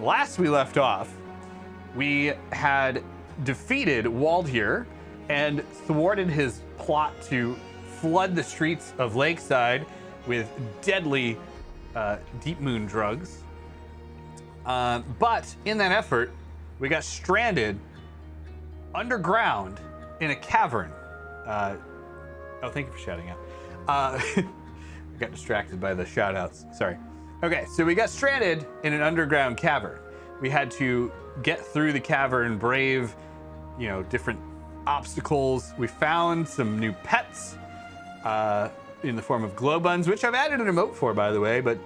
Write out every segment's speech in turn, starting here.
last we left off, we had defeated Waldheer and thwarted his plot to flood the streets of Lakeside with deadly deep moon drugs. But in that effort, we got stranded underground in a cavern. Oh, thank you for shouting out. I got distracted by the shout outs. Sorry. Okay, so we got stranded in an underground cavern. We had to get through the cavern, brave, different obstacles. We found some new pets in the form of glow buns, which I've added an emote for, by the way, but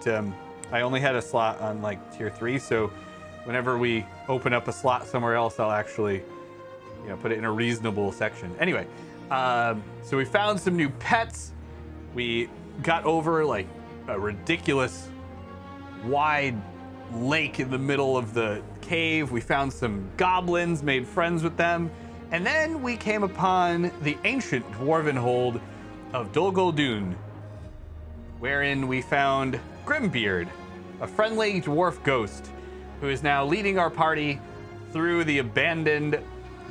I only had a slot on like tier 3, so whenever we open up a slot somewhere else, I'll actually put it in a reasonable section. Anyway, so we found some new pets. We got over like a ridiculous wide lake in the middle of the cave. We found some goblins, made friends with them, and then we came upon the ancient dwarven hold of Dul'Guldun, wherein we found Grimbeard, a friendly dwarf ghost who is now leading our party through the abandoned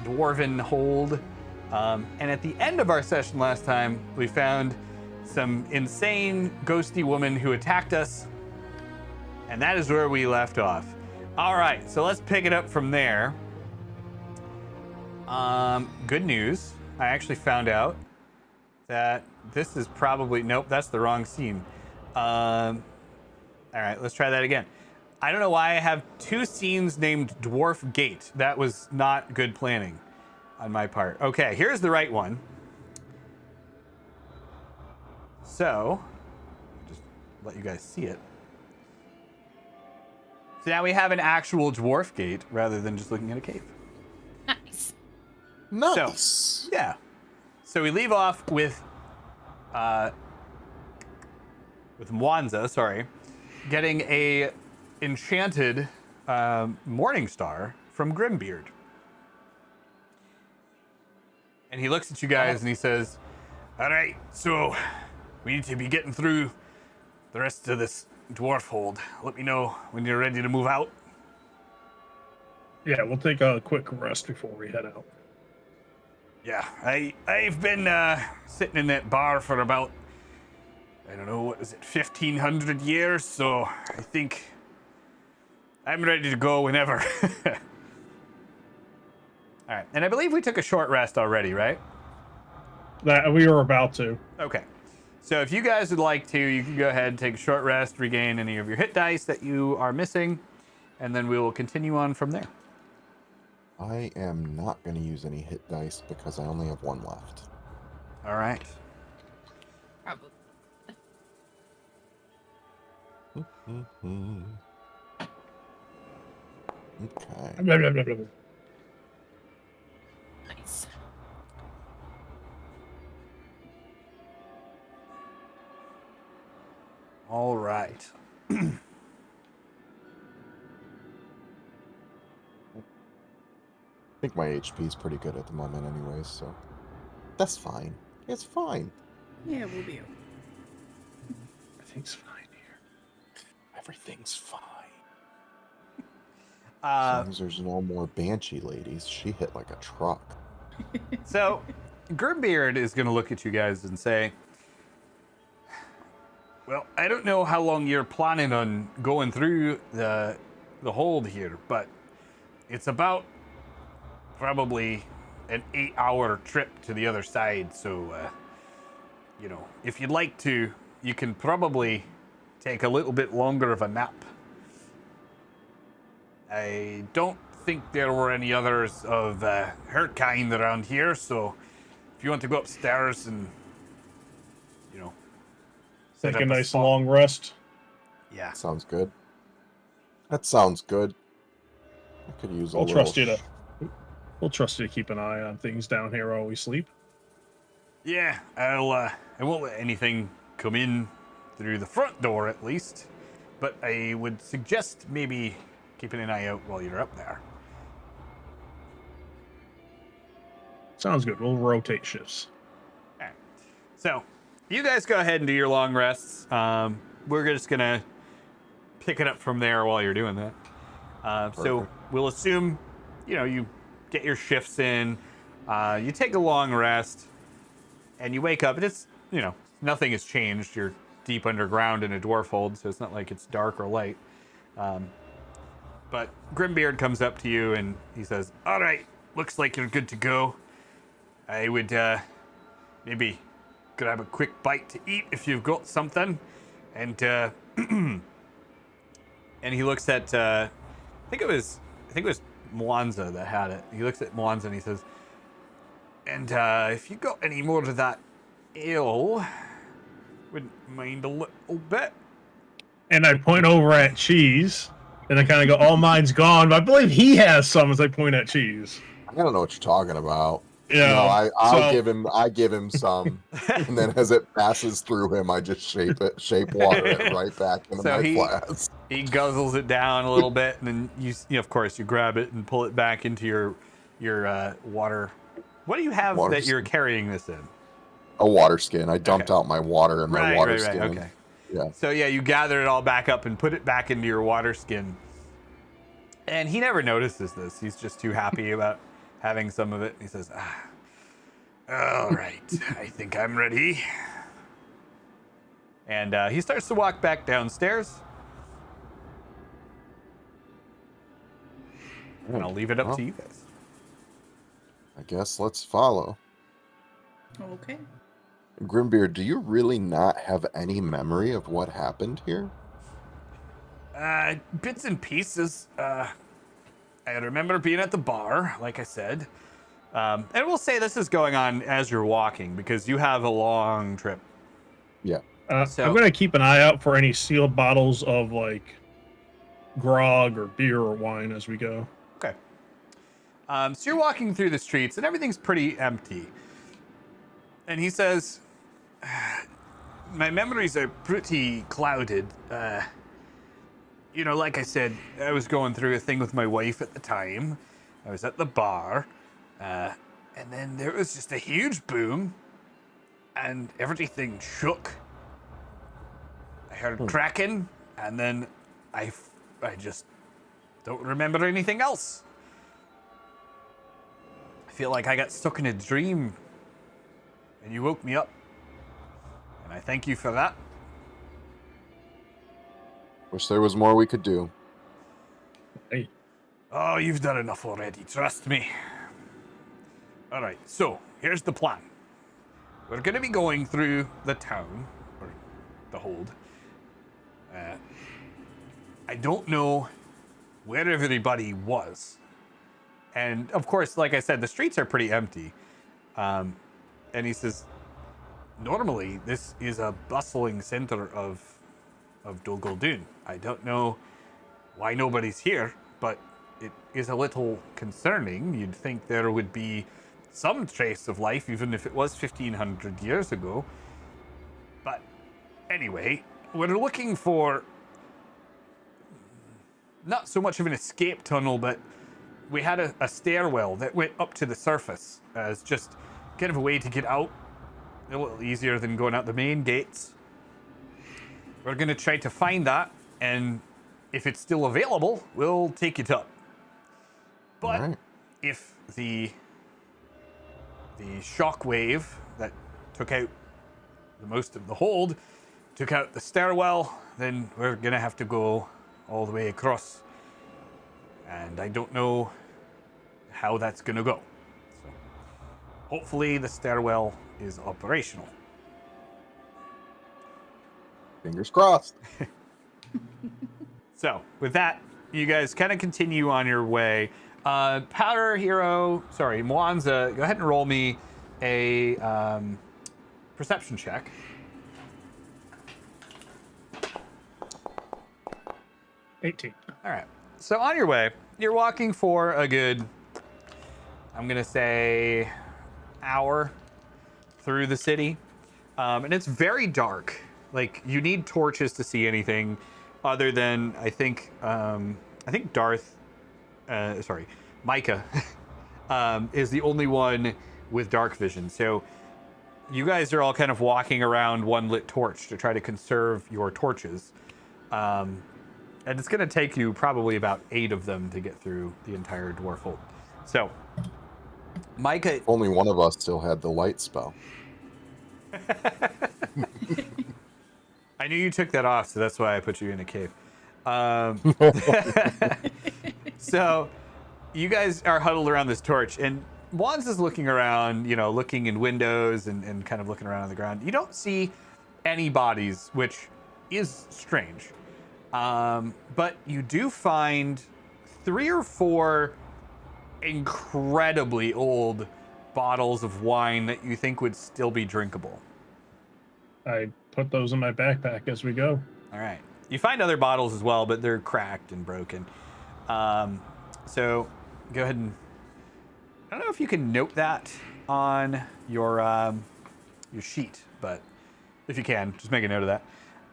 dwarven hold. And at the end of our session last time, we found some insane ghosty woman who attacked us, and that is where we left off. All right, so let's pick it up from there. Good news. I actually found out that this is probably... Nope, that's the wrong scene. All right, let's try that again. I don't know why I have 2 scenes named Dwarf Gate. That was not good planning on my part. Okay, here's the right one. So, just let you guys see it. So now we have an actual dwarf gate rather than just looking at a cave. Nice. Nice. So, yeah. So we leave off with Mwanza, getting a enchanted morning star from Grimbeard. And he looks at you guys and he says, all right, so we need to be getting through the rest of this dwarf hold. Let me know when you're ready to move out. Yeah, we'll take a quick rest before we head out. Yeah, I've been sitting in that bar for about, I don't know, what is it, 1,500 years, so I think I'm ready to go whenever. All right, and I believe we took a short rest already, right? That we were about to. Okay, so if you guys would like to, you can go ahead and take a short rest, regain any of your hit dice that you are missing, and then we will continue on from there. I am not going to use any hit dice because I only have 1 left. All right. Probably. Okay. Blah, blah, blah, blah. Nice. All right. I think my HP is pretty good at the moment anyways, so that's fine. It's fine. Yeah, we'll be. Everything's fine here. Everything's fine. As long as there's no more Banshee ladies. She hit like a truck. So, Grimbeard is going to look at you guys and say, well, I don't know how long you're planning on going through the hold here, but it's about probably an 8-hour trip to the other side. So, if you'd like to, you can probably take a little bit longer of a nap. I don't think there were any others of her kind around here, so if you want to go upstairs and, set Take a up nice spot. long rest. Yeah. Sounds good. That sounds good. I could use a We'll little... trust you to. We'll trust you to keep an eye on things down here while we sleep. Yeah, I won't let anything come in through the front door at least, but I would suggest maybe keeping an eye out while you're up there. Sounds good. We'll rotate shifts. All right. So, you guys go ahead and do your long rests. We're just gonna pick it up from there while you're doing that. So we'll assume, you get your shifts in, you take a long rest, and you wake up, and it's, nothing has changed. You're deep underground in a dwarf hold, so it's not like it's dark or light. But Grimbeard comes up to you, and he says, all right, looks like you're good to go. I would maybe grab a quick bite to eat if you've got something. And and he looks at I think it was Mwanza that had it. He looks at Mwanza and he says, and if you got any more of that ale, wouldn't mind a little bit. And I point over at Cheese, and I kind of go, all mine's gone, but I believe he has some as I point at Cheese. I don't know what you're talking about. Yeah, No, I give him some, and then as it passes through him, I just shape water it right back into my flask. He guzzles it down a little bit, and then you of course, you grab it and pull it back into your water. What do you have that you're carrying this in? A water skin. I dumped out my water in my water skin. Okay. Yeah. So yeah, you gather it all back up and put it back into your water skin. And he never notices this. He's just too happy about having some of it. He says, all right, I think I'm ready. And he starts to walk back downstairs. And I'll leave it up to you guys. I guess let's follow. Okay. Grimbeard, do you really not have any memory of what happened here? Bits and pieces. I remember being at the bar, like I said. And we'll say this is going on as you're walking because you have a long trip. Yeah. So, I'm going to keep an eye out for any sealed bottles of like grog or beer or wine as we go. Okay. So you're walking through the streets and everything's pretty empty. And he says, my memories are pretty clouded. Like I said, I was going through a thing with my wife at the time. I was at the bar. And then there was just a huge boom. And everything shook. I heard cracking. And then I just don't remember anything else. I feel like I got stuck in a dream. And you woke me up. And I thank you for that. Wish there was more we could do. Hey. Oh, you've done enough already, trust me. All right, so here's the plan. We're going to be going through the town, or the hold. I don't know where everybody was. And of course, like I said, the streets are pretty empty. And he says, normally this is a bustling center of Dul'Guldun. I don't know why nobody's here, but it is a little concerning. You'd think there would be some trace of life, even if it was 1,500 years ago. But anyway, we're looking for not so much of an escape tunnel, but we had a stairwell that went up to the surface as just kind of a way to get out. A little easier than going out the main gates. We're going to try to find that, and if it's still available, we'll take it up. But if the shockwave that took out the most of the hold took out the stairwell, then we're going to have to go all the way across. And I don't know how that's going to go. So hopefully the stairwell is operational. Fingers crossed. So with that, you guys kind of continue on your way. Mwanza, go ahead and roll me a perception check. $18. All right. So on your way, you're walking for a good, I'm going to say, hour through the city. And it's very dark. Like, you need torches to see anything other than, I think Micah is the only one with dark vision. So you guys are all kind of walking around one lit torch to try to conserve your torches. And it's going to take you probably about 8 of them to get through the entire dwarf hold. So, Micah... If only one of us still had the light spell. I knew you took that off, so that's why I put you in a cave. So, you guys are huddled around this torch, and Wands is looking around, looking in windows and kind of looking around on the ground. You don't see any bodies, which is strange. But you do find 3 or 4 incredibly old bottles of wine that you think would still be drinkable. I put those in my backpack as we go. All right. You find other bottles as well, but they're cracked and broken. So go ahead and... I don't know if you can note that on your sheet, but if you can, just make a note of that.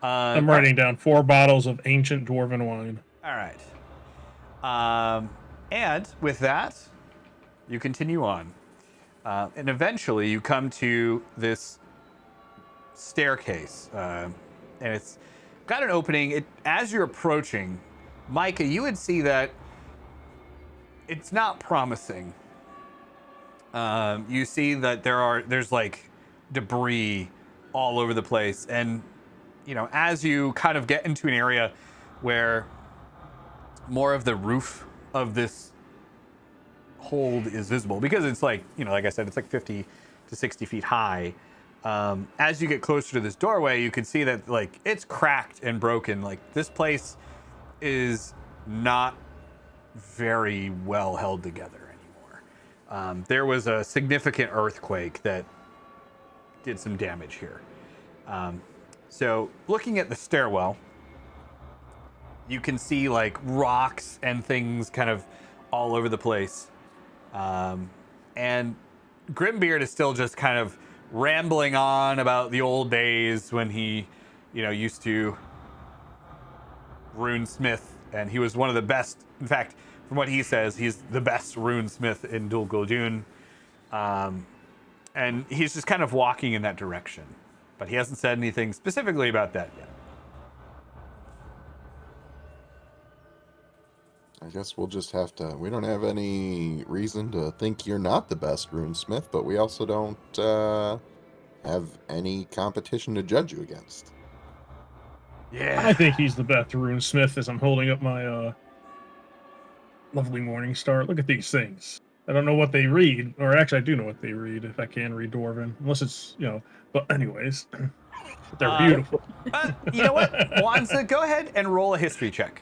I'm writing down 4 bottles of ancient dwarven wine. All right. And with that, you continue on. And eventually you come to this staircase. And it's got an opening. As you're approaching, Micah, you would see that it's not promising. You see that there's like debris all over the place. And, as you kind of get into an area where more of the roof of this hold is visible, because it's like, like I said, it's like 50 to 60 feet high. As you get closer to this doorway, you can see that like it's cracked and broken. Like this place is not very well held together anymore. There was a significant earthquake that did some damage here. So looking at the stairwell, you can see like rocks and things kind of all over the place. And Grimbeard is still just kind of rambling on about the old days when he, used to runesmith, and he was one of the best. In fact, from what he says, he's the best runesmith in Dul'Guldun. And he's just kind of walking in that direction, but he hasn't said anything specifically about that yet. I guess we'll just have to... We don't have any reason to think you're not the best runesmith, but we also don't have any competition to judge you against. Yeah. I think he's the best runesmith as I'm holding up my lovely morning star. Look at these things. I don't know what they read, or actually I do know what they read if I can read Dwarven, unless it's, but anyways, they're beautiful. You know what? Wanza, go ahead and roll a history check.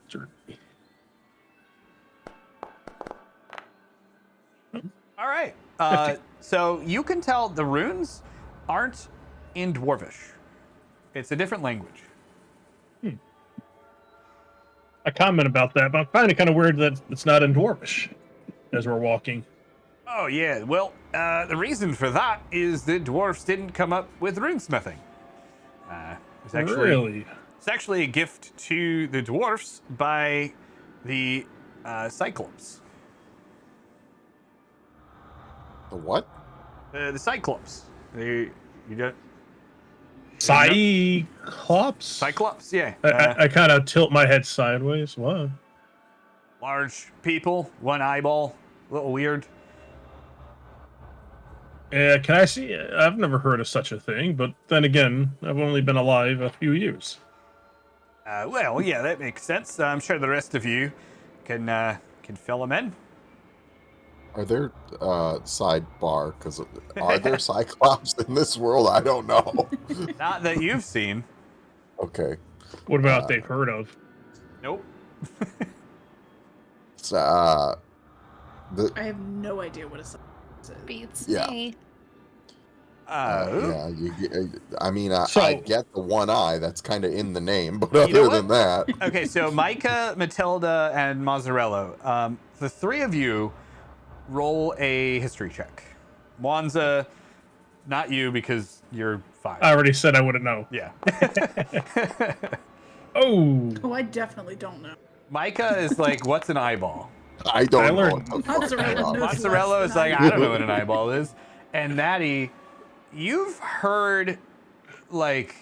Sure. All right. So you can tell the runes aren't in Dwarvish. It's a different language. I comment about that, but I find it kind of weird that it's not in Dwarvish as we're walking. Oh, yeah. Well, the reason for that is that dwarfs didn't come up with runesmithing. Really? It's actually a gift to the dwarfs by the Cyclops. The what? The Cyclops. You don't... Cyclops? Cyclops, yeah. I kind of tilt my head sideways. What? Large people, one eyeball, a little weird. Yeah, can I see? I've never heard of such a thing, but then again, I've only been alive a few years. Well, yeah, that makes sense. I'm sure the rest of you can fill them in. Are there sidebar? Because are there Cyclops in this world? I don't know. Not that you've seen. Okay. What about they've heard of? Nope. So, I have no idea what a cyclops is. Beats Yeah. me. yeah, I So- get the one eye. That's kind of in the name, but You know other than that, Okay, so Micah, Matilda, and Mazzarello, the three of you roll a history check. Wanza, not you because you're 5. I already said I wouldn't know. Yeah. Oh, Oh, I definitely don't know. Micah is like, what's an eyeball? I don't I know. learned- What the fuck Mozzarella that knows. is. Mazzarello is like, I don't know what an eyeball is. And Maddie, you've heard like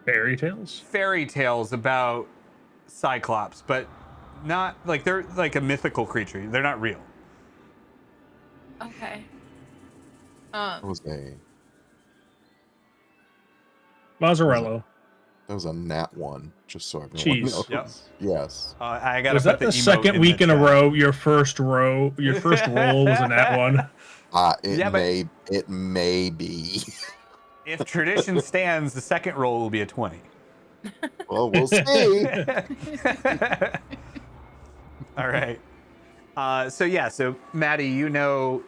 Fairy tales? fairy tales about Cyclops, but not like they're like a mythical creature. They're not real. Okay. That was a Mazzarello. that was a nat one, just so everyone Cheese. knows. Yep. Yes. I gotta Was put that the emote second in week the in a chat. row? Your first roll was in that one. It Yeah, but- may be. If tradition stands, the second roll will be a 20. Well, we'll see. All right. So Maddie, you know,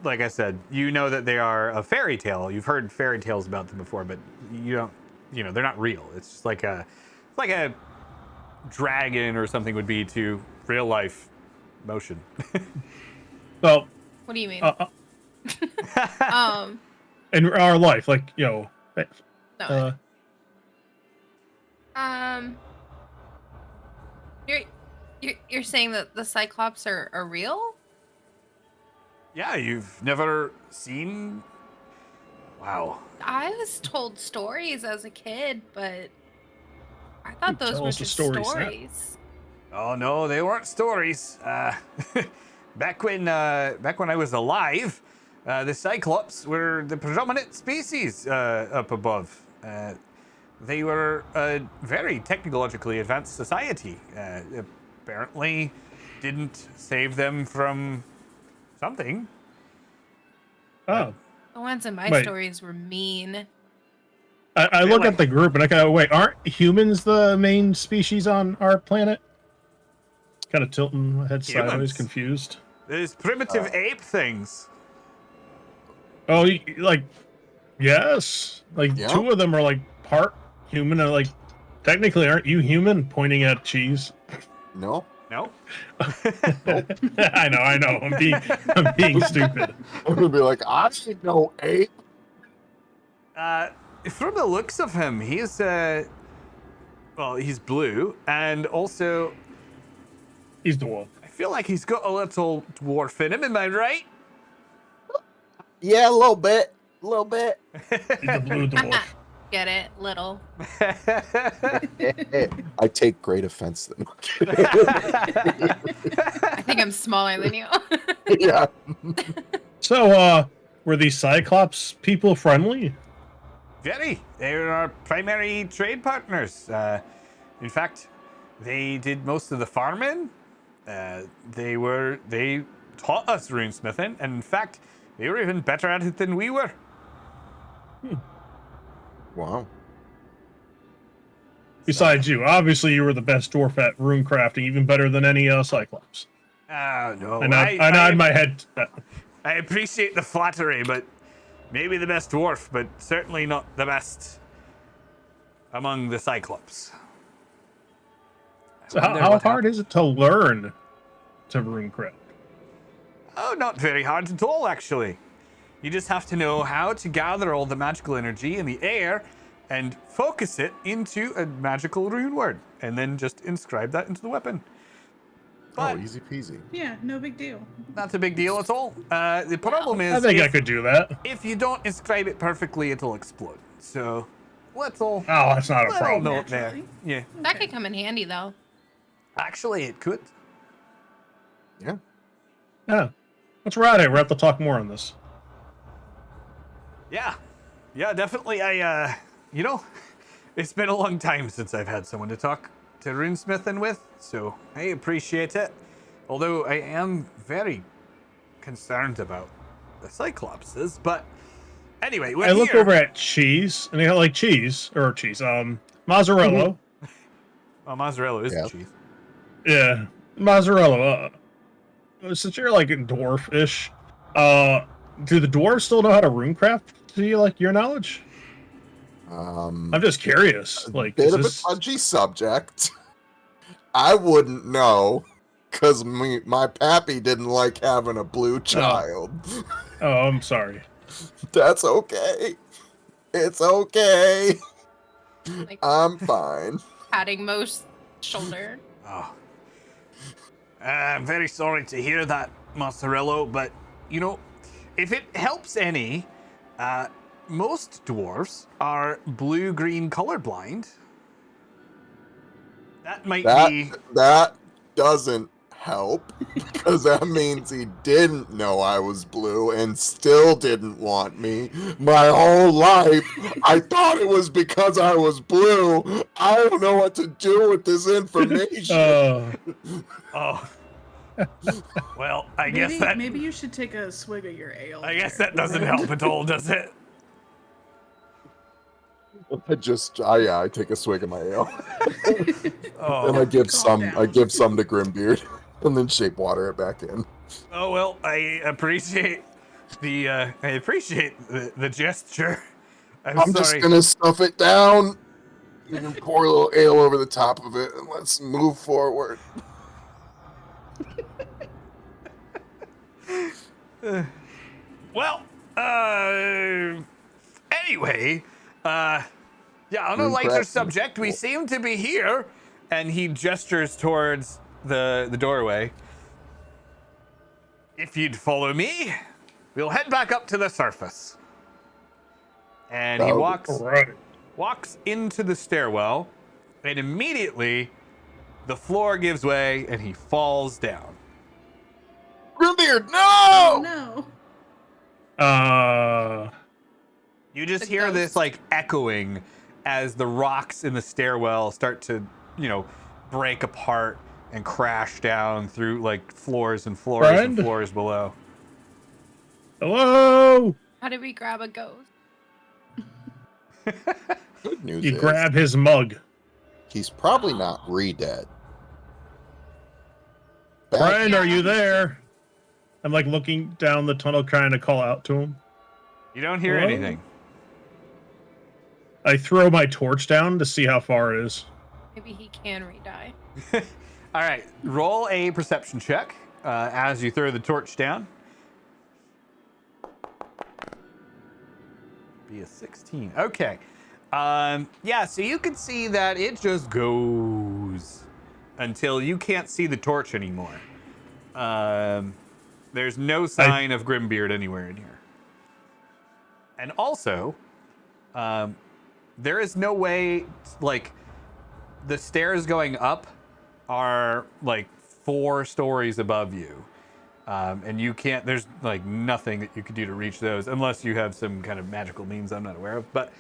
like I said, you know that they are a fairy tale. You've heard fairy tales about them before, but you don't, they're not real. It's just like a dragon or something would be to real life motion. Well, What do you mean? in our life, like, No. You're saying that the Cyclops are real? Yeah, you've never seen. Wow. I was told stories as a kid, but I thought those Tell were us the just stories, Sam. stories. Oh no, they weren't stories. Back when I was alive, the Cyclops were the predominant species up above. They were a very technologically advanced society. Apparently, didn't save them from something. Oh. The ones in my Wait. stories were mean. I look Really? at the group and I go, wait, aren't humans the main species on our planet? Kind of tilting my head sideways, Humans? confused. These primitive ape things. Oh, like, yes. Like, Yeah. two of them are like part human. And like, technically, aren't you human? Pointing at cheese. No. No. I know. I'm being stupid. I'm gonna be like, I ain't no ape. From the looks of him, he's he's blue, and also He's the wolf. I feel like he's got a little dwarf in him. Am I right? Yeah, a little bit. A little bit. He's the blue dwarf. Get it? Little. I take great offense to them. I think I'm smaller than you. Yeah. So, were these Cyclops people friendly? Very. They were our primary trade partners. In fact, they did most of the farming. They taught us runesmithing, and in fact, they were even better at it than we were. Wow. Besides you, obviously you were the best dwarf at rune crafting, even better than any Cyclops. No. And I nod my head. To that. I appreciate the flattery, but maybe the best dwarf, but certainly not the best among the Cyclops. So how hard is it to learn to rune craft? Oh, not very hard at all, actually. You just have to know how to gather all the magical energy in the air and focus it into a magical rune word, and then just inscribe that into the weapon. But Oh, easy peasy. Yeah, no big deal. not a big deal at all. The problem I is, think I if, could do that. if you don't inscribe it perfectly, it'll explode. So, let's all Oh, that's not a let all problem. know it there. Naturally. Yeah, That could come in handy, though. actually, it could. Yeah. Yeah. Let's ride it. We have to talk more on this. Yeah, definitely. It's been a long time since I've had someone to talk to runesmithing with, so I appreciate it. Although I am very concerned about the Cyclopses, but anyway, we're I look here. over at cheese, and they got like cheese. Mozzarella. Oh, mozzarella is Yeah. the cheese. Yeah, mozzarella. Since you're like dwarf-ish, do the dwarves still know how to runecraft? To your knowledge? I'm just curious. Like, Bit is of this... a touchy subject. I wouldn't know, because my pappy didn't like having a blue child. Oh, I'm sorry. That's okay. It's okay. Like I'm fine. patting Mo's shoulder. Oh. I'm very sorry to hear that, Mozzarella, but, if it helps any, most dwarves are blue-green colorblind. That might be... That doesn't help, because that means he didn't know I was blue and still didn't want me my whole life. I thought it was because I was blue. I don't know what to do with this information. Oh. Well, I guess that... Maybe you should take a swig of your ale. I guess that doesn't help at all, does it? I take a swig of my ale. Oh. And I give Calm some down. to Grimbeard and then shape water it back in. Oh, well, I appreciate the gesture. I'm sorry. Just gonna stuff it down and pour a little ale over the top of it, and let's move forward. Well, anyway, yeah, on a lighter Impressive. subject, we seem to be here. And he gestures towards the doorway. If you'd follow me, we'll head back up to the surface. And he walks into the stairwell, and immediately the floor gives way and he falls down. Grimbeard, Oh no! no. You just The hear this ghost. like echoing as the rocks in the stairwell start to, break apart and crash down through like floors and floors and floors below. Hello. How did we grab a ghost? Good news You is, grab his mug. he's probably not re-dead. Brian, are you there? I'm like looking down the tunnel trying to call out to him. You don't hear Hello? anything. I throw my torch down to see how far it is. Maybe he can re-die. All right, roll a perception check as you throw the torch down. Be a 16. Okay. Yeah, so you can see that it just goes until you can't see the torch anymore. There's no sign of Grimbeard anywhere in here. And also, there is no way, like, the stairs going up are like 4 stories above you. And you can't, there's like nothing that you could do to reach those unless you have some kind of magical means I'm not aware of. But,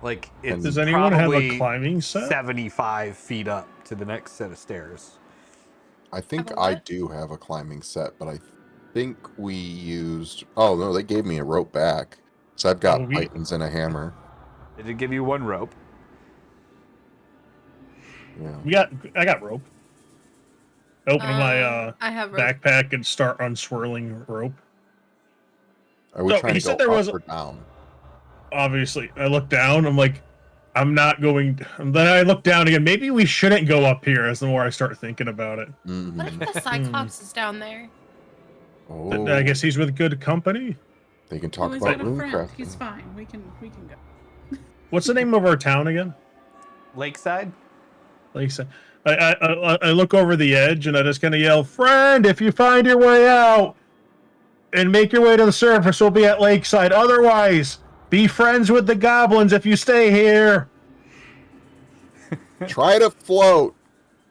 like, it's Does anyone have a probably climbing set? 75 feet up to the next set of stairs. I think Have a I what? do have a climbing set, but I think we used... Oh, no, they gave me a rope back. So I've got pythons and a hammer. They did give you 1 rope. Yeah. I got rope. Open my I have rope. backpack and start unswirling rope. Are we So, trying he to said go there up was- or down? Obviously, I look down. I'm like, I'm not going. And then I look down again. Maybe we shouldn't go up here. As the more I start thinking about it, What if Mhm. the Cyclops is down there? but Oh, I guess he's with good company. they can Oh, talk he's about got a friend. runecraft. He's fine. We can go. What's the name of our town again? Lakeside? Like I said, I look over the edge and I just kind of yell, "Friend, if you find your way out and make your way to the surface, we'll be at Lakeside. Otherwise, be friends with the goblins if you stay here." Try to float.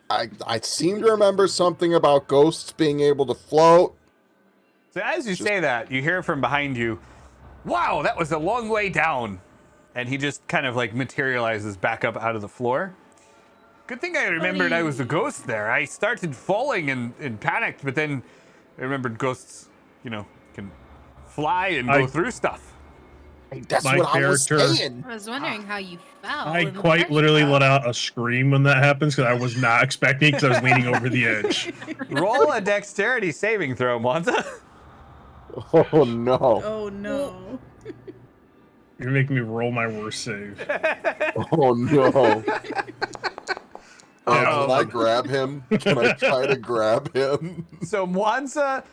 I seem to remember something about ghosts being able to float. So as you say that, you hear from behind you, "Wow, that was a long way down." And he just kind of like materializes back up out of the floor. Good thing I remembered I was a ghost there. I started falling and panicked, but then I remembered ghosts, can fly and go through stuff. That's My what I was character- saying. I was wondering how you fell. I in the quite first literally place. let out a scream when that happens because I was not expecting because I was leaning over the edge. Roll a dexterity saving throw, Monza. Oh no. Oh no. You're making me roll my worst save. Oh no. Can Um, I grab him? Can I try to grab him? So Mwanza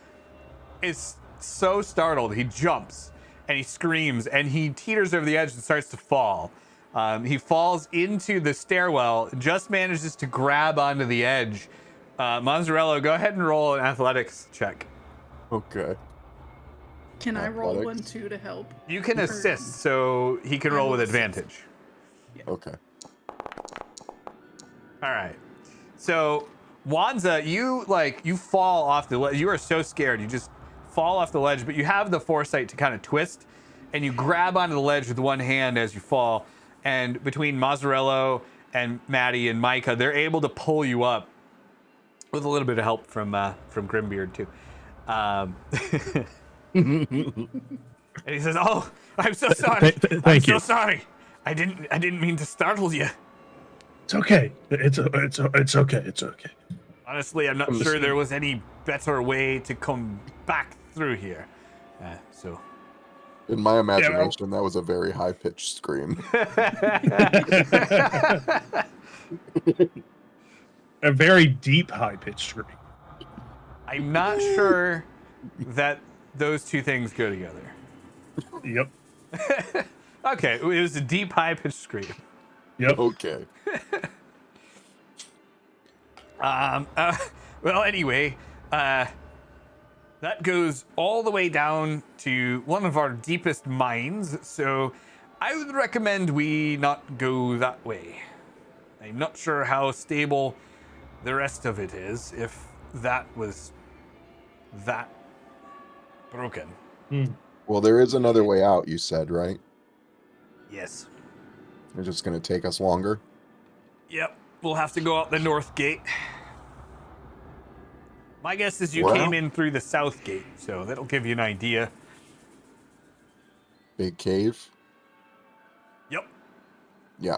is so startled, he jumps and he screams and he teeters over the edge and starts to fall. He falls into the stairwell, just manages to grab onto the edge. Monzarello, go ahead and roll an athletics check. Okay. Can I roll Athletics? one too to help? You can Or- assist, so he can I roll will with assist. advantage. Okay. All right. So, Wanza, you fall off the ledge. You are so scared. You just fall off the ledge, but you have the foresight to kind of twist, and you grab onto the ledge with one hand as you fall. And between Mazzarello and Maddie and Micah, they're able to pull you up with a little bit of help from Grimbeard too. And he says, "Oh, I'm so sorry. I'm Thank so you. sorry. I didn't mean to startle you. It's okay. It's okay. It's okay. Honestly, I'm not sure there was any better way to come back through here. So In my imagination, that was a very high-pitched scream. A very deep, high-pitched scream. I'm not sure that those two things go together. Yep. Okay, it was a deep, high-pitched scream. Yep. Okay. Well, anyway, that goes all the way down to one of our deepest mines, so I would recommend we not go that way. I'm not sure how stable the rest of it is, if that was that broken. Well, there is another way out, you said, right? Yes. It's just going to take us longer. Yep, we'll have to go out the north gate. My guess is you Well- came in through the south gate, so that'll give you an idea. Big cave. Yep. Yeah.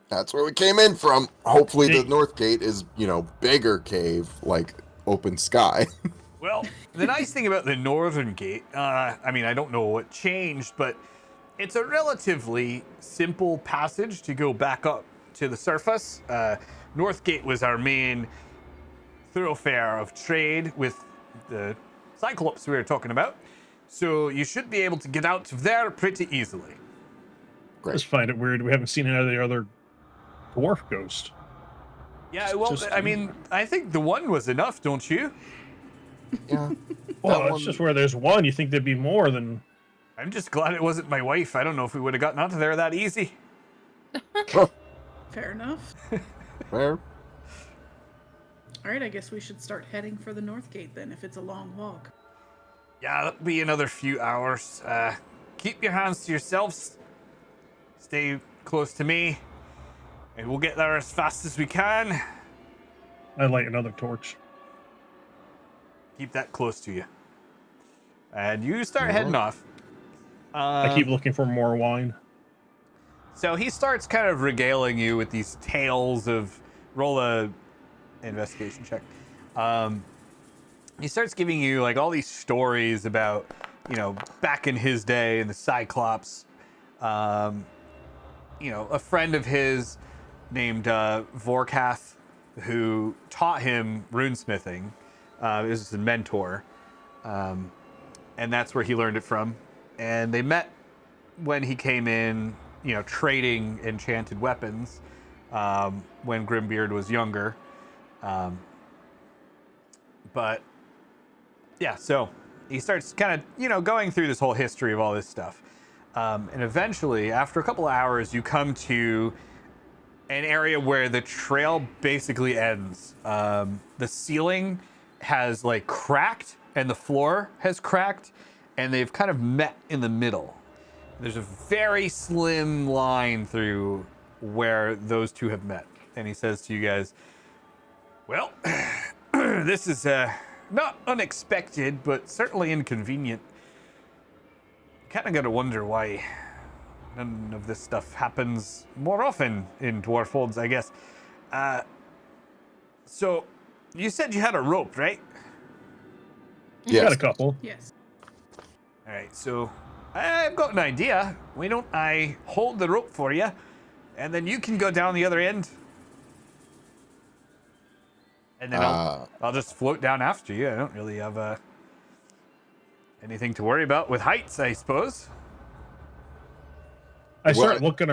That's where we came in from. Hopefully the Hey. north gate is, bigger cave, like open sky. Well, the nice thing about the northern gate, I mean, I don't know what changed, but it's a relatively simple passage to go back up to the surface. North gate was our main thoroughfare of trade with the Cyclops we were talking about. So you should be able to get out of there pretty easily. Great. Just find it weird. We haven't seen any of the other dwarf ghost. Yeah, well, Just- I mean, I think the one was enough, don't you? Yeah. Well, That it's one- just where there's one. You think there'd be more than. I'm just glad it wasn't my wife. I don't know if we would have gotten out of there that easy. Fair enough. Where? All right, I guess we should start heading for the north gate then, if it's a long walk. Yeah, that'll be another few hours. Keep your hands to yourselves. Stay close to me. And we'll get there as fast as we can. I light another torch. Keep that close to you. And you start heading off. I keep looking for more wine. So he starts kind of regaling you with these tales of roll a investigation check. He starts giving you like all these stories about, back in his day in the Cyclops. A friend of his named Vorkath, who taught him runesmithing. It was his mentor. And that's where he learned it from. And they met when he came in, trading enchanted weapons when Grimbeard was younger. But yeah, so he starts kind of, going through this whole history of all this stuff. And eventually, after a couple of hours, you come to an area where the trail basically ends. The ceiling has like cracked and the floor has cracked, and they've kind of met in the middle. There's a very slim line through where those two have met. And he says to you guys, well, this is not unexpected, but certainly inconvenient. Kind of got to wonder why none of this stuff happens more often in Dwarfholds, I guess. So, you said you had a rope, right? Yes. Got a couple. Yes. All right, so I've got an idea. Why don't I hold the rope for you, and then you can go down the other end, and then I'll just float down after you. I don't really have anything to worry about with heights, I suppose. I start Well- looking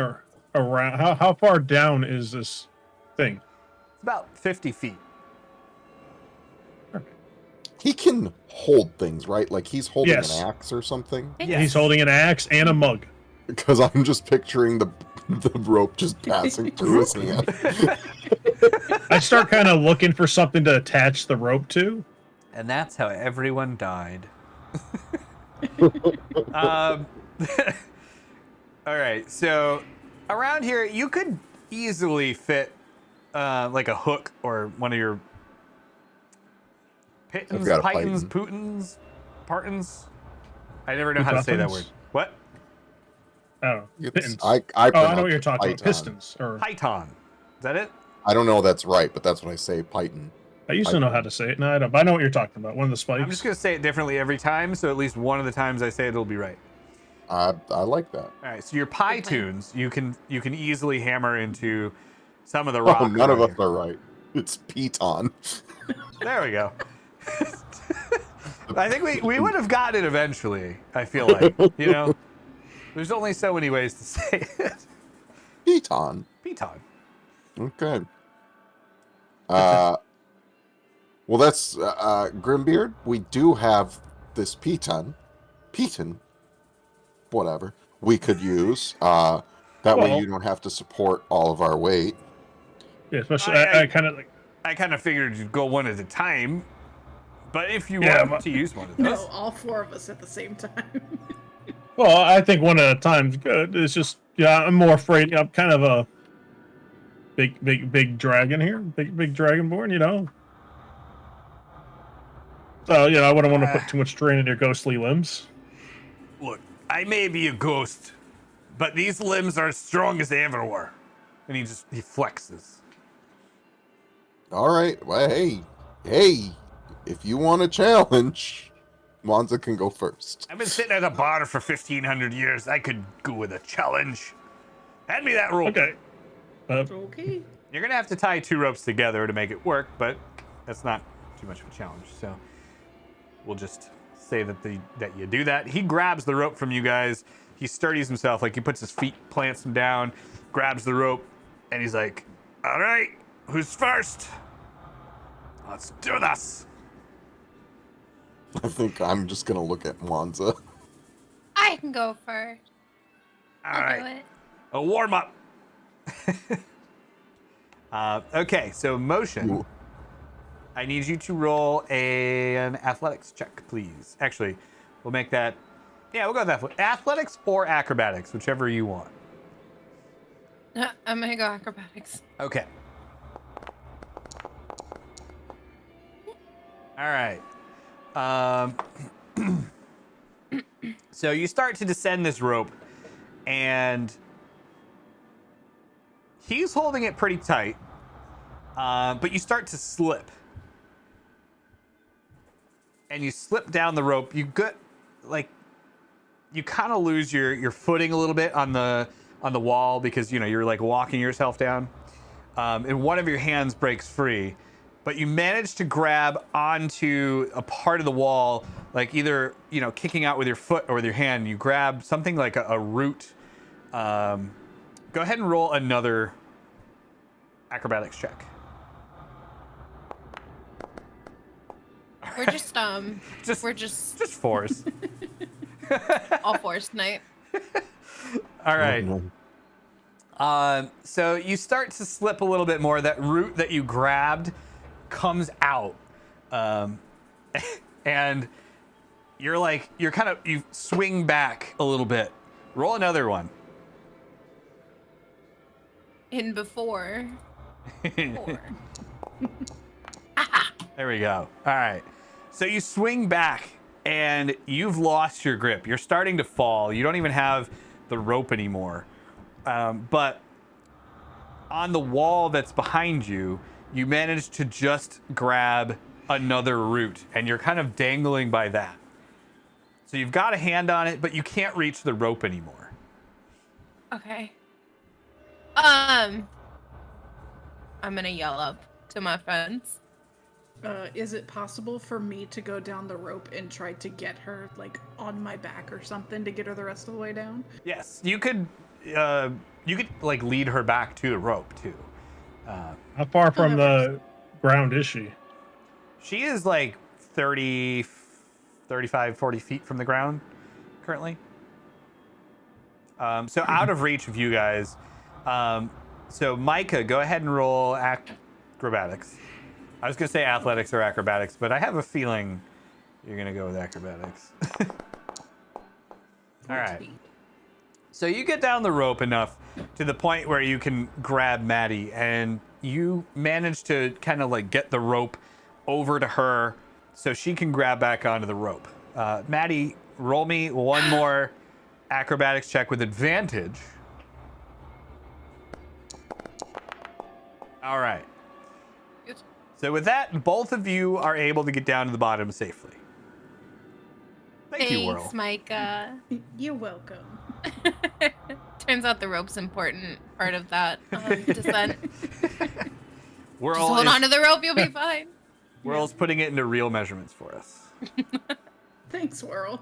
around. How far down is this thing? It's about 50 feet. He can hold things, right? Like he's holding Yes. an axe or something. Yes. He's holding an axe and a mug. Because I'm just picturing the rope just passing through his hand. I start kind of looking for something to attach the rope to. And that's how everyone died. All right, so around here, you could easily fit like a hook or one of your pitons, got a pythons, python. putins, partons. I never know how to say that word. What? Oh, It's, pittance. I I pronounce know what you're it talking about. python. Pistons. Or Python. Is that it? I don't know if that's right, but that's what I say, python. I used to know how to say it. No, I don't. But I know what you're talking about. One of the spikes. I'm just gonna say it differently every time, so at least one of the times I say it, it'll be right. I like that. All right, so your pie tunes, you can easily hammer into some of the Oh, rock. none of around us here. are right. It's piton. There we go. I think we would have gotten it eventually. I feel like, you know, there's only so many ways to say it. Piton. Piton. Okay. Well, that's Grimbeard. We do have this piton, whatever. We could use. That way, you don't have to support all of our weight. Yeah, especially I kind of like. I kind of figured you'd go one at a time, but if you Yeah, want to use one of those, No, all four of us at the same time. Well, I think one at a time's good. It's just I'm more afraid. I'm kind of a big dragon here, big dragonborn. You know. So I wouldn't want to put too much strain in your ghostly limbs. look, I may be a ghost, but these limbs are as strong as they ever were. And he flexes. All right. Well, hey. If you want a challenge, Monza can go first. I've been sitting at a bar for 1,500 years. I could go with a challenge. Hand me that rope. Okay. Okay. You're gonna have to tie 2 ropes together to make it work, but that's not too much of a challenge. So we'll just say that you do that. He grabs the rope from you guys. He sturdies himself, like he puts his feet, plants them down, grabs the rope, and he's like, "All right, who's first? Let's do this." I think I'm just gonna look at Monza. I can go first. All I'll right, do it. a warm up. Okay, so motion. Ooh. I need you to roll an athletics check, please. Actually, we'll make that. Yeah, we'll go with athletics or acrobatics, whichever you want. I'm gonna go acrobatics. Okay. All right. So you start to descend this rope, and he's holding it pretty tight, but you start to slip. And you slip down the rope. You kind of lose your footing a little bit on the wall because you're like walking yourself down, and one of your hands breaks free, but you manage to grab onto a part of the wall, like either kicking out with your foot or with your hand. You grab something like a root. Go ahead and roll another acrobatics check. We're just we're just Just fours. all fours tonight. All right. Oh, So you start to slip a little bit more. That root that you grabbed comes out, and you swing back a little bit. Roll another one. In before. 4. There we go. All right. So you swing back, and you've lost your grip. You're starting to fall. You don't even have the rope anymore. But on the wall that's behind you, you manage to just grab another root, and you're kind of dangling by that. So you've got a hand on it, but you can't reach the rope anymore. Okay. I'm gonna yell up to my friends. Is it possible for me to go down the rope and try to get her, like, on my back or something to get her the rest of the way down? Yes, you could like lead her back to the rope too. How far from the ground is she? She is like 30, 35, 40 feet from the ground currently. So out of reach of you guys. So Micah, go ahead and roll acrobatics. I was going to say athletics or acrobatics, but I have a feeling you're going to go with acrobatics. All right. So you get down the rope enough to the point where you can grab Maddie, and you manage to kind of like get the rope over to her so she can grab back onto the rope. Maddie, roll me one more acrobatics check with advantage. All right. So with that, both of you are able to get down to the bottom safely. Thank you, Whirl. Thanks, Micah. You're welcome. Turns out the rope's important part of that descent. Whirl Just hold on to the rope, you'll be fine. Whirl's putting it into real measurements for us. Thanks, Whirl.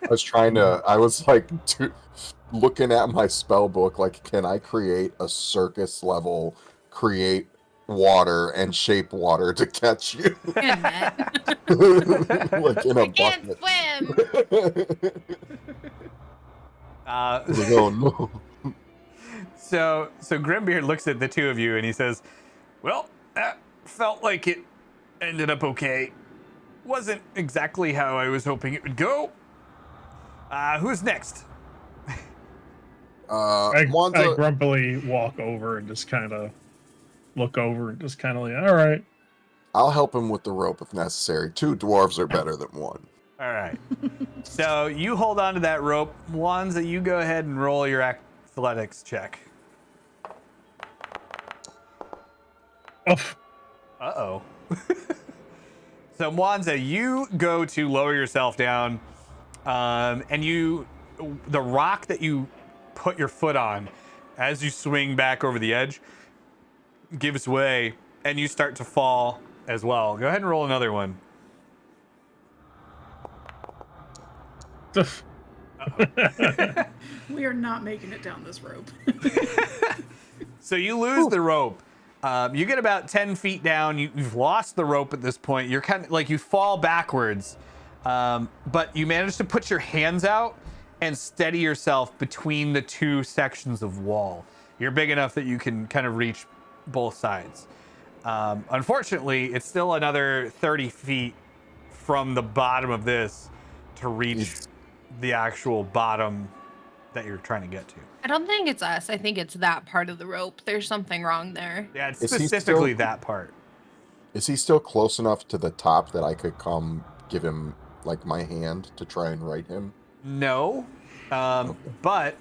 I was like looking at my spell book, like, can I create a circus level, create water and shape water to catch you? Good net. Like in a I can't bucket. swim. Like, oh no. So Grimbeard looks at the two of you and he says, well, that felt like it ended up okay. Wasn't exactly how I was hoping it would go. Who's next? I Wanza, grumpily walk over and just kind of look over and just kind of like, all right. I'll help him with the rope if necessary. 2 dwarves are better than 1. All right. So you hold on to that rope. Wanza, you go ahead and roll your athletics check. Oh, Uh-oh. So Wanza, you go to lower yourself down, and the rock that you put your foot on as you swing back over the edge gives way, and you start to fall as well. Go ahead and roll another one. We are not making it down this rope. So you lose the rope. You get about 10 feet down. You've lost the rope at this point. You're kind of like, you fall backwards, but you manage to put your hands out and steady yourself between the 2 sections of wall. You're big enough that you can kind of reach both sides. Unfortunately, it's still another 30 feet from the bottom of this to reach the actual bottom that you're trying to get to. I don't think it's us. I think it's that part of the rope. There's something wrong there. Yeah, it's Is he specifically still- that part. Is he still close enough to the top that I could come give him like my hand to try and right him? No, but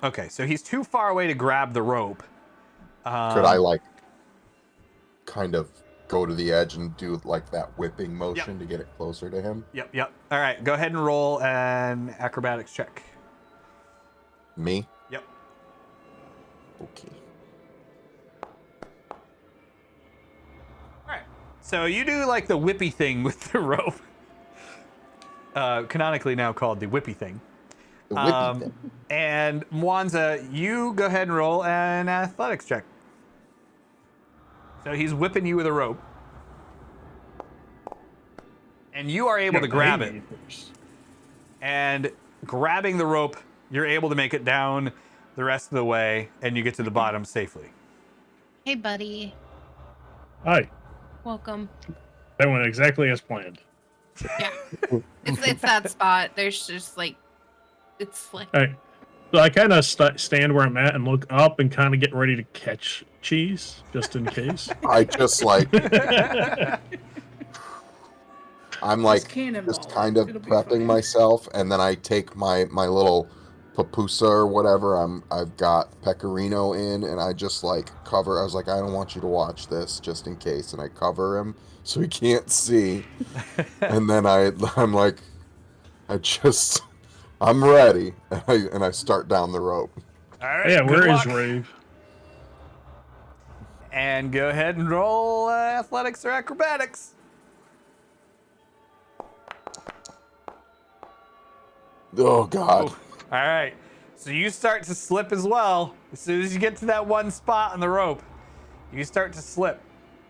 okay, so he's too far away to grab the rope. Could I like kind of go to the edge and do like that whipping motion to get it closer to him? Yep. All right, go ahead and roll an acrobatics check. Me? Yep. Okay. All right, so you do like the whippy thing with the rope. Canonically now called the whippy thing. The whippy thing. And Mwanza, you go ahead and roll an athletics check. So he's whipping you with a rope. And you are able to grab it. And grabbing the rope, you're able to make it down the rest of the way, and you get to the bottom safely. Hey, buddy. Hi. Welcome. That went exactly as planned. Yeah. It's that spot. There's just like, it's slick. All right. So I kind of stand where I'm at and look up and kind of get ready to catch cheese, just in case. I just like I'm like Just cannonball just kind of It'll be prepping fine. myself, and then I take my little papusa or whatever I've got pecorino in, and I just like cover. I was like, I don't want you to watch this, just in case, and I cover him so he can't see. And then I'm like, I'm ready, and I start down the rope. All right. Yeah, good where is luck. Rave? And go ahead and roll athletics or acrobatics. Oh God! All right. So you start to slip as well. As soon as you get to that one spot on the rope, you start to slip.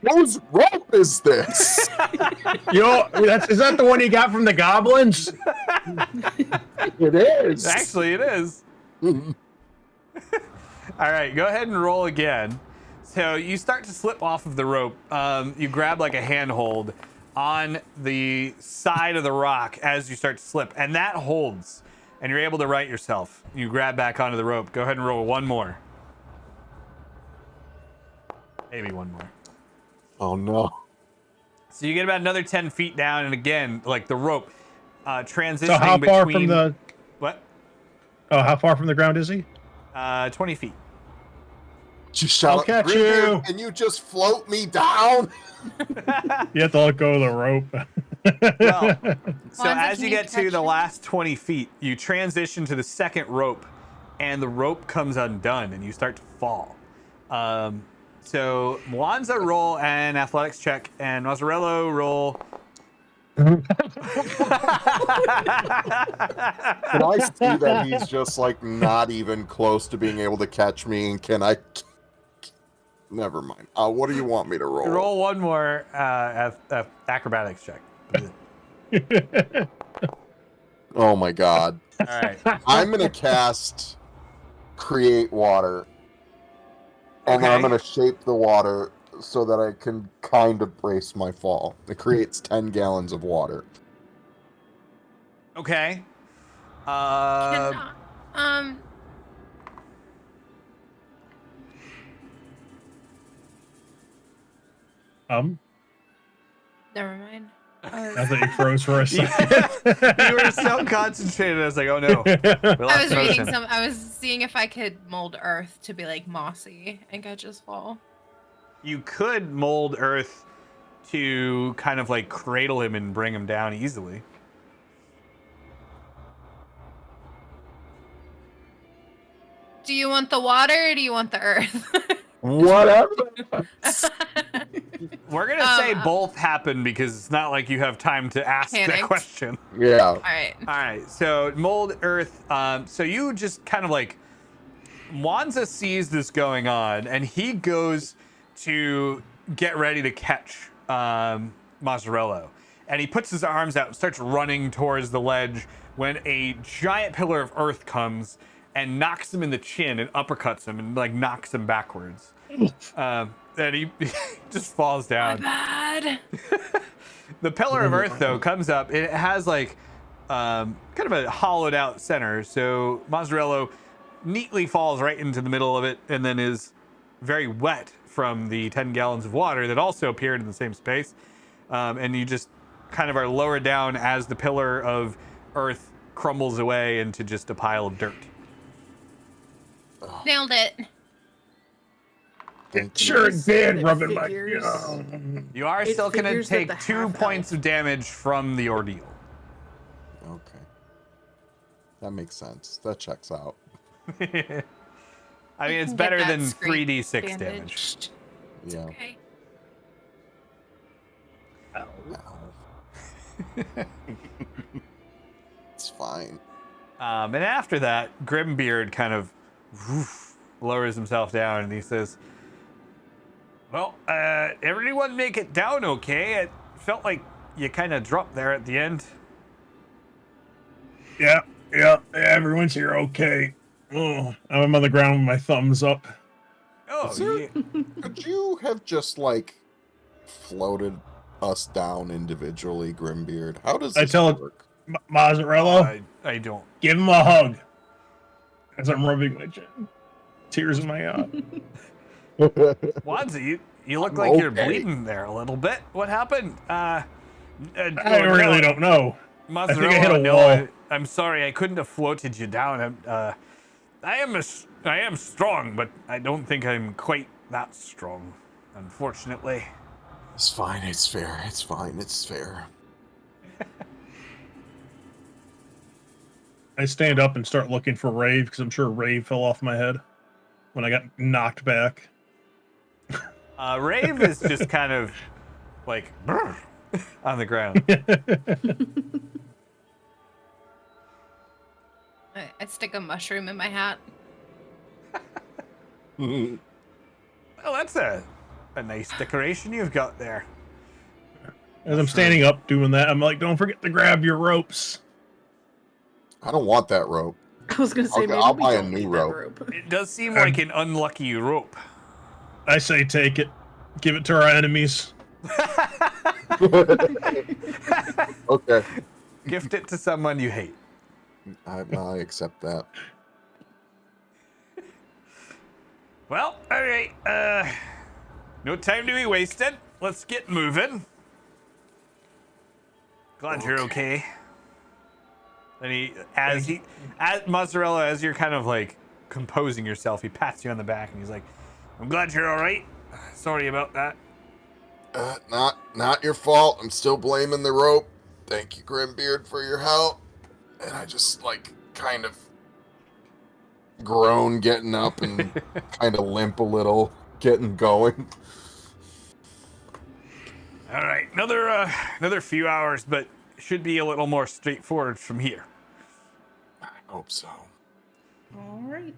Whose rope is this? Is that the one you got from the goblins? It is. Actually, it is. All right, go ahead and roll again. So you start to slip off of the rope. You grab like a handhold on the side of the rock as you start to slip, and that holds, and you're able to right yourself. You grab back onto the rope. Go ahead and roll one more. Maybe one more. Oh no. So you get about another 10 feet down, and again, like the rope transitioning So how far between... from the? What? Oh, how far from the ground is he? 20 feet. Just shout I'll out, catch "Grimbeard, you." Can you just float me down? You have to let go of the rope. Well, so Wanza, as can you you get to catch the him? last 20 feet, you transition to the second rope, and the rope comes undone, and you start to fall. So Mwanza, roll an athletics check, and Mazzarello, roll... Can I see that he's just like not even close to being able to catch me? And can I? Never mind. What do you want me to roll? Roll one more acrobatics check. Oh my god. All right. I'm gonna cast Create Water, and then I'm Okay. gonna shape the water so that I can kind of brace my fall. It creates 10 gallons of water. Okay. Can, never mind. I thought you froze for a You, second. you were so concentrated. I was like, oh no. We I lost was reading motion. I was seeing if I could mold earth to be like mossy and catch his fall. You could mold Earth to kind of like cradle him and bring him down easily. Do you want the water or do you want the earth? Whatever. We're going to say both happen because it's not like you have time to ask that Panicked. question. Yeah. All right. All right, so mold Earth. So you just kind of like, Mwanza sees this going on, and he goes to get ready to catch Mazzarello. And he puts his arms out and starts running towards the ledge when a giant pillar of earth comes and knocks him in the chin and uppercuts him and like knocks him backwards. And he just falls down. Bad. The pillar of earth, though, comes up. It has like kind of a hollowed out center. So Mazzarello neatly falls right into the middle of it and then is very wet from the 10 gallons of water that also appeared in the same space. And you just kind of are lowered down as the pillar of earth crumbles away into just a pile of dirt. Nailed it. Thank you. Sure Yes, did, it rubbing my. figures. You are It still going to figures that take the 2 half points elf- of damage from the ordeal. Okay. That makes sense. That checks out. I mean, it's Get better that than scrape 3d6 damage. bandaged. Yeah. Okay. Ow. It's fine. And after that, Grimbeard kind of lowers himself down and he says, well, everyone make it down okay? It felt like you kind of dropped there at the end. Yeah, everyone's here okay. Oh, I'm on the ground with my thumbs up. Oh, Sir? yeah. Could you have just like floated us down individually, Grimbeard? How does I this tell it- work? Mazzarello, I don't. give him a hug. As I'm rubbing my chin. Tears in my eye. Wanzi, you look like you're okay. bleeding there a little bit. What happened? I really don't know. I think I hit a wall. I'm sorry, I couldn't have floated you down. I am strong, but I don't think I'm quite that strong, unfortunately. It's fine. It's fair. It's fine. It's fair. I stand up and start looking for Rave because I'm sure Rave fell off my head when I got knocked back. Rave is just kind of like on the ground. I stick a mushroom in my hat. Well, that's a a nice decoration you've got there. As I'm standing up doing that, I'm like, don't forget to grab your ropes. I don't want that rope. I was gonna say maybe I'll we buy a don't new need rope. that rope. It does seem like an unlucky rope. I say take it. Give it to our enemies. Okay. Gift it to someone you hate. I accept that. Well, all right. No time to be wasted. Let's get moving. Glad you're okay. And as Mozzarella, as you're kind of like composing yourself, he pats you on the back and he's like, "I'm glad you're all right. Sorry about that." Not your fault. I'm still blaming the rope. Thank you, Grimbeard, for your help. And I just like kind of groan getting up and kind of limp a little, getting going. All right, another few hours, but should be a little more straightforward from here. I hope so. All right.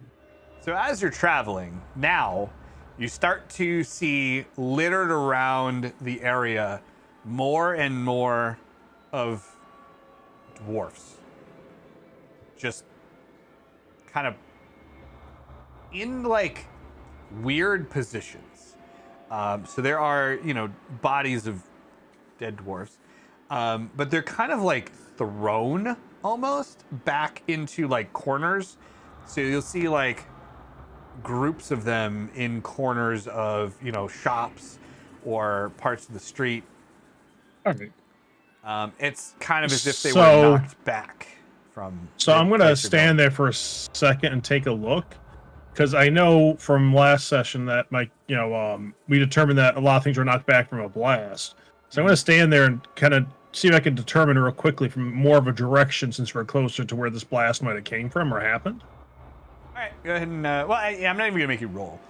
So as you're traveling, now you start to see littered around the area more and more of dwarfs. Just kind of in like weird positions. So there are, bodies of dead dwarfs, but they're kind of like thrown almost back into like corners. So you'll see like groups of them in corners of, shops or parts of the street. Okay. It's kind of as if they So- were knocked back from. So I'm gonna stand there for a second and take a look, because I know from last session that we determined that a lot of things were knocked back from a blast. So I'm gonna stand there and kind of see if I can determine real quickly from more of a direction, since we're closer to where this blast might have came from or happened. All right, go ahead and I'm not even gonna make you roll.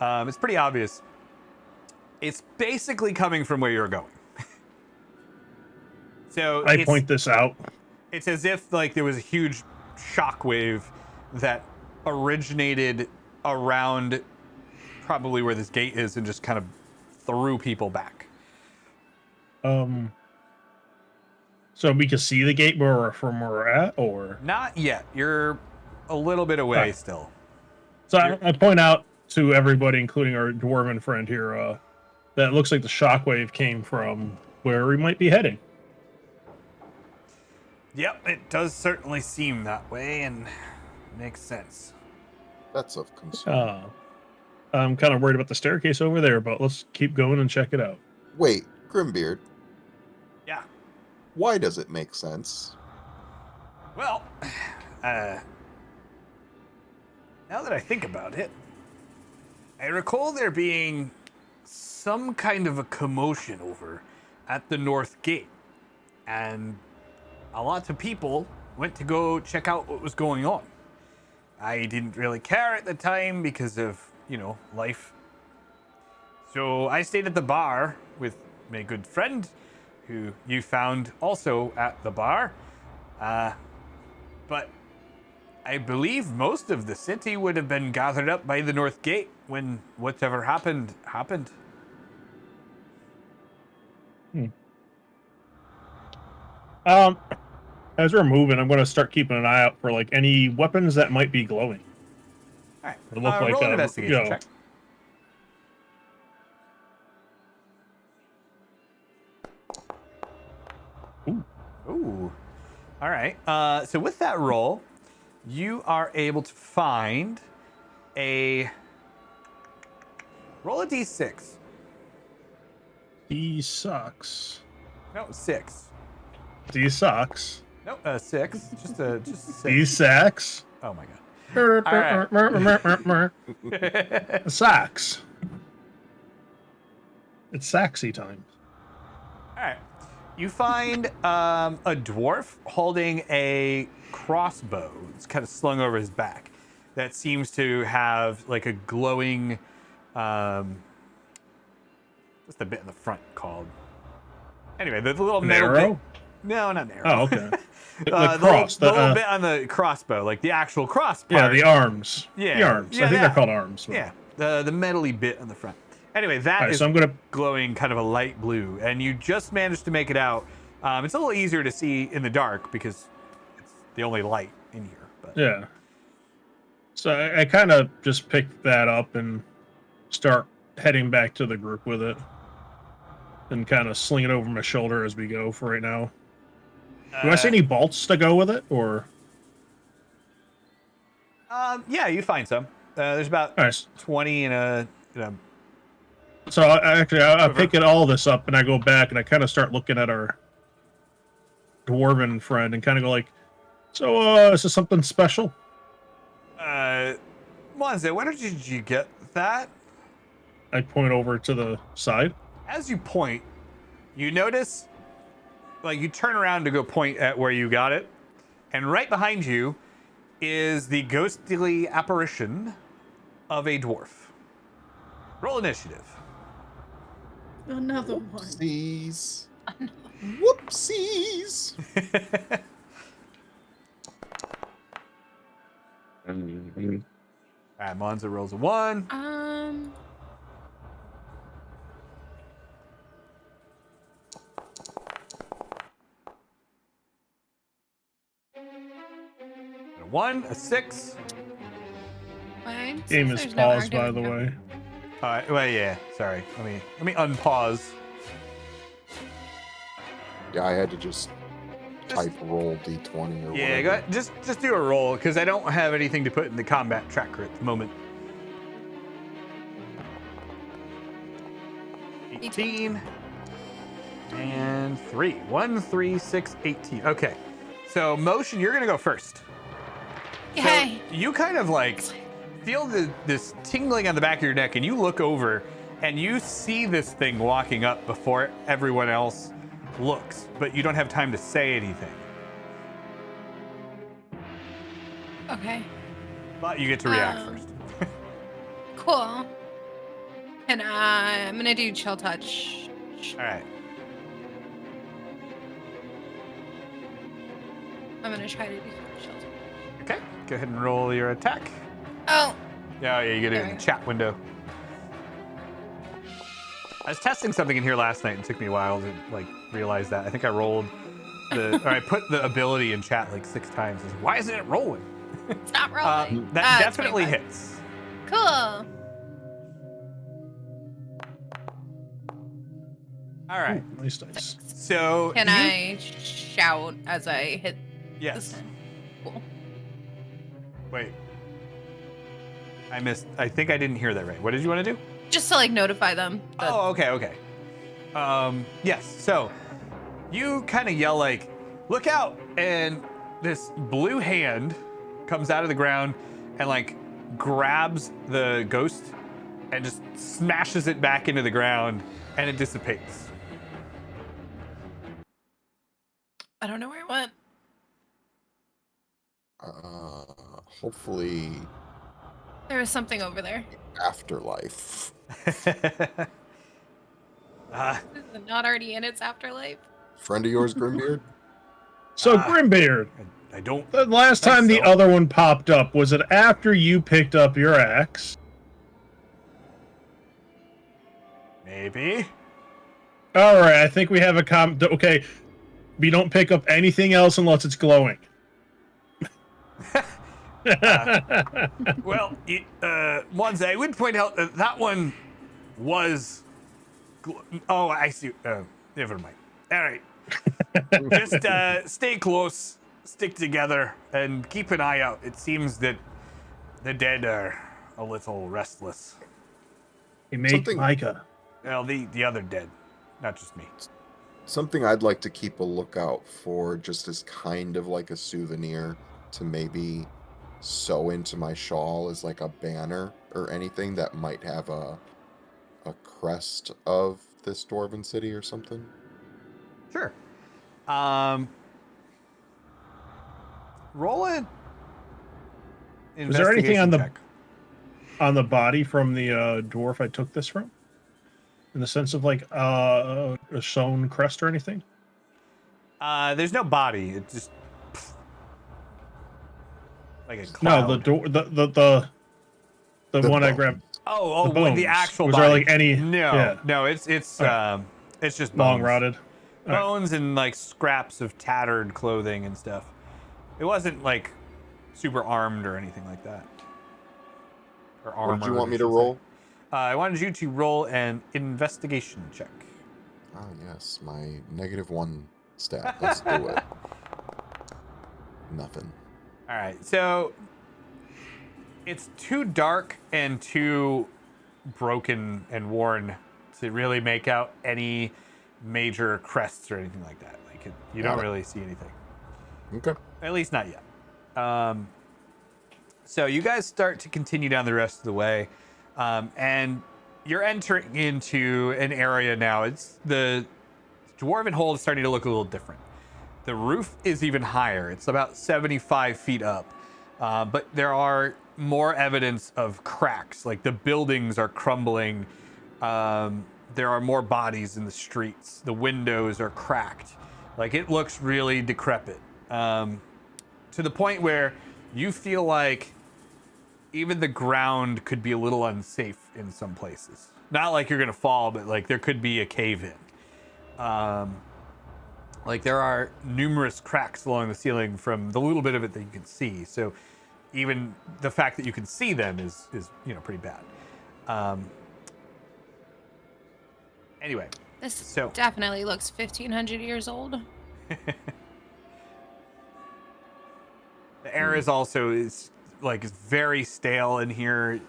It's pretty obvious. It's basically coming from where you're going. So I point this out. It's as if like there was a huge shockwave that originated around probably where this gate is and just kind of threw people back. So we can see the gate from where we're at, or Not yet. You're a little bit away still. so I point out to everybody, including our dwarven friend here, that it looks like the shockwave came from where we might be heading. Yep, it does certainly seem that way and makes sense. That's of concern. I'm kind of worried about the staircase over there, but let's keep going and check it out. Wait, Grimbeard, Yeah. why does it make sense? Well, now that I think about it, I recall there being some kind of a commotion over at the North Gate, and a lot of people went to go check out what was going on. I didn't really care at the time because of, life. So I stayed at the bar with my good friend, who you found also at the bar. But I believe most of the city would have been gathered up by the North Gate when whatever happened. As we're moving, I'm going to start keeping an eye out for like any weapons that might be glowing. All right. It looked like roll an investigation check. Ooh. All right. So with that roll, you are able to find roll a d6. D sucks. No, 6. D sucks. No, 6. Just 6. D sacks. Oh my god. Sacks. It's saxy time. All right. You find a dwarf holding a crossbow. It's kind of slung over his back. That seems to have like a glowing, just a bit in the front called. Anyway, the little metal arrow? bit. No, not an arrow. Oh, okay. The cross. The little the, bit on the crossbow, like the actual cross part. yeah, the arms. Yeah. The arms. Yeah, I think that- they're called arms. Yeah, the metally bit on the front. Anyway, that Alright, is so I'm gonna. glowing kind of a light blue, and you just managed to make it out. It's a little easier to see in the dark because it's the only light in here. But Yeah. So I kind of just pick that up and start heading back to the group with it, and kind of sling it over my shoulder as we go for right now. Do I see any bolts to go with it, or? Yeah, you find some. There's about Nice. 20 in a. So I pick all this up and I go back and I kind of start looking at our dwarven friend and kind of go like, so is this something special? Monze, where did you get that? I point over to the side. As you point, you notice, like, you turn around to go point at where you got it, and right behind you is the ghostly apparition of a dwarf. Roll initiative. Another one. Whoopsies. Whoopsies. All right, Monza rolls a 1. A 1, a 6. Fine. Game is There's no paused, by arguing the here. way. All right, well, yeah, sorry. Let me unpause. Yeah, I had to just type roll d20 or Yeah, whatever. go ahead. Just do a roll because I don't have anything to put in the combat tracker at the moment. 18 and 3. 1, 3, 6, 18. Okay, so Motion, you're gonna go first. Yay. So you kind of like feel this tingling on the back of your neck, and you look over and you see this thing walking up before everyone else looks, but you don't have time to say anything. Okay. But you get to react first. Cool. And I'm gonna do chill touch. All right. I'm gonna try to do chill touch. Okay. Go ahead and roll your attack. Oh. Yeah, you get it There in we the go. chat window. I was testing something in here last night and it took me a while to like realize that. I think I rolled or I put the ability in chat like 6 times. I was like, why isn't it rolling? It's not rolling. That It's definitely 25. hits. Cool. All right. Ooh, nice dice. So Can you- I shout as I hit Yes. this thing? Cool. Wait. I missed. I think I didn't hear that right. What did you want to do? Just to like notify them. That Oh, okay. Yes. So you kind of yell like, "Look out!" And this blue hand comes out of the ground and like grabs the ghost and just smashes it back into the ground, and it dissipates. I don't know where it went. Hopefully There was something over there. afterlife. Is it not already in its afterlife? Friend of yours, Grimbeard? So Grimbeard, I don't. the last think time the so. other one popped up, was it after you picked up your axe? Maybe. All right, I think we have a okay. We don't pick up anything else unless it's glowing. Well, Monza, I would point out that that one was. Oh, I see. Never mind. All right. Just stay close, stick together, and keep an eye out. It seems that the dead are a little restless. He made Something- Micah. Well, the other dead, not just me. Something I'd like to keep a lookout for, just as kind of like a souvenir to maybe sew into my shawl, is like a banner or anything that might have a crest of this dwarven city or something. Sure. Roll it. Was there anything on the check. on the body from the dwarf I took this from? In the sense of like a sewn crest or anything? There's no body. It's just like a No, cloud. the one I bones. grabbed. Oh, The with the bones. actual Was body. there, like, any- No, yeah. no, it's Alright. it's just long bones. rotted. All right. Bones and like scraps of tattered clothing and stuff. It wasn't like super armed or anything like that. Or armor. What did you want me to roll? I wanted you to roll an investigation check. Ah, yes, my -1 stat. Let's do it. Nothing. All right, so it's too dark and too broken and worn to really make out any major crests or anything like that. Like you don't really see anything. Okay. At least not yet. So you guys start to continue down the rest of the way, and you're entering into an area now. It's the Dwarven Hold is starting to look a little different. The roof is even higher. It's about 75 feet up, but there are more evidence of cracks. Like the buildings are crumbling. There are more bodies in the streets. The windows are cracked. Like it looks really decrepit. To the point where you feel like even the ground could be a little unsafe in some places. Not like you're gonna fall, but like there could be a cave in. Like there are numerous cracks along the ceiling from the little bit of it that you can see. So even the fact that you can see them is pretty bad. Anyway, This definitely looks 1,500 years old. the air is very stale in here.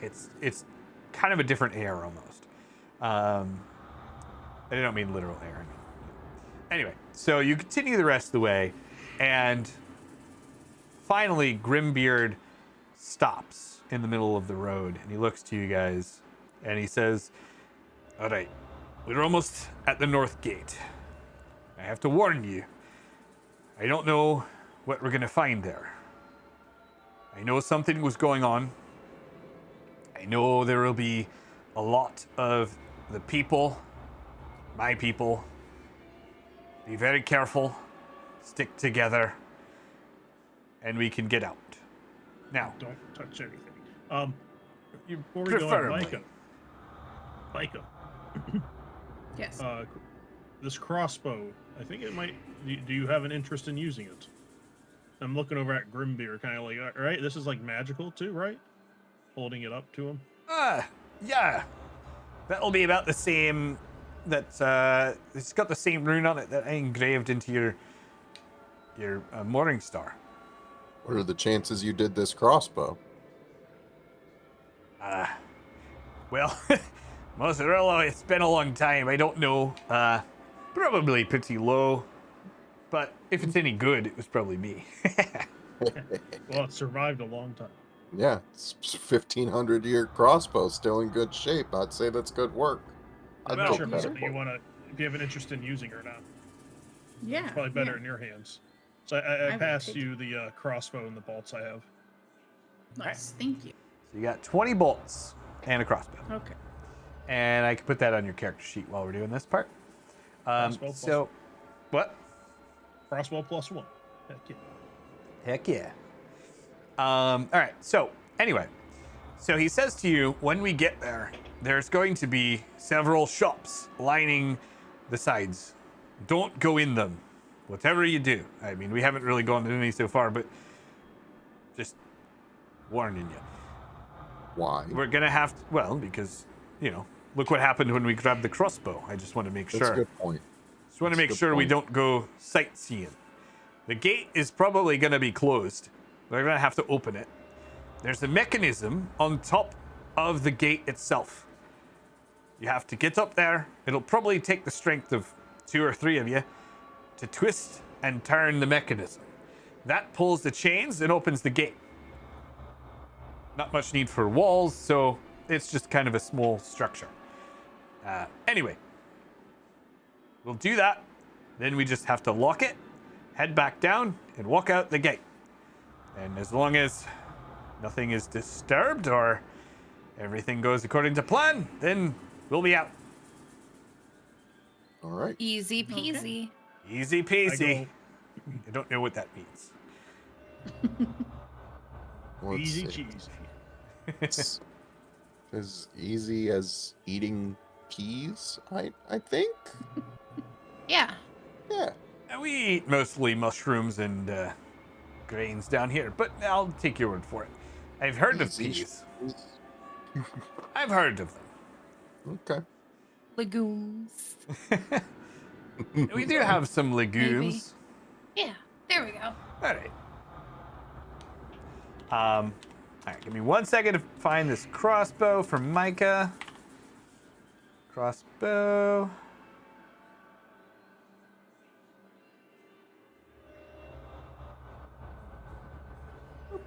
It's kind of a different air almost. I don't mean literal air. I mean, anyway, so you continue the rest of the way, and finally Grimbeard stops in the middle of the road, and he looks to you guys, and he says, "All right, we're almost at the north gate. I have to warn you, I don't know what we're gonna find there. I know something was going on. I know there will be a lot of the people, my people. Be very careful, stick together, and we can get out. Now, Don't touch anything. you Before we go on, preferably. Micah, Yes. this crossbow, I think it might. Do you have an interest in using it? I'm looking over at Grimbeer, kind of like, all right, this is like magical too, right? Holding it up to him. Yeah. That'll be about the same. It's got the same rune on it that I engraved into your morning star. What are the chances you did this crossbow? Well, Mozzarella, it's been a long time. I don't know. Probably pretty low. But if it's any good, it was probably me. Well, it survived a long time. Yeah, it's 1,500-year crossbow, still in good shape. I'd say that's good work. I'm I'd not go sure if it's better. something you want to, if you have an interest in using or not. Yeah. It's probably better yeah. in your hands. So I I will pass take you the crossbow and the bolts I have. Nice. Thank you. So you got 20 bolts and a crossbow. Okay. And I can put that on your character sheet while we're doing this part. Crossbow plus- So, what? Crossbow +1. Heck yeah. Heck yeah. All right. So anyway, so he says to you, when we get there, there's going to be several shops lining the sides. Don't go in them, whatever you do. I mean, we haven't really gone into any so far, but just warning you. Why? We're gonna have to, well, because look what happened when we grabbed the crossbow. I just want to make That's sure. a good point. Just want to That's a make good sure we point. don't go sightseeing. The gate is probably going to be closed. We're going to have to open it. There's a mechanism on top of the gate itself. You have to get up there. It'll probably take the strength of 2 or 3 of you to twist and turn the mechanism. That pulls the chains and opens the gate. Not much need for walls, so it's just kind of a small structure. Anyway, we'll do that. Then we just have to lock it, head back down, and walk out the gate. And as long as nothing is disturbed or everything goes according to plan, then we'll be out. All right. Easy peasy. Easy peasy. I don't know what that means. Let's Easy see. cheesy. as easy as eating peas, I think. Yeah. Yeah. And we eat mostly mushrooms and grains down here, but I'll take your word for it. I've heard of Easy peas. choice. I've heard of Okay. Legumes. them. We do have some legumes. Yeah. There we go. All right. All right, give me 1 second to find this crossbow for Micah. Crossbow. All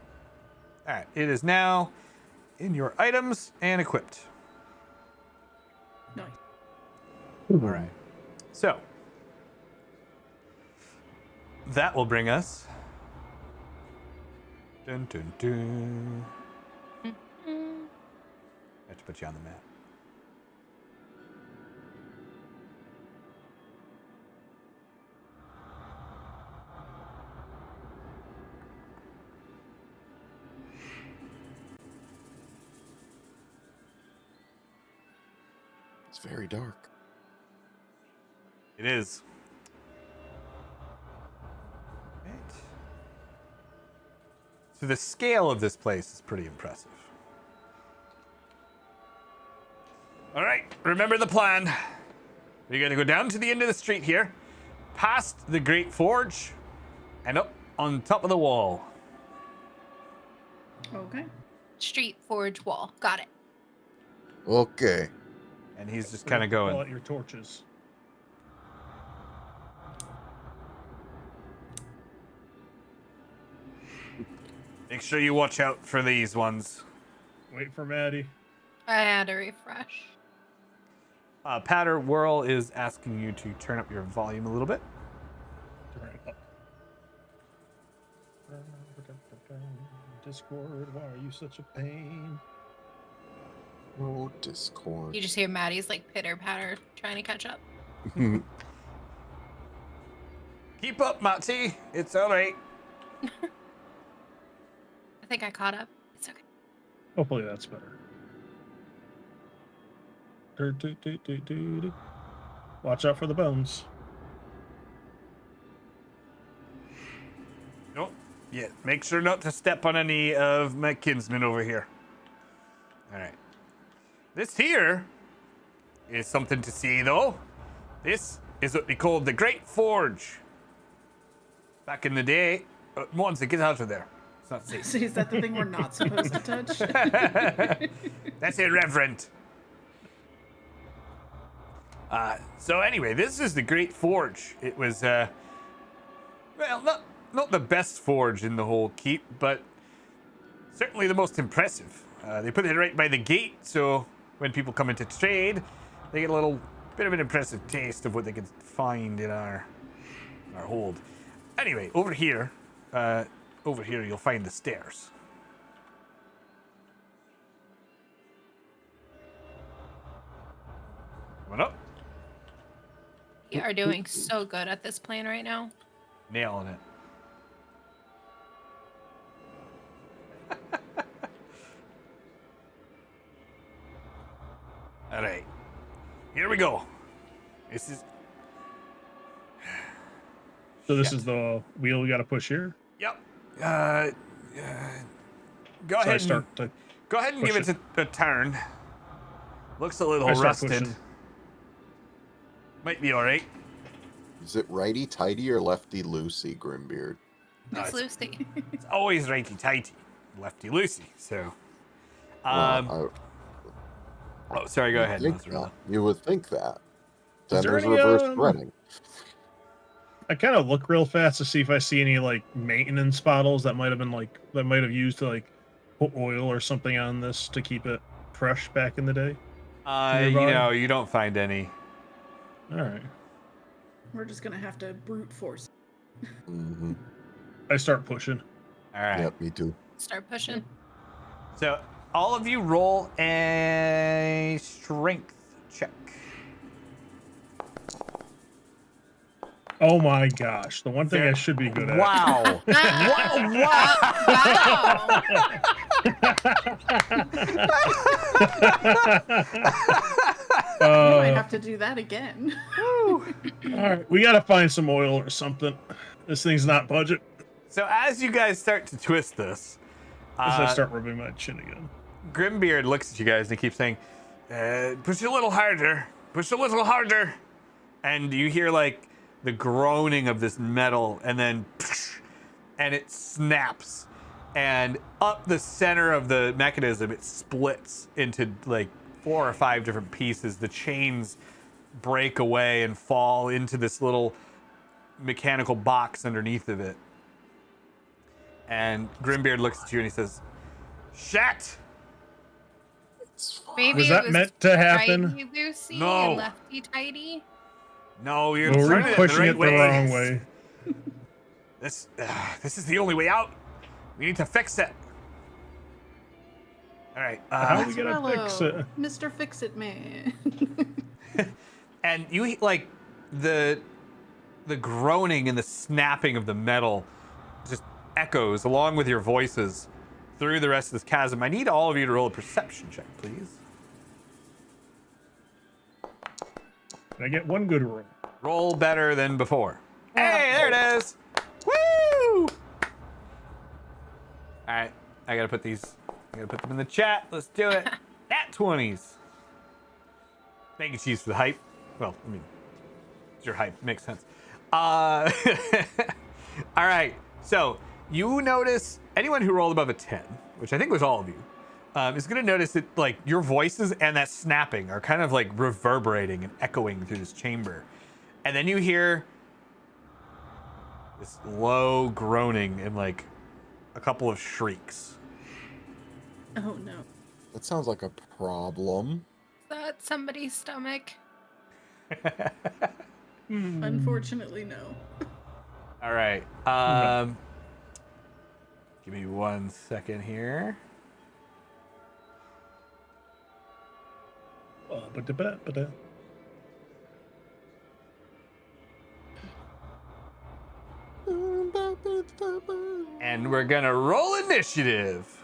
right, it is now in your items and equipped. Nice. All right. So that will bring us. Dun, dun, dun. I have to put you on the map. It's very dark. It is. Right. So the scale of this place is pretty impressive. All right, remember the plan. You're gonna go down to the end of the street here, past the Great Forge, and up on top of the wall. Okay. Street forge wall. Got it. Okay. And he's just kind of Pull going. out your torches. Make sure you watch out for these ones. Wait for Maddie. I had to refresh. Patter Whirl is asking you to turn up your volume a little bit. Turn it up. Discord, why are you such a pain? Oh, Discord. You just hear Maddie's like pitter patter trying to catch up. Keep up, Matty. It's all right. I think I caught up. It's okay. Hopefully that's better. Do. Watch out for the bones. Nope. Yeah, make sure not to step on any of my kinsmen over here. All right. This here is something to see, though. This is what we called the Great Forge. Back in the day, Monza, get out of there. It's not safe. So is that the thing we're not supposed to touch? That's irreverent. So anyway, this is the Great Forge. It was, well, not the best forge in the whole keep, but certainly the most impressive. They put it right by the gate, so when people come into trade, they get a little bit of an impressive taste of what they can find in our hold. Anyway, over here you'll find the stairs. Coming up. You are doing so good at this plan right now. Nailing it. All right. Here we go. This is. So this Shit. is the wheel we got to push here. Yep. Go So I ahead. start to Go ahead and push give it a turn. Looks a little I start rusted. pushing. Might be all right. Is it righty tighty or lefty loosey, Grimbeard? No, It's Lucy. It's always righty tighty, lefty loosey. So. Well, Oh, sorry. Go ahead, think Mozzarella. that. You would think that. Then there there's any, reverse threading. I kind of look real fast to see if I see any like maintenance bottles that might have used to like put oil or something on this to keep it fresh back in the day. Nearby? You don't find any. All right. We're just gonna have to brute force. Mm-hmm. I start pushing. All right. Yep, me too. Start pushing. So all of you roll a strength check. Oh my gosh. The one thing I should be good at. Wow. Wow. I might have to do that again. All right, we gotta find some oil or something. This thing's not budget. So as you guys start to twist this, As I start rubbing my chin again. Grimbeard looks at you guys and he keeps saying, push a little harder, push a little harder. And you hear like the groaning of this metal and then and it snaps. And up the center of the mechanism, it splits into like 4 or 5 different pieces. The chains break away and fall into this little mechanical box underneath of it. And Grimbeard looks at you and he says, "Shat!" Maybe Was it that was meant to happen? righty loosey No. and lefty tighty. No, you're Well, turning we're it pushing the right it the way. wrong way. This is the only way out. We need to fix it. All right. How are we gonna fix it? Mr. Fix-It Man. And you like the groaning and the snapping of the metal just echoes along with your voices through the rest of this chasm. I need all of you to roll a perception check, please. Can I get one good roll? Roll better than before. Hey, there it is. Woo! All right, I gotta put these. I gotta put them in the chat. Let's do it. Nat 20s. Thank you, Cheese, for the hype. Well, I mean, it's your hype. Makes sense. All right. So you notice anyone who rolled above a 10, which I think was all of you, is going to notice that like your voices and that snapping are kind of like reverberating and echoing through this chamber. And then you hear this low groaning and like a couple of shrieks. Oh no. That sounds like a problem. Is that somebody's stomach? Unfortunately, no. All right. Give me 1 second here. And we're gonna roll initiative.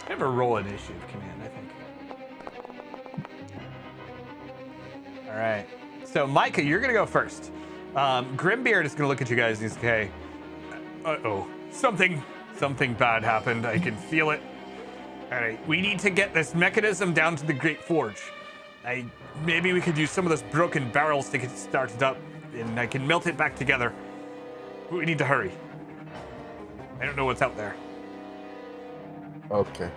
Never roll initiative command, I think. All right. So Micah, you're gonna go first. Grimbeard is gonna look at you guys and he's okay. Uh-oh. Something bad happened. I can feel it. All right. We need to get this mechanism down to the Great Forge. Maybe we could use some of those broken barrels to get it started up, and I can melt it back together. We need to hurry. I don't know what's out there. Okay.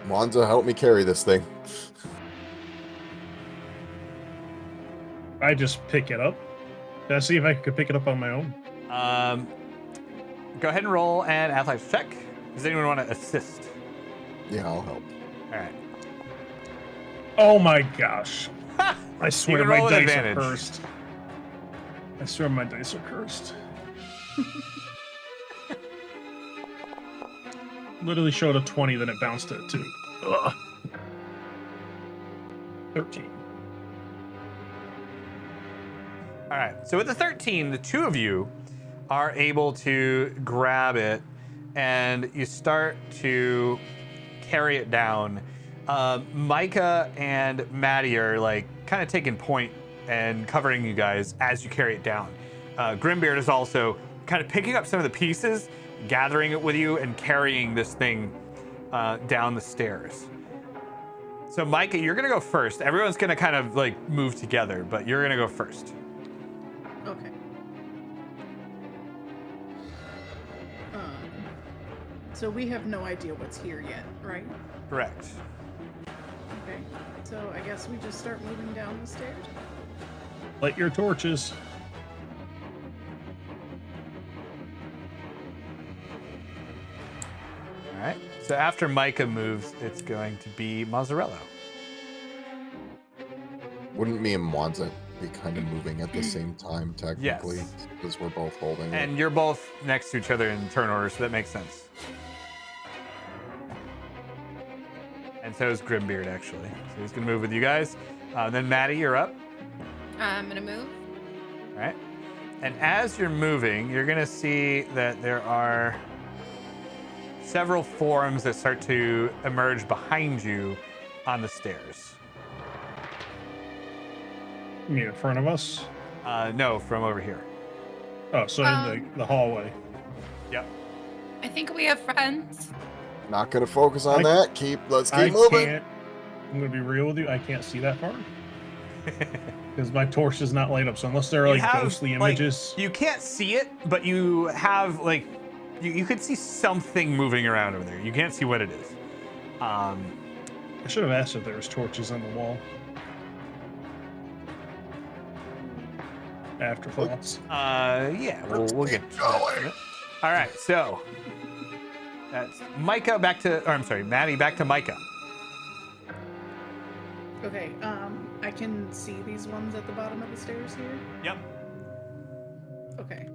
Monza, help me carry this thing. I just pick it up. Did I see if I could pick it up on my own? Go ahead and roll an athletics check. Does anyone want to assist? Yeah, I'll help. All right. Oh my gosh. I swear can my roll with dice advantage. are cursed. I swear my dice are cursed. Literally showed a 20, then it bounced at 2. Ugh. 13. All right. So with the 13, the two of you are able to grab it, and you start to carry it down. Micah and Maddie are like kind of taking point and covering you guys as you carry it down. Grimbeard is also kind of picking up some of the pieces, gathering it with you, and carrying this thing down the stairs. So Micah, you're gonna go first. Everyone's gonna kind of like move together, but you're gonna go first. Okay. So we have no idea what's here yet, right? Correct. Okay. So I guess we just start moving down the stairs. Light your torches. All right. So after Micah moves, it's going to be Mazzarello. Wouldn't me and Monza be kind of moving at the same time, technically? Yes. Because we're both holding it. And you're both next to each other in turn order, so that makes sense. And so is Grimbeard, actually. So he's going to move with you guys. Then Maddie, you're up. I'm gonna move. All right. And as you're moving, you're going to see that there are several forms that start to emerge behind you on the stairs. You mean in front of us? No, from over here. Oh, so in the hallway. Yep. I think we have friends. Not gonna focus on that. Let's I keep moving. can't. I'm gonna be real with you. I can't see that far because my torch does not light up. So unless there are You like have, ghostly like, images, you can't see it, but you have like you could see something moving around over there. You can't see what it is. I should have asked if there was torches on the wall. Afterthoughts. Yeah, we'll get to that. All right, so that's Micah back to, or I'm sorry, Maddie back to Micah. Okay, I can see these ones at the bottom of the stairs here. Yep. Okay.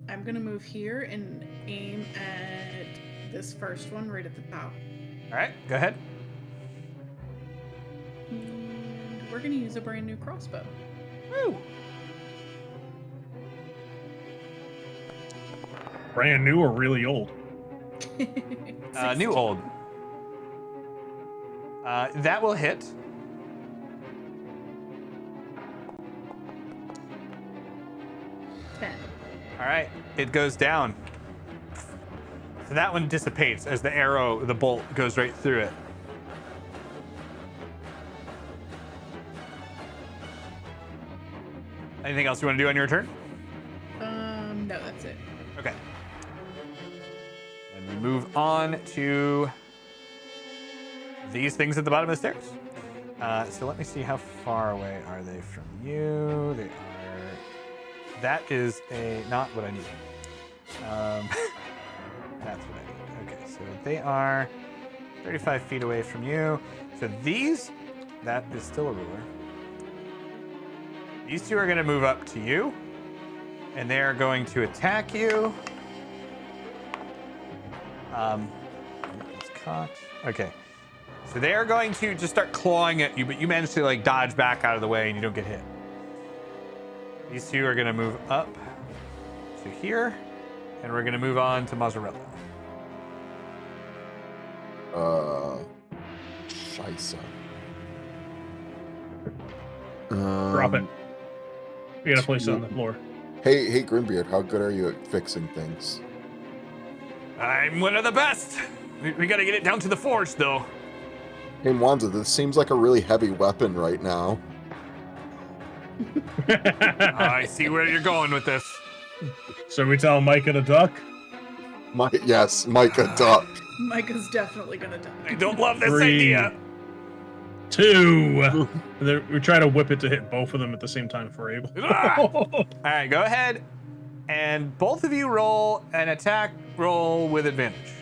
I'm gonna move here and aim at this first one right at the top. All right, go ahead. And we're gonna use a brand new crossbow. Woo. Brand new or really old? New old. That will hit. All right, it goes down. So that one dissipates as the bolt goes right through it. Anything else you want to do on your turn? No, that's it. Okay. And we move on to these things at the bottom of the stairs. So let me see, how far away are they from you? They are... That is not what I need. That's what I need. Okay, so they are 35 feet away from you. So these, that is still a ruler. These two are going to move up to you, and they are going to attack you. It's cocked. Okay. So they are going to just start clawing at you, but you manage to like dodge back out of the way and you don't get hit. These two are going to move up to here, and we're going to move on to Mozzarella. Scheisse. Drop it. We gotta place it on the floor. Hey, Grimbeard, how good are you at fixing things? I'm one of the best. We got to get it down to the forge, though. Hey, Mwanza, this seems like a really heavy weapon right now. I see where you're going with this. So we tell Micah to duck? Yes, Micah, duck. Micah's definitely gonna die. I don't love this 3, idea. 2. And then we try to whip it to hit both of them at the same time if we're able. Ah! All right, go ahead. And both of you roll an attack roll with advantage.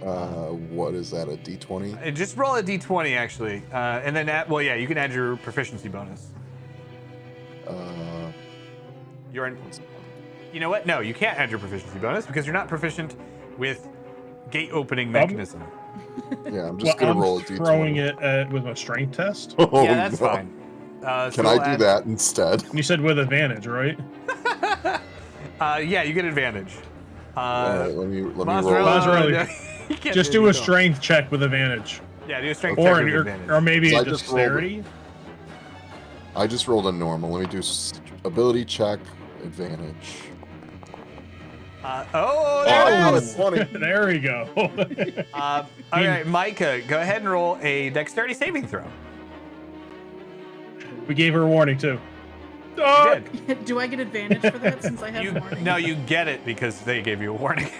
What is that, a D20? Just roll a d20, actually. And then, you can add your proficiency bonus. You're in... You know what? No, you can't add your proficiency bonus because you're not proficient with gate opening mechanism. Yeah, I'm just gonna roll a D20. Throwing it with a strength test. Oh, Yeah, that's no. fine. Can I do that instead? You said with advantage, right? Yeah, you get advantage. Alright, let me roll. Mozzarella, You can't Just do do a anything. strength check with advantage. Yeah, do a strength Or, check with advantage. or maybe So a I just rolled it. dexterity. I just rolled a normal. Let me do ability check, advantage. There Oh, it that is. was funny. There we go. All right, Micah, go ahead and roll a dexterity saving throw. We gave her a warning too. You Oh! did. Do I get advantage for that since I have warning? No, you get it because they gave you a warning.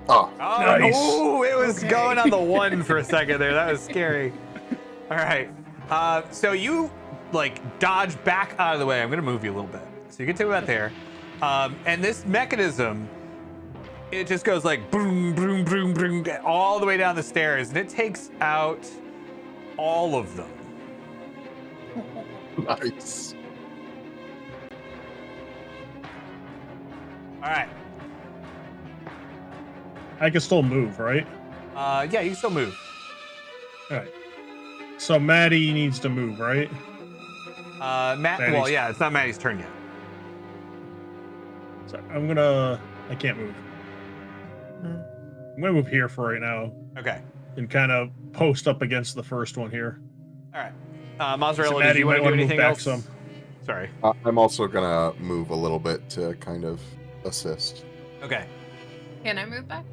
Oh, Oh, Nice. ooh, it was Okay. going on the one for a second there. That was scary. All right. So you like dodge back out of the way. I'm gonna move you a little bit, so you get to about there. And this mechanism, it just goes like boom, boom, boom, boom, all the way down the stairs, and it takes out all of them. nice. All right. I can still move, right? Yeah, you can still move. All right. So Maddie needs to move, right? Matt. Well, Maddie's- yeah, it's not Maddie's turn yet. So I can't move. I'm gonna move here for right now Okay. and kind of post up against the first one here. All right. Mozzarella, did Maddie you want might to do wanna move anything back else? some. Sorry. I'm also gonna move a little bit to kind of assist. Okay. Can I move back?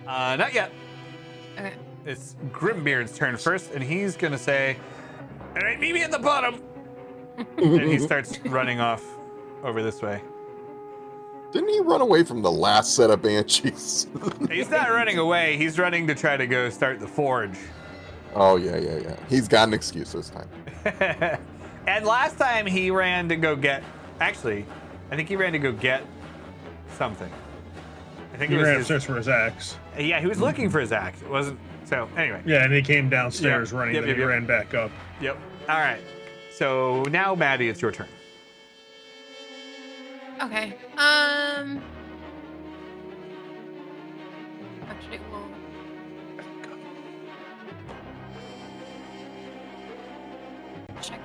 Not yet. Okay. It's Grimbeard's turn first, and he's gonna say, "All right, meet me at the bottom." And he starts running off over this way. Didn't he run away from the last set of banshees? He's not running away. He's running to try to go start the forge. Oh yeah. He's got an excuse this time. And last time he ran to go get. Actually, I think he ran to go get something. I think He it was ran his, upstairs for his axe. yeah, he was looking for his axe. It wasn't. So anyway. Yeah, and he came downstairs Yep. running, Yep, then yep, he yep. ran back up. Yep. All right. So now, Maddie, it's your turn. Okay. Actually, well. Check.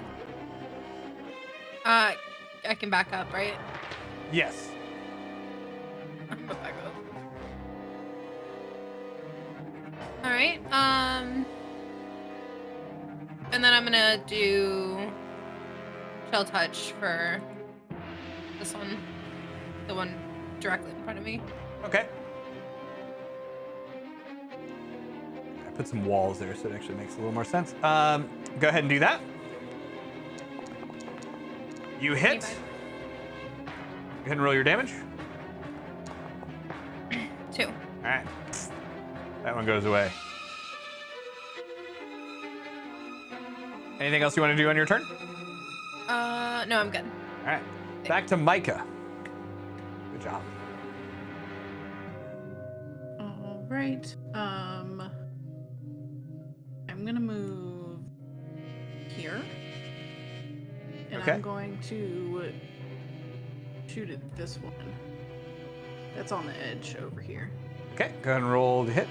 I can back up, right? Yes. I'm gonna back up. All right. And then I'm gonna do shell touch for this one, the one directly in front of me. Okay. I put some walls there, so it actually makes a little more sense. Go ahead and do that. You hit. 25. Go ahead and roll your damage. 2. All right. That one goes away. Anything else you want to do on your turn? No, I'm good. All right. Back to Micah. Good job. All right. I'm gonna move here, and Okay. I'm going to shoot at this one. That's on the edge over here. Okay. Go ahead and roll the hit.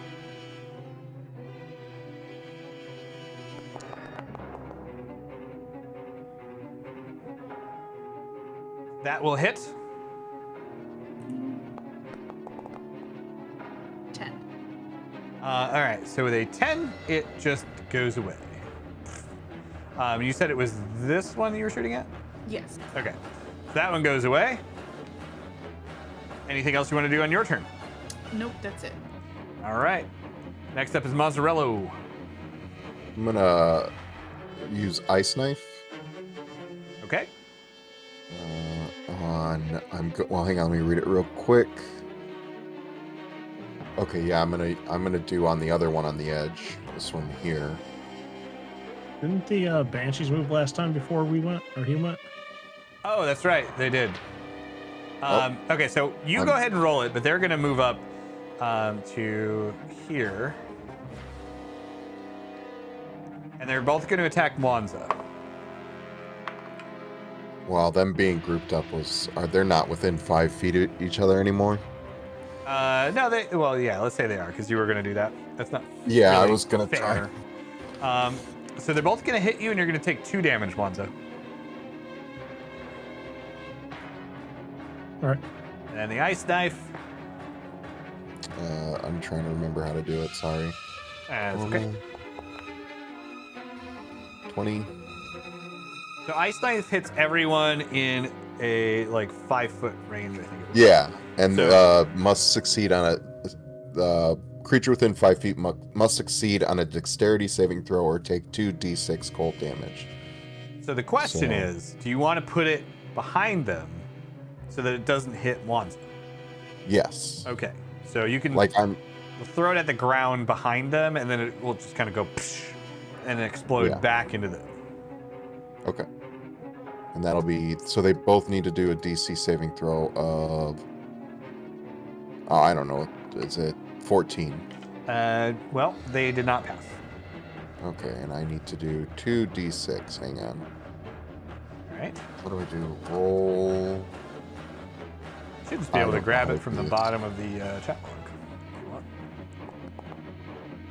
That will hit. 10. All right, so with a 10, it just goes away. You said it was this one that you were shooting at? Yes. Okay, so that one goes away. Anything else you want to do on your turn? Nope, that's it. All right, next up is Mozzarella. I'm gonna use ice knife Okay, well, hang on, let me read it real quick. Okay, yeah, I'm gonna do on the other one on the edge. This one here. Didn't the Banshees move last time before we went, or he went? oh, that's right, they did. Oh. Okay, so you go ahead and roll it, but they're going to move up to here. And they're both going to attack Mwanza. Well, them being grouped up they're not within 5 feet of each other anymore? No, yeah, let's say they are, because you were going to do that. That's not Yeah, I really was gonna try. fair. So they're both going to hit you, and you're going to take 2 damage, Mwanza. All right. And the ice knife. I'm trying to remember how to do it, sorry. That's okay. 20. So ice knife hits everyone in a 5-foot range, I think. Yeah, and So- must succeed on a creature within 5 feet must succeed on a dexterity saving throw or take 2d6 cold damage. So the question So- is, do you want to put it behind them so that it doesn't hit Mwanza? Yes. Okay. So you can I'm throw it at the ground behind them, and then it will just kind of go psh, and explode Yeah. back into the. okay. And that'll be so they both need to do a DC saving throw of I don't know, is it 14? Well, they did not pass. Okay, and I need to do 2d6. Hang on. All right. What do I do? Roll Should just be I able to don't grab know it how from to the do bottom of the chat log.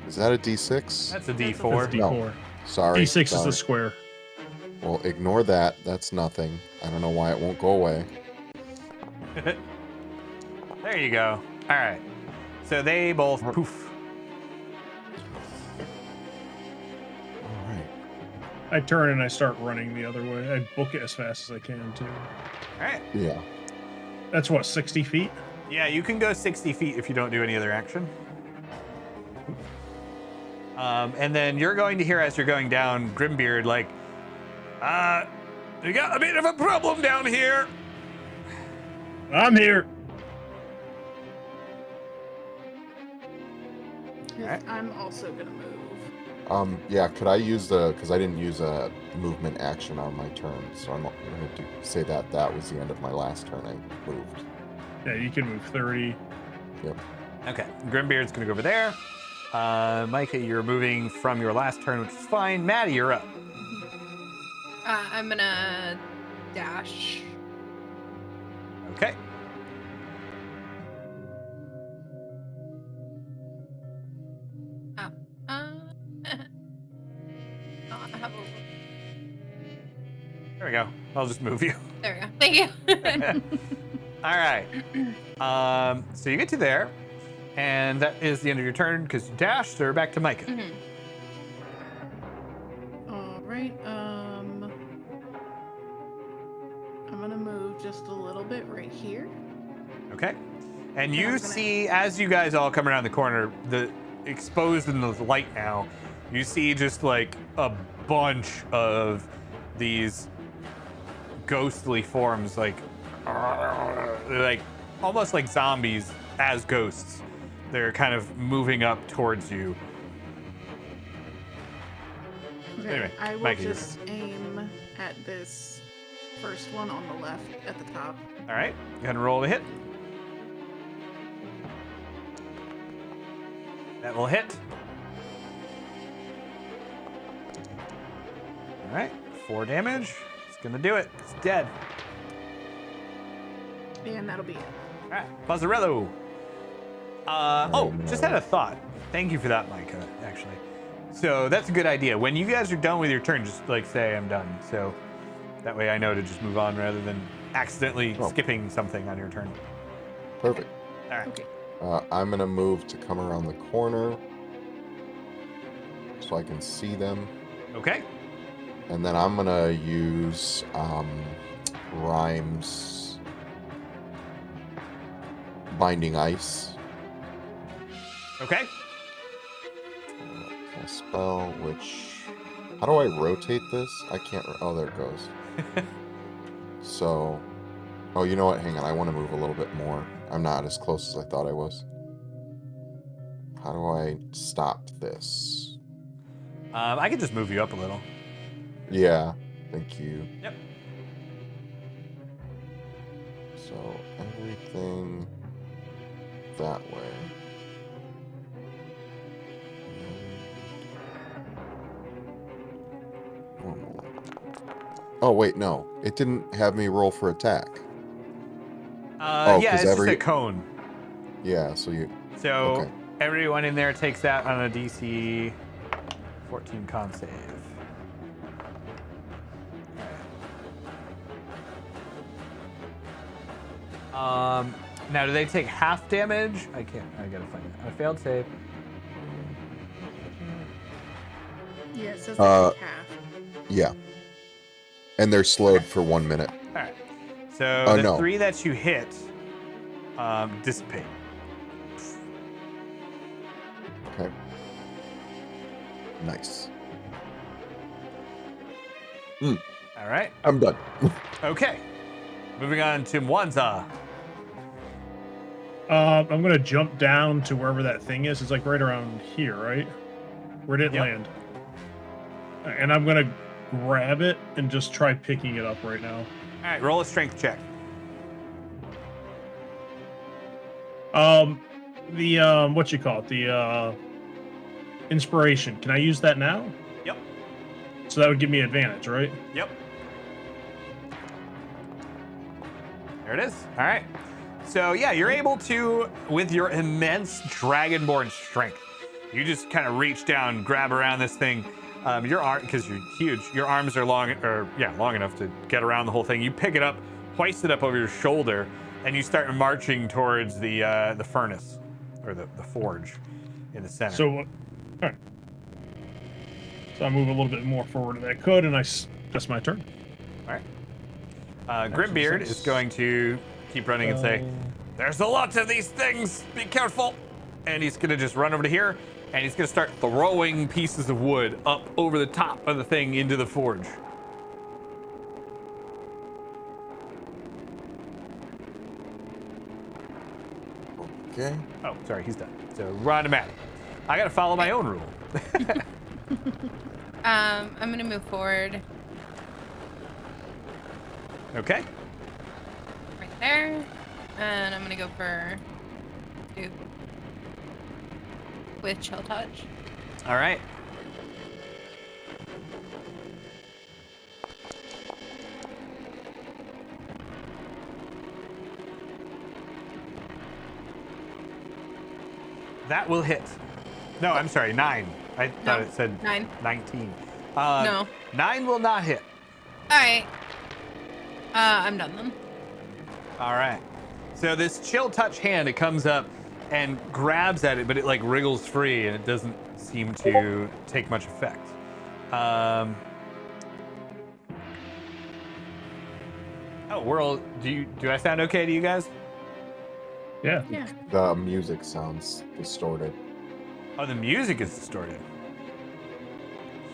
Is that a D6? That's a That's a D4. That's D4. Sorry. D6 is sorry. the square. Well, ignore that. That's nothing. I don't know why it won't go away. There you go. All right. So they both poof. All right. I turn and I start running the other way. I book it as fast as I can, too. All right. Yeah. That's what, 60 feet? Yeah, you can go 60 feet if you don't do any other action. And then you're going to hear as you're going down, Grimbeard, like, we got a bit of a problem down here. I'm here. Alright. I'm also gonna move. Yeah, could I use because I didn't use a movement action on my turn, so I'm going to say that was the end of my last turn. I moved. Yeah, you can move 30. Yep. Okay, Grimbeard's gonna go over there. Micah, you're moving from your last turn, which is fine. Maddie, you're up. I'm gonna dash. Okay. I have a... There we go. I'll just move you. There we go. Thank you. All right. So you get to there, and that is the end of your turn because you dashed. So we're back to Micah. Mhm. All right. I'm gonna move just a little bit right here. Okay. And Yeah, you I'm gonna- see, as you guys all come around the corner, the exposed in the light now, you see just like a bunch of these ghostly forms, like almost like zombies as ghosts. They're kind of moving up towards you. Okay, Anyway, I will Mikey, you're just aim at this first one on the left at the top. All right. Go ahead and roll to hit. That will hit. All right. 4 damage. It's going to do it. It's dead. And that'll be it. All right. Buzzarello. Just had a thought. Thank you for that, Micah, actually. So that's a good idea. When you guys are done with your turn, just like say I'm done. So that way I know to just move on rather than accidentally skipping something on your turn. Perfect. All right. Okay. I'm going to move to come around the corner so I can see them. Okay. And then I'm going to use Rhyme's Binding Ice. Okay. A spell, which... How do I rotate this? I can't... Oh, there it goes. So... Oh, you know what? Hang on. I want to move a little bit more. I'm not as close as I thought I was. How do I stop this? I can just move you up a little. Yeah. Thank you. Yep. So, everything that way. Normal. Oh, wait, no. It didn't have me roll for attack. Yeah, 'cause it's just a cone. Yeah, so you... So Okay. everyone in there takes that on a DC 14 con save. Now do they take half damage? I gotta find it. I failed save. Yeah, it says Uh, like half. Yeah. And they're slowed for 1 minute. All right. So the no. 3 that you hit dissipate. Okay. Nice. All right. I'm done. Okay. Moving on to Mwanza. I'm gonna jump down to wherever that thing is. It's like right around here, right? Where did it Yep. land? And I'm gonna grab it and just try picking it up right now. All right. Roll a strength check. What you call it? The inspiration. Can I use that now? Yep. So that would give me advantage, right? Yep. There it is. All right. So yeah, you're able to, with your immense dragonborn strength, you just kind of reach down, grab around this thing. Your arm, because you're huge, your arms are long enough to get around the whole thing. You pick it up, hoist it up over your shoulder, and you start marching towards the furnace, or the forge in the center. So, all right. So I move a little bit more forward than I could, and that's my turn. All right. Grimbeard is going to keep running and say, "There's a lot of these things. Be careful." And he's going to just run over to here, and he's going to start throwing pieces of wood up over the top of the thing into the forge. Okay. Oh, sorry, he's done. So we're on to Maddie. I got to follow my own rule. I'm gonna move forward Okay. right there, and I'm gonna go for two with chill touch. All right. That will hit. No, I'm sorry, 9. I thought it said 9. 19. No. 9 will not hit. All right. I'm done then. All right. So this chill touch hand, it comes up and grabs at it, but it like wriggles free and it doesn't seem to take much effect. Oh, Whirl, do I sound okay to you guys? Yeah. Yeah. The music sounds distorted. Oh, the music is distorted.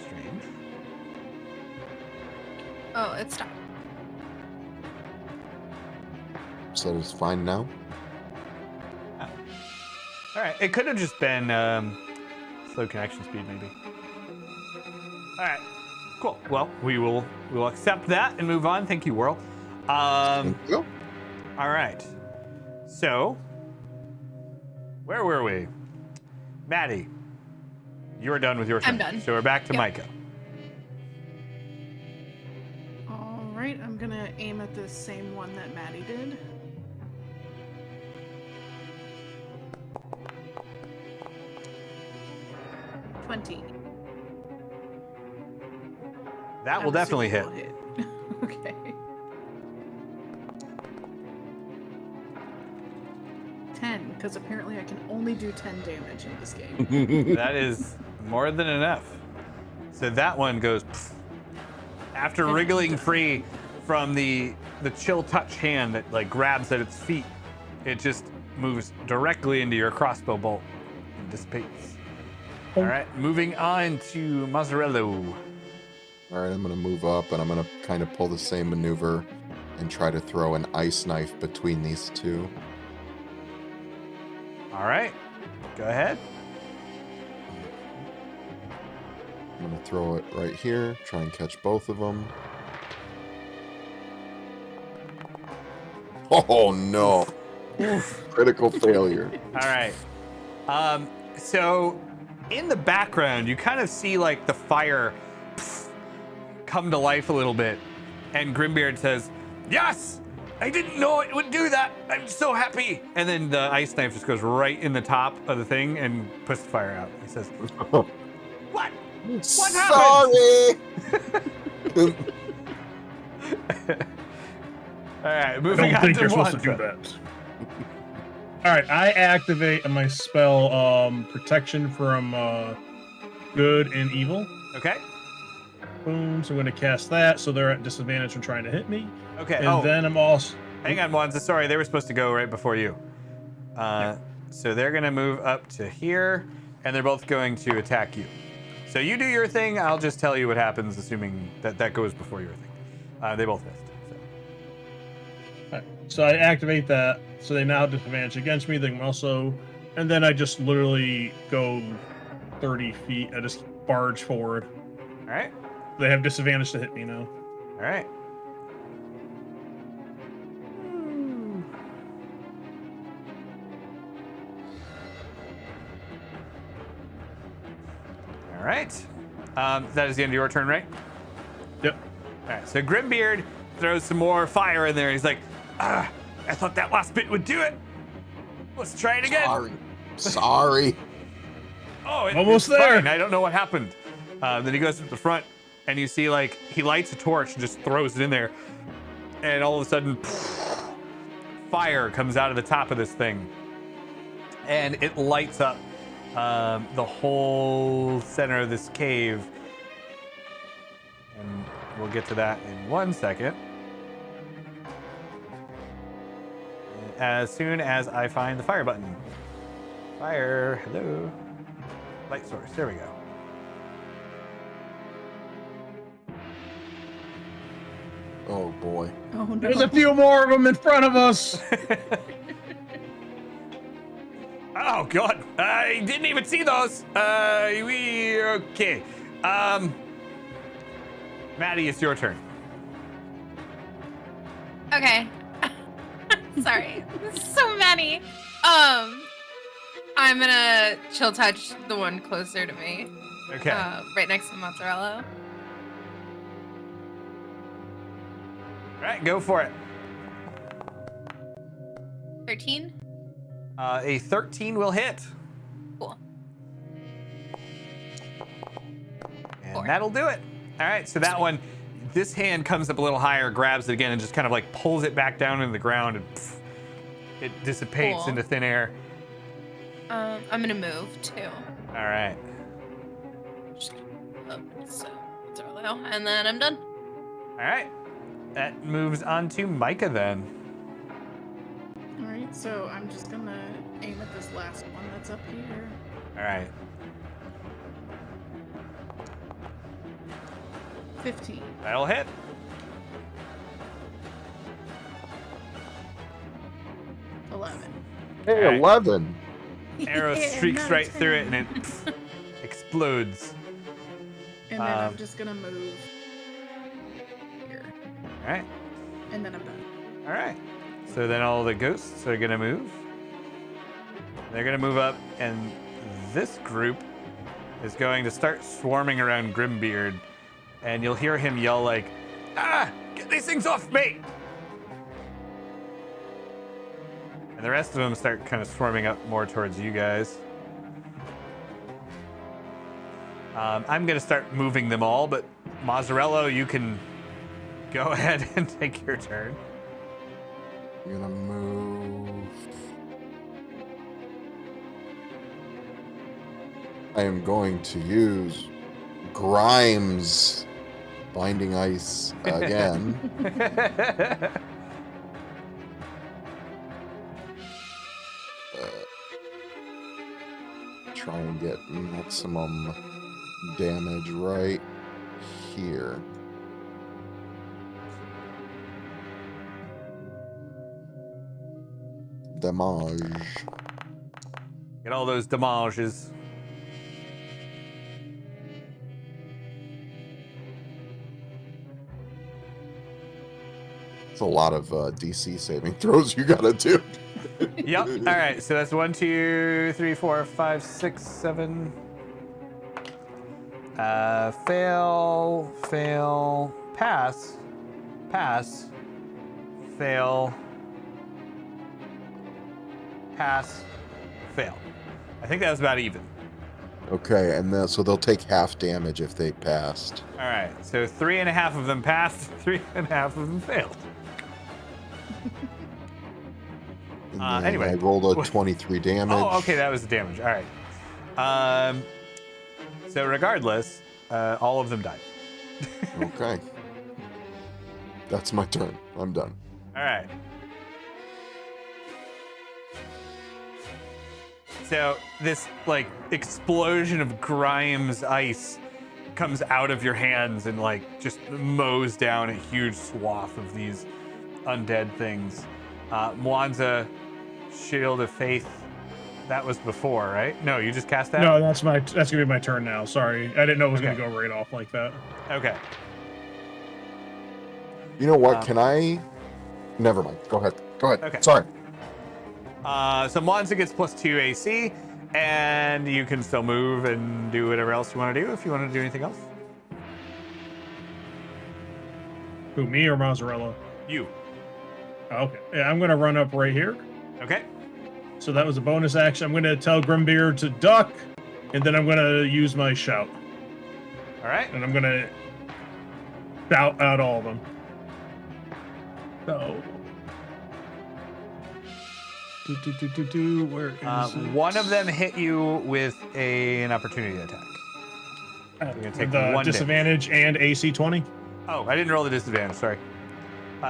Strange. Oh, it stopped. So it's fine now? Oh. All right. It could have just been slow connection speed, maybe. All right. Cool. Well, we will accept that and move on. Thank you, Whirl. Thank you. All right. So, where were we? Maddie, you're done with your turn. I'm done. So we're back to Yep. Micah. All right, I'm gonna aim at the same one that Maddie did. That will I'm definitely hit. assuming it will hit. Okay. 10, because apparently I can only do 10 damage in this game. That is more than enough. So that one goes pff. After wriggling free from the chill touch hand that like grabs at its feet, it just moves directly into your crossbow bolt and dissipates. All right, moving on to Mazzarello. All right, I'm going to move up and I'm going to kind of pull the same maneuver and try to throw an ice knife between these two. All right, go ahead. I'm going to throw it right here, try and catch both of them. Oh no. Critical failure. All right. So in the background, you kind of see like the fire come to life a little bit. And Grimbeard says, "Yes! I didn't know it would do that. I'm so happy." And then the ice knife just goes right in the top of the thing and puts the fire out. He says, "What? What Sorry. All right, I moving don't on think to you're supposed to do Wanza. that. All right, I activate my spell, protection from good and evil. Okay. Boom. So I'm going to cast that, so they're at disadvantage from trying to hit me. Okay. And then I'm also. Hang on, Wanza. Sorry, they were supposed to go right before you. So they're going to move up to here, and they're both going to attack you. So you do your thing. I'll just tell you what happens, assuming that that goes before your thing. They both missed. So. All right, so I activate that, so they now have disadvantage against me. They can also, and then I just literally go 30 feet. I just barge forward. All right. They have disadvantage to hit me now. All right. All right. That is the end of your turn, right? Yep. All right. So Grimbeard throws some more fire in there. He's like, I thought that last bit would do it. Let's try it again. Sorry. Oh, Almost it's there. fine. I don't know what happened. Then he goes to the front, and you see like he lights a torch and just throws it in there, and all of a sudden, fire comes out of the top of this thing, and it lights up the whole center of this cave. And we'll get to that in 1 second. As soon as I find the fire button. Fire, hello. Light source, there we go. Oh boy. Oh no. There's a few more of them in front of us. Oh god, I didn't even see those. Okay. Maddie, it's your turn. Okay. Sorry. So many. I'm gonna chill touch the one closer to me. Okay. Right next to mozzarella. All right, go for it. 13. A 13 will hit. Cool. And 4. that'll do it. All right, so that one, this hand comes up a little higher, grabs it again, and just kind of like pulls it back down into the ground, and it dissipates Cool. into thin air. I'm gonna move too. All right. Just up, so mozzarella, and then I'm done. All right. That moves on to Micah then. All right, so I'm just gonna aim at this last one that's up here. All right. 15. That'll hit. 11. Hey, Alright. 11. Arrow Yeah, streaks not right through it, 10. and it explodes. And then I'm Um, just gonna move here. All right. And then I'm done. All right. So then all the ghosts are gonna move. They're gonna move up, and this group is going to start swarming around Grimbeard, and you'll hear him yell like, "Ah! Get these things off me!" And the rest of them start kind of swarming up more towards you guys. I'm gonna start moving them all, but Mozzarella, you can go ahead and take your turn. I'm gonna move. I am going to use Grimes Binding Ice again. Try and get maximum damage right here. Damage. Get all those damages. It's a lot of DC saving throws you gotta do. Yep. All right. So that's 1, 2, 3, 4, 5, 6, 7. Fail, fail, pass, pass, fail, pass, fail. I think that was about even. Okay, and then so they'll take half damage if they passed. All right. So 3.5 of them passed, 3.5 of them failed. And then Anyway. I rolled a 23 damage. Oh, okay. That was the damage. All right. So regardless, all of them died. Okay. That's my turn. I'm done. All right. So this like explosion of Grimes ice comes out of your hands and like just mows down a huge swath of these undead things. Mwanza, Shield of Faith. That was before, right? No, you just cast that? No, that's gonna be my turn now. Sorry, I didn't know it was Okay. gonna go right off like that. Okay. You know what? Can I? Never mind. Go ahead. Go ahead. Okay. Sorry. So Mwanza gets +2 AC, and you can still move and do whatever else you want to do if you want to do anything else. Who, me or Mozzarella? You. Okay. Yeah, I'm gonna run up right here. Okay. So that was a bonus action. I'm gonna tell Grimbeard to duck, and then I'm gonna use my shout, All right. and I'm gonna shout out all of them. So. Where is it? One of them hit you with an opportunity attack. You're gonna take the one disadvantage and AC 20. Oh, I didn't roll the disadvantage. Sorry.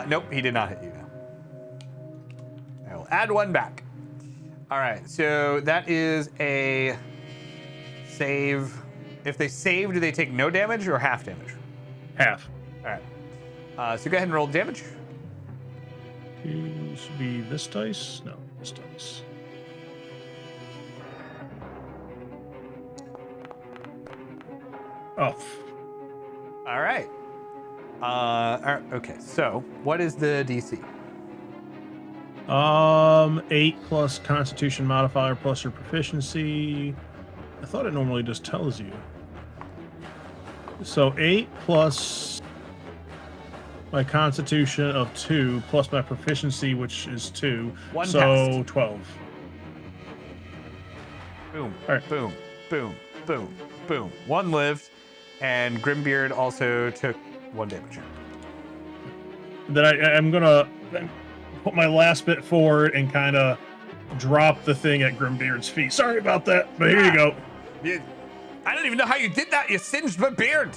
Nope, he did not hit you. Now I will add one back. All right, so that is a save. If they save, do they take no damage or half damage? Half. All right. So go ahead and roll damage. It should be this dice. No, this dice. Oh. All right. Okay, so what is the DC? 8 plus Constitution modifier plus your proficiency. I thought it normally just tells you. So 8 plus my Constitution of 2 plus my proficiency, which is 2. One so passed. 12. Boom. All right. Boom. Boom. Boom. Boom. One lived, and Grimbeard also took 1 damage. Then I'm gonna put my last bit forward and kind of drop the thing at Grimbeard's feet. Sorry about that, but here you go. I don't even know how you did that. You singed my beard.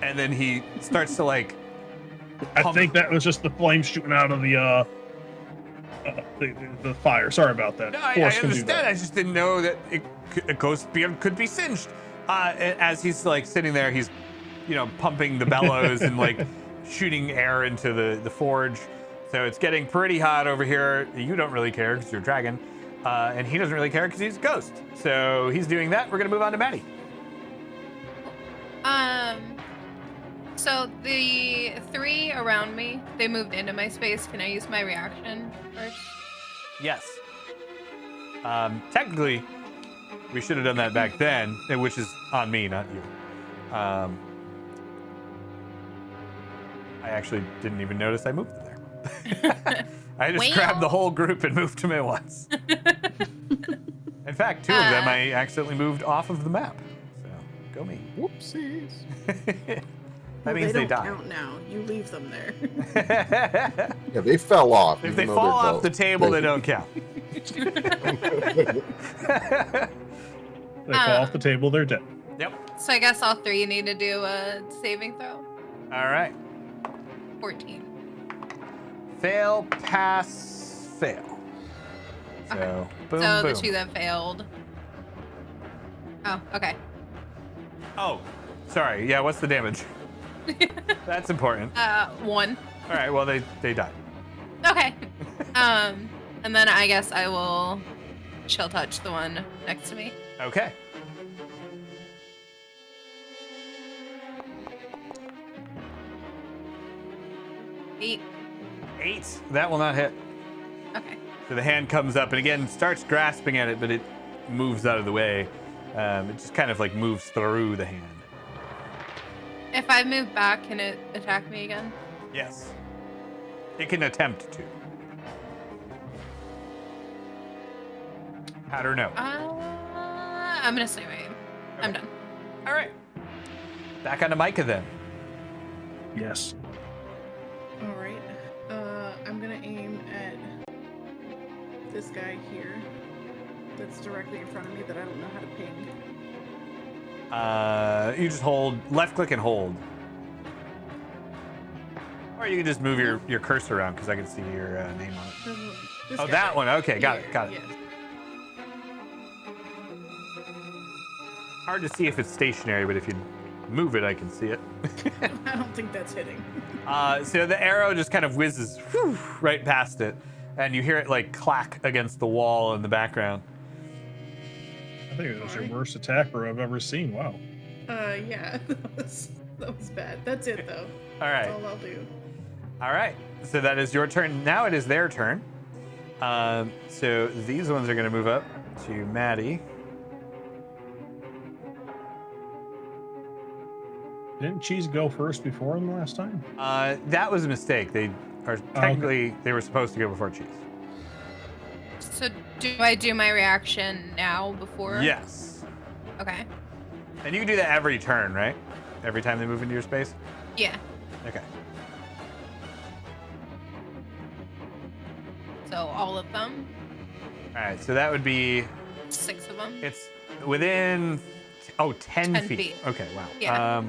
And then he starts to like. I think that was just the flame shooting out of the fire. Sorry about that. No, I Force can do understand. that. I just didn't know that a ghost beard could be singed. As he's like sitting there, he's, pumping the bellows and like shooting air into the forge. So it's getting pretty hot over here. You don't really care because you're a dragon. And he doesn't really care because he's a ghost. So he's doing that. We're going to move on to Maddie. So the 3 around me, they moved into my space. Can I use my reaction first? Yes. Technically, we should have done that back then, which is on me, not you. I actually didn't even notice I moved there. I just grabbed the whole group and moved them at once. In fact, 2 of them I accidentally moved off of the map. So, go me. Whoopsies. That means they they don't die. count now. You leave them there. Yeah, they fell off. If even they though fall they're off the ghosts. table, they don't count. They fall off the table, they're dead. Yep. So I guess all 3 need to do a saving throw. All right. 14. Fail, pass, fail. So, Okay. boom, So boom. the 2 that failed. Oh, okay. Oh, sorry. Yeah, what's the damage? That's important. 1. All right, well, they died. Okay. And then I guess I will chill touch the one next to me. Okay. Eight. 8. That will not hit. Okay. So the hand comes up and again starts grasping at it, but it moves out of the way. It just kind of like moves through the hand. If I move back, can it attack me again? Yes. It can attempt to. Had or no? I'm gonna stay away. I'm done. All right. Back on to Micah then. Yes. All right. I'm gonna aim at this guy here. That's directly in front of me that I don't know how to ping. You just hold, left click and hold. Or you can just move your cursor around because I can see your name on it. This Oh, guy. that one. Okay, got it. Yeah. Hard to see if it's stationary, but if you move it, I can see it. I don't think that's hitting. So the arrow just kind of whizzes right past it, and you hear it like clack against the wall in the background. I think it was your worst attack roll I've ever seen. Wow. Yeah, that was bad. That's it though. All right. That's all I'll do. All right. So that is your turn. Now it is their turn. So these ones are going to move up to Maddie. Didn't Cheese go first before him last time? That was a mistake. They or technically they were supposed to go before cheese. So do I do my reaction now before? Yes. Okay. And you can do that every turn, right? Every time they move into your space? Yeah. Okay. So all of them? All right, so that would be... 6 of them? It's within... 10 10 feet. feet. Okay, wow. Yeah.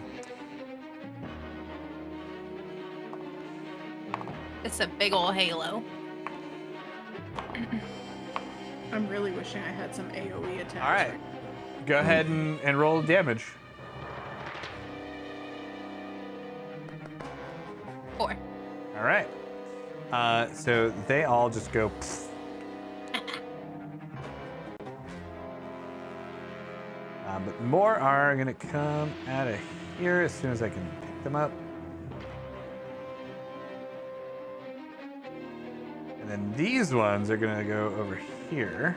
It's a big old halo. I'm really wishing I had some AoE attacks. All right. Go ahead and roll damage. 4. All right. So they all just go... but more are going to come out of here as soon as I can pick them up. And then these ones are going to go over here.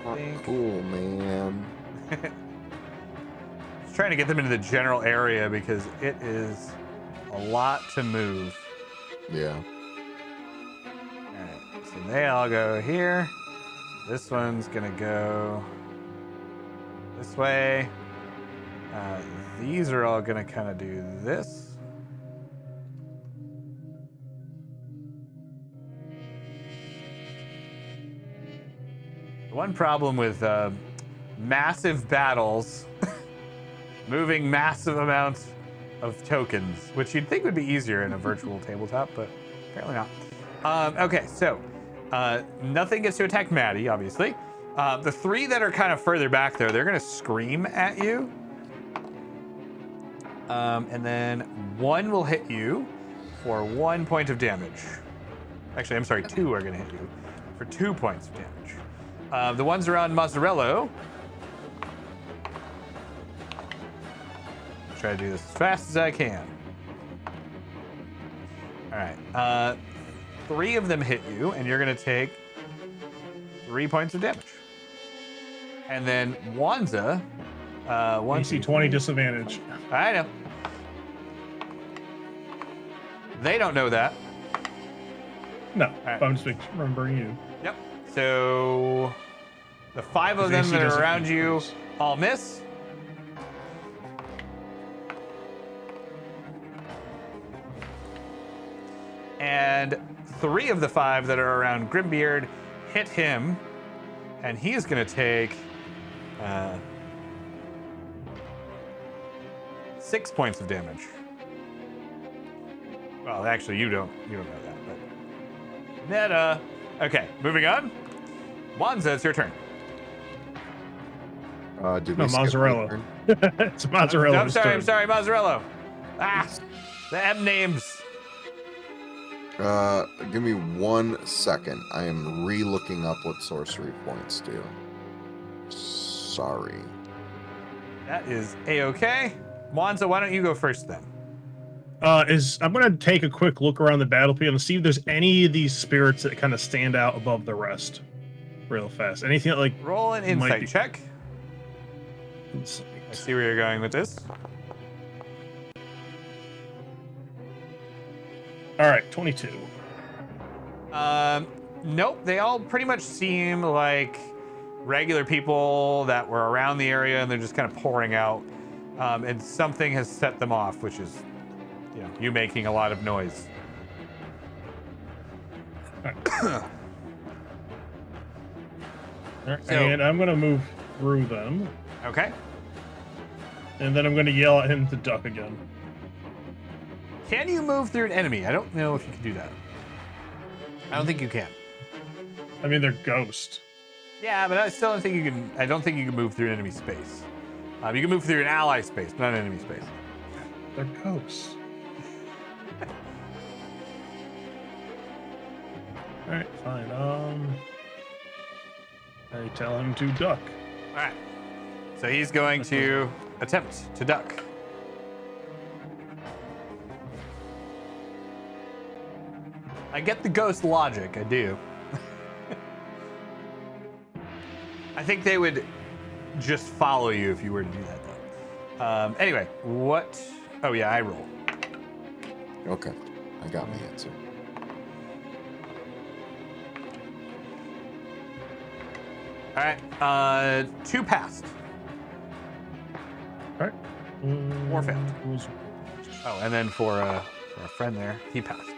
Not cool, man. Just trying to get them into the general area because it is a lot to move. Yeah. Alright, so they all go here. This one's gonna go this way. These are all gonna kind of do this. The one problem with massive battles, moving massive amounts of tokens, which you'd think would be easier in a virtual tabletop, but apparently not. Okay, so nothing gets to attack Maddie, obviously. The 3 that are kind of further back there, they're gonna scream at you. And then 1 will hit you for 1 point of damage. Actually, I'm sorry, 2 are gonna hit you for 2 points of damage. The ones around Mazzarello. Try to do this as fast as I can. All right. 3 of them hit you, and you're going to take 3 points of damage. And then Wanza. AC 20 disadvantage. I know. They don't know that. No, right. I'm just remembering you. Yep. So the 5 of Because them AC that are doesn't around you increase. all miss. And 3 of the 5 that are around Grimbeard hit him, and he's going to take 6 points of damage. Well, actually, you don't know that, but meta. Okay, moving on. Wanza, it's your turn. Did No, we skip my mozzarella. turn? It's mozzarella. I'm sorry, Mazzarello. The M names. Give me 1 second. I am re-looking up what sorcery points do. Sorry. That is A-okay. Wanza, why don't you go first then? I'm gonna take a quick look around the battlefield and see if there's any of these spirits that kind of stand out above the rest, real fast. Anything that, like, Roll an might insight be- check. insight. I see where you're going with this. All right, 22. Nope. They all pretty much seem like regular people that were around the area, and they're just kind of pouring out. And something has set them off, which is, you making a lot of noise. All right, So- and I'm gonna move through them, Okay. and then I'm gonna yell at him to duck again. Can you move through an enemy? I don't know if you can do that. I don't think you can. I mean, they're ghost. Yeah, but I still don't think you can. I don't think you can move through an enemy space. You can move through an ally space, but not an enemy space. They're ghosts. All right, fine. I tell him to duck. All right. So he's going to attempt to duck. I get the ghost logic. I do. I think they would just follow you if you were to do that, though. Anyway, what Oh yeah, I roll. Okay, I got my answer. All right. 2 passed. All right. War failed. Was- Oh, and then for our friend there, he passed.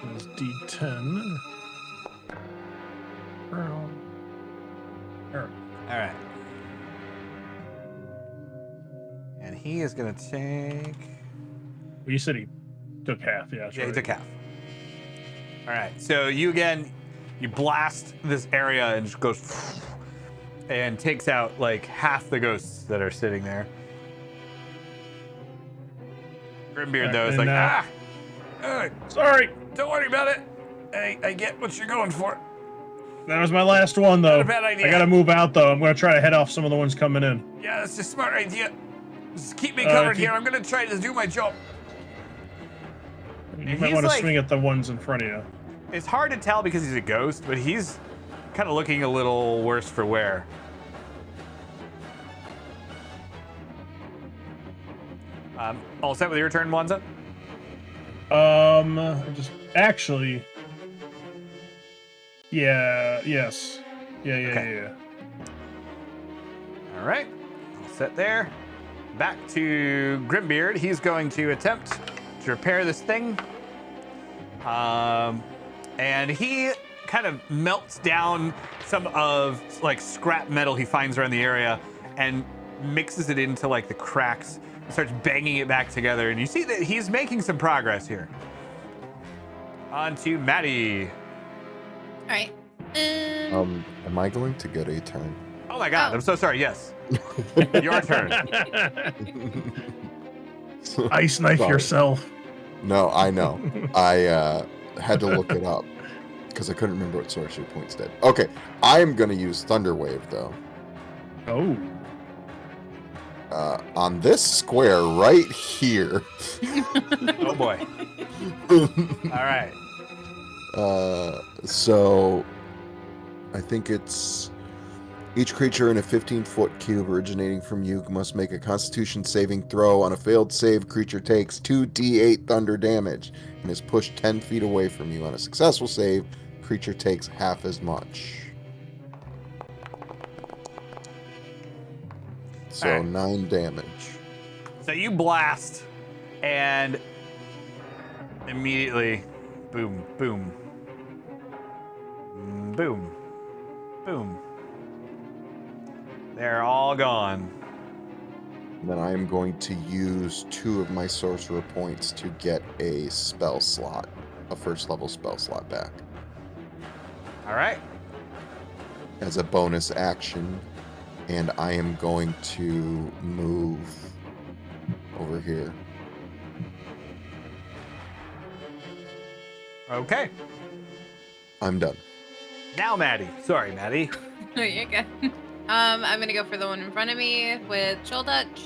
That was D10. All right. All right. And he is gonna take. Well, you said he took half. Yeah, that's Yeah, he right. took half. All right. So you blast this area and just goes and takes out like half the ghosts that are sitting there. Grimbeard though is And, like, Sorry, don't worry about it. I get what you're going for. that was my last one, though. Not a bad idea. I gotta move out, though. I'm gonna try to head off some of the ones coming in. Yeah, that's a smart idea. Just keep me covered if you- here. I'm gonna try to do my job. You And might he's want to like- swing at the ones in front of you. It's hard to tell because he's a ghost, but he's kind of looking a little worse for wear. All set with your turn, Wanza? Just actually. Yeah. Yes. Yeah. Okay. All right, all set there. Back to Grimbeard. He's going to attempt to repair this thing. And he kind of melts down some of like scrap metal he finds around the area and mixes it into like the cracks and starts banging it back together. And you see that he's making some progress here. On to Maddie. All right. Am I going to get a turn? Oh my God, Oh. I'm so sorry. Yes, your turn. Ice knife Sorry. yourself. No, I know. I had to look it up because I couldn't remember what sorcery points did. Okay, I am going to use Thunder Wave though. Oh. On this square right here. Oh boy. All right. So I think it's each creature in a 15-foot cube originating from you must make a Constitution saving throw. On a failed save, creature takes 2d8 thunder damage and is pushed 10 feet away from you. On a successful save, creature takes half as much. So Alright. 9 damage. So you blast, and immediately, boom, boom, boom, boom. They're all gone. Then I am going to use 2 of my sorcerer points to get a spell slot, a first level spell slot back. All right. As a bonus action, and I am going to move over here. Okay. I'm done. Now, Maddie. Sorry, Maddie. No, you're good. I'm gonna go for the one in front of me with Chill Touch.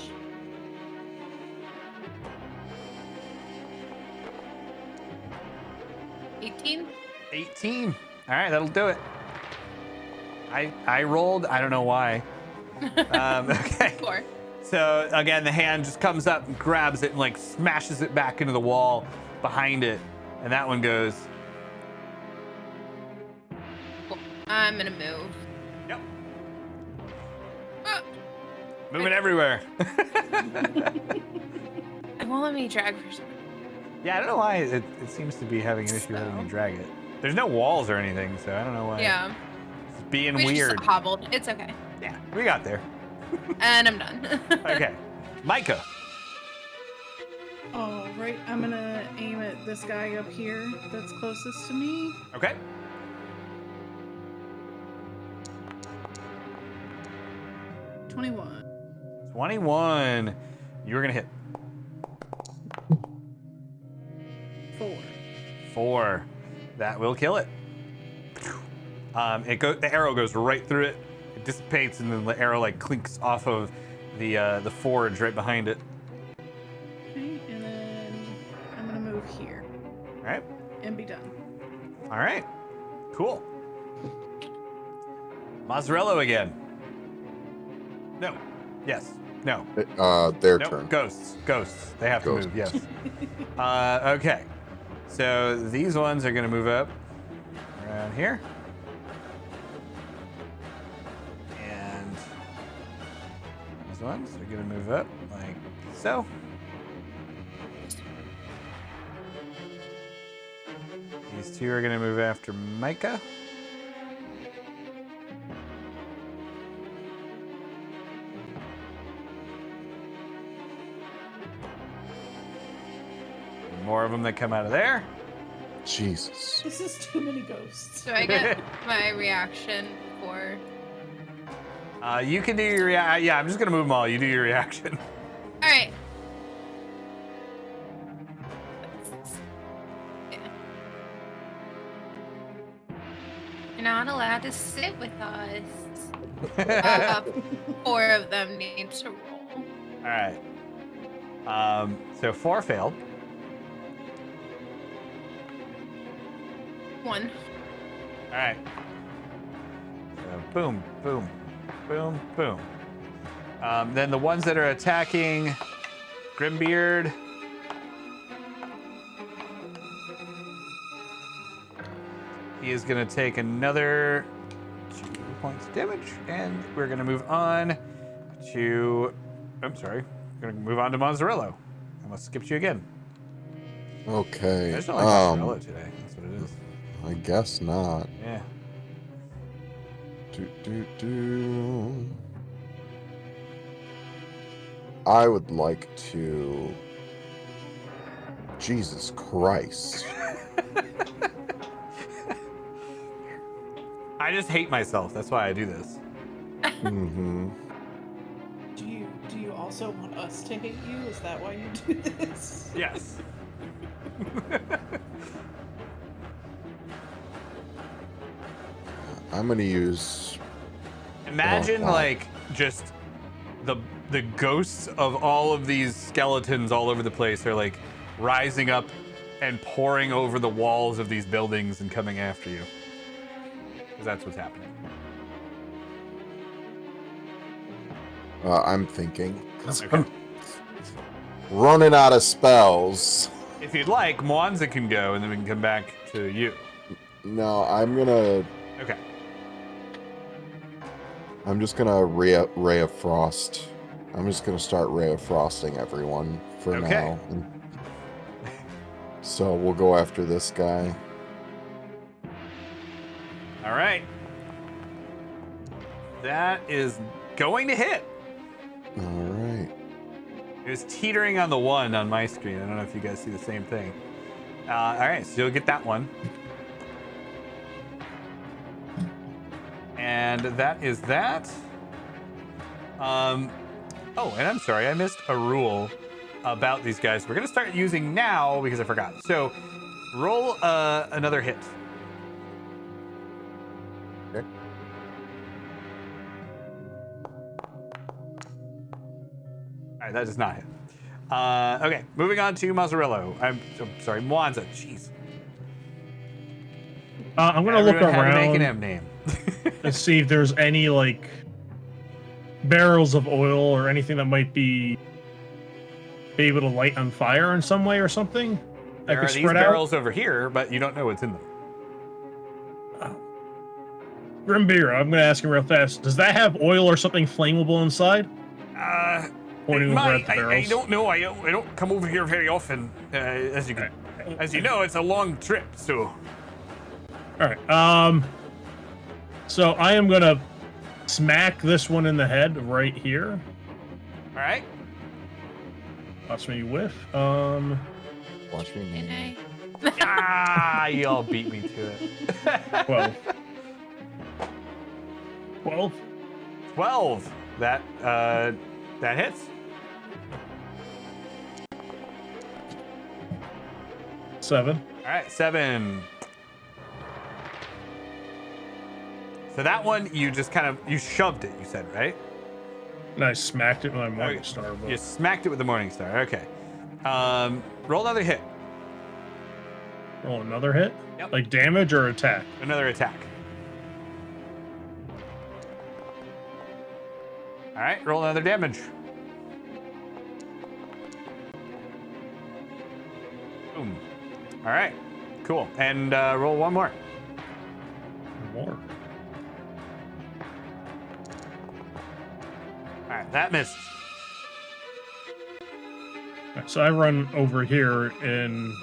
$18. 18. All right, that'll do it. I rolled. I don't know why. Okay. 4. So again, the hand just comes up and grabs it and like smashes it back into the wall behind it, and that one goes. Cool. I'm gonna move. Yep. Ah, Moving everywhere. it won't let me drag for some. Yeah, I don't know why it seems to be having an issue letting me drag it. There's no walls or anything, so I don't know why. Yeah. It's being We weird. just hobbled. It's okay. Yeah, we got there. And I'm done. Okay. Micah. All right, I'm gonna aim at this guy up here that's closest to me. Okay. $21. 21. You were gonna hit 4. 4. That will kill it. The arrow goes right through it. It dissipates, and then the arrow like clinks off of the forge right behind it. Okay, and then I'm gonna move here All right. and be done. All right. Cool. Mazzarello again. No. Yes. No. Their Nope. turn. Ghosts. They have Ghosts. to move, yes. Okay. So these ones are going to move up around here. And these ones are going to move up like so. These two are going to move after Micah. More of them that come out of there. Jesus. This is too many ghosts. Do I get my reaction for? You can do your yeah, I'm just going to move them all. You do your reaction. All right. Yeah. You're not allowed to sit with us. 4 of them need to roll. All right. So 4 failed. 1. All right. So boom, boom, boom, boom. Then the ones that are attacking Grimbeard. He is going to take another 2 points of damage, and we're going to move on to. I'm sorry. We're going to move on to Monzarello. I must skip you again. Okay. I just don't like Monzarello today. That's what it is. I guess not. Yeah. I would like to. Jesus Christ. I just hate myself. That's why I do this. Mm-hmm. Do you also want us to hate you? Is that why you do this? Yes. I'm gonna use. Imagine wow. like just the ghosts of all of these skeletons all over the place are like rising up and pouring over the walls of these buildings and coming after you. Because that's what's happening. I'm thinking. 'Cause Okay. I'm running out of spells. If you'd like, Mwanza can go and then we can come back to you. No, I'm gonna. Okay. I'm just gonna ray of frost. I'm just gonna start ray of frosting everyone for Okay. now. So we'll go after this guy. All right. That is going to hit. All right. It was teetering on the 1 on my screen. I don't know if you guys see the same thing. All right, so you'll get that one. And that is that. Oh, and I'm sorry, I missed a rule about these guys. We're going to start using now because I forgot. So roll another hit. Okay. All right, that does not hit. Okay, moving on to Mazzarello. I'm sorry, Mwanza. Jeez. I'm gonna look Everyone had to make an around M name. and see if there's any like barrels of oil or anything that might be able to light on fire in some way or something. There I are could these spread out. barrels over here, but you don't know what's in them. Grimbeer, I'm gonna ask him real fast. Does that have oil or something flammable inside? Pointing over at the I barrels. don't know. I don't come over here very often. As you know, it's a long trip. So All right. So I am gonna smack this one in the head right here. all right. Watch me whiff. Watch me. Did now. I? You all beat me to it. 12. 12. 12. That hits. 7. All right, 7. So that one, you just kind of you shoved it. You said right. And I smacked it with my Morning Okay. Star. But You smacked it with the Morning Star. Okay. Roll another hit. roll another hit. Yep. Like damage or attack. Another attack. All right, roll another damage. Boom. All right. Cool. And roll one more. More. All right. That missed. Alright, so I run over here, and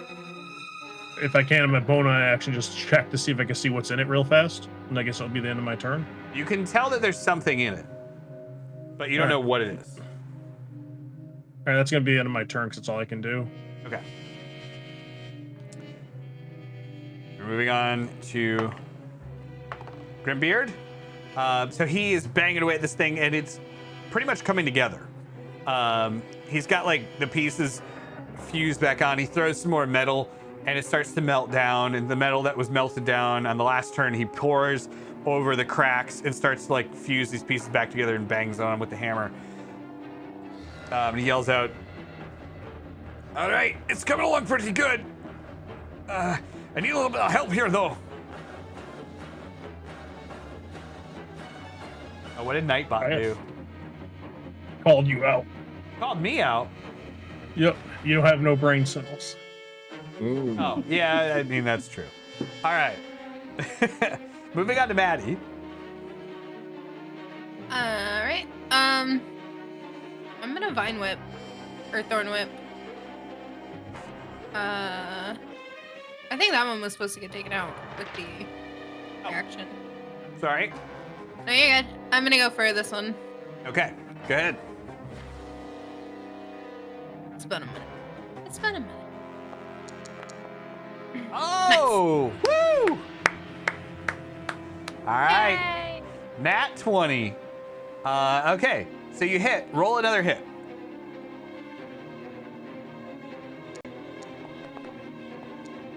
if I can, I'm a bonus action, just check to see if I can see what's in it real fast. And I guess that'll be the end of my turn. You can tell that there's something in it, but you don't know what it is. Alright, that's going to be the end of my turn because that's all I can do. Okay. We're moving on to Grimbeard. So he is banging away at this thing, and it's pretty much coming together. He's got like the pieces fused back on. He throws some more metal, and it starts to melt down. And the metal that was melted down on the last turn, he pours over the cracks and starts to like fuse these pieces back together and bangs on them with the hammer. And he yells out, "All right, it's coming along pretty good. I need a little bit of help here, though." Oh, what did Nightbot do? Called you out. Called me out? Yep, you don't have no brain cells. Ooh. Oh, yeah, I mean, that's true. All right. Moving on to Maddie. All right. I'm gonna Vine Whip or Thorn Whip. I think that one was supposed to get taken out with the reaction. Sorry. No, you're good. I'm gonna go for this one. Okay, go ahead. It's been a minute. It's been a minute. Oh, woo! All right, Yay! Nat 20. Okay, so you hit. Roll another hit.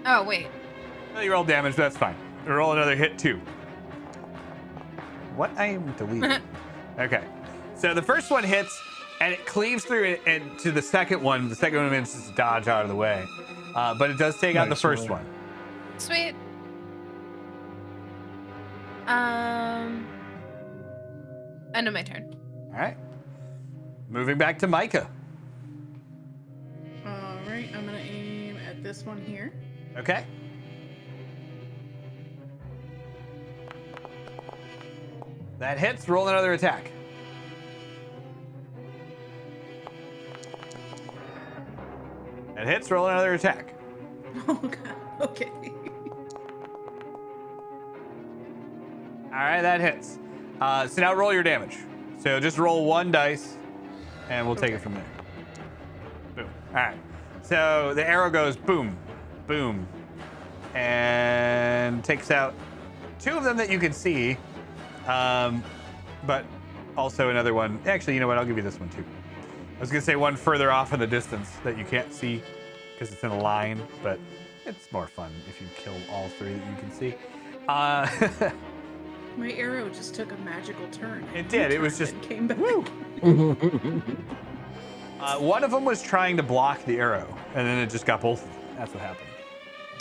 Oh wait. Oh, you roll damage. That's fine. Roll another hit too. What I am deleting. Okay, so the first one hits, and it cleaves through it, and to the second one. The second one manages to dodge out of the way, but it does take out the Nice first roll. one. Sweet. End of my turn. All right. Moving back to Micah. All right, I'm gonna aim at this one here. Okay. That hits. Roll another attack. That hits. Roll another attack. Oh god. Okay. All right, that hits. So now roll your damage. So just roll one dice, and we'll take it from there. Boom. All right. So the arrow goes boom, boom, and takes out two of them that you can see, but also another one. Actually, you know what? I'll give you this one too. I was gonna say one further off in the distance that you can't see because it's in a line, but it's more fun if you kill all three that you can see. My arrow just took a magical turn. It did. It was Turned just and came back. woo. One of them was trying to block the arrow, and then it just got both of them. That's what happened.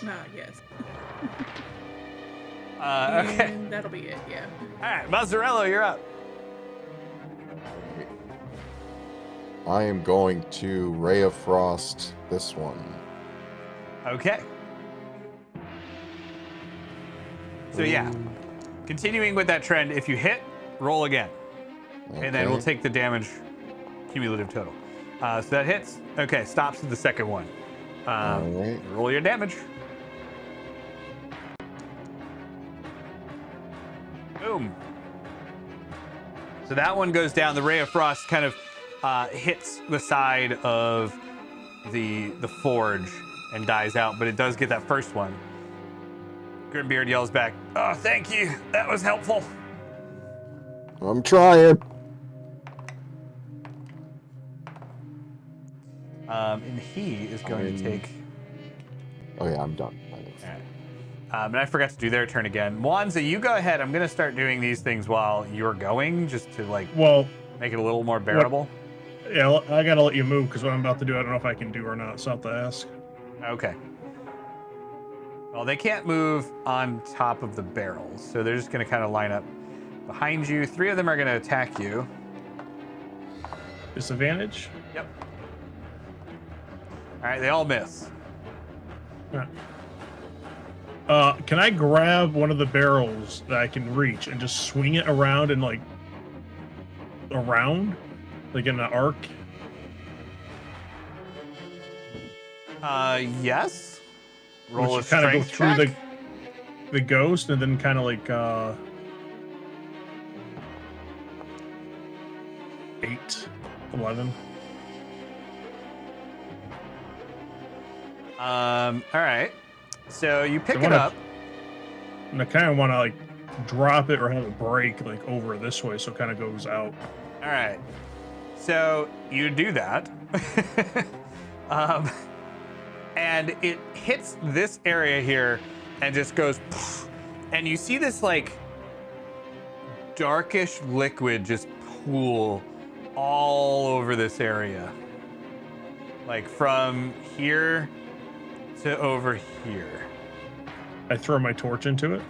Ah, yes. Okay. And that'll be it. Yeah. All right, Mazzarello, you're up. I am going to Ray of Frost this one. Okay. So yeah, continuing with that trend, if you hit, roll again, and then we'll Okay. take the damage cumulative total. So that hits. Okay, stops at the second one. All right. Roll your damage. Boom. So that one goes down. The Ray of Frost kind of hits the side of the forge and dies out, but it does get that first one. Grimbeard yells back, "Oh, thank you. That was helpful." I'm trying. And he is going to take. Oh yeah, I'm done. All right. And I forgot to do their turn again. Mwanza, you go ahead. I'm going to start doing these things while you're going, just to like Well, make it a little more bearable. yeah, I gotta let you move because what I'm about to do, I don't know if I can do or not, so I'll have to ask. Okay. Well, they can't move on top of the barrels, so they're just going to kind of line up behind you. 3 of them are going to attack you. Disadvantage? Yep. All right, they all miss. Can I grab one of the barrels that I can reach and just swing it around and like around, like in an arc? Yes. Roll a Which kind of go strength through check. the ghost and then kind of like 8, 11. All right. So you pick I it wanna- up. And I kind of want to like drop it or have it break like over this way, so it kind of goes out. All right. So you do that. And it hits this area here and just goes, and you see this like darkish liquid just pool all over this area. Like from here to over here. I throw my torch into it.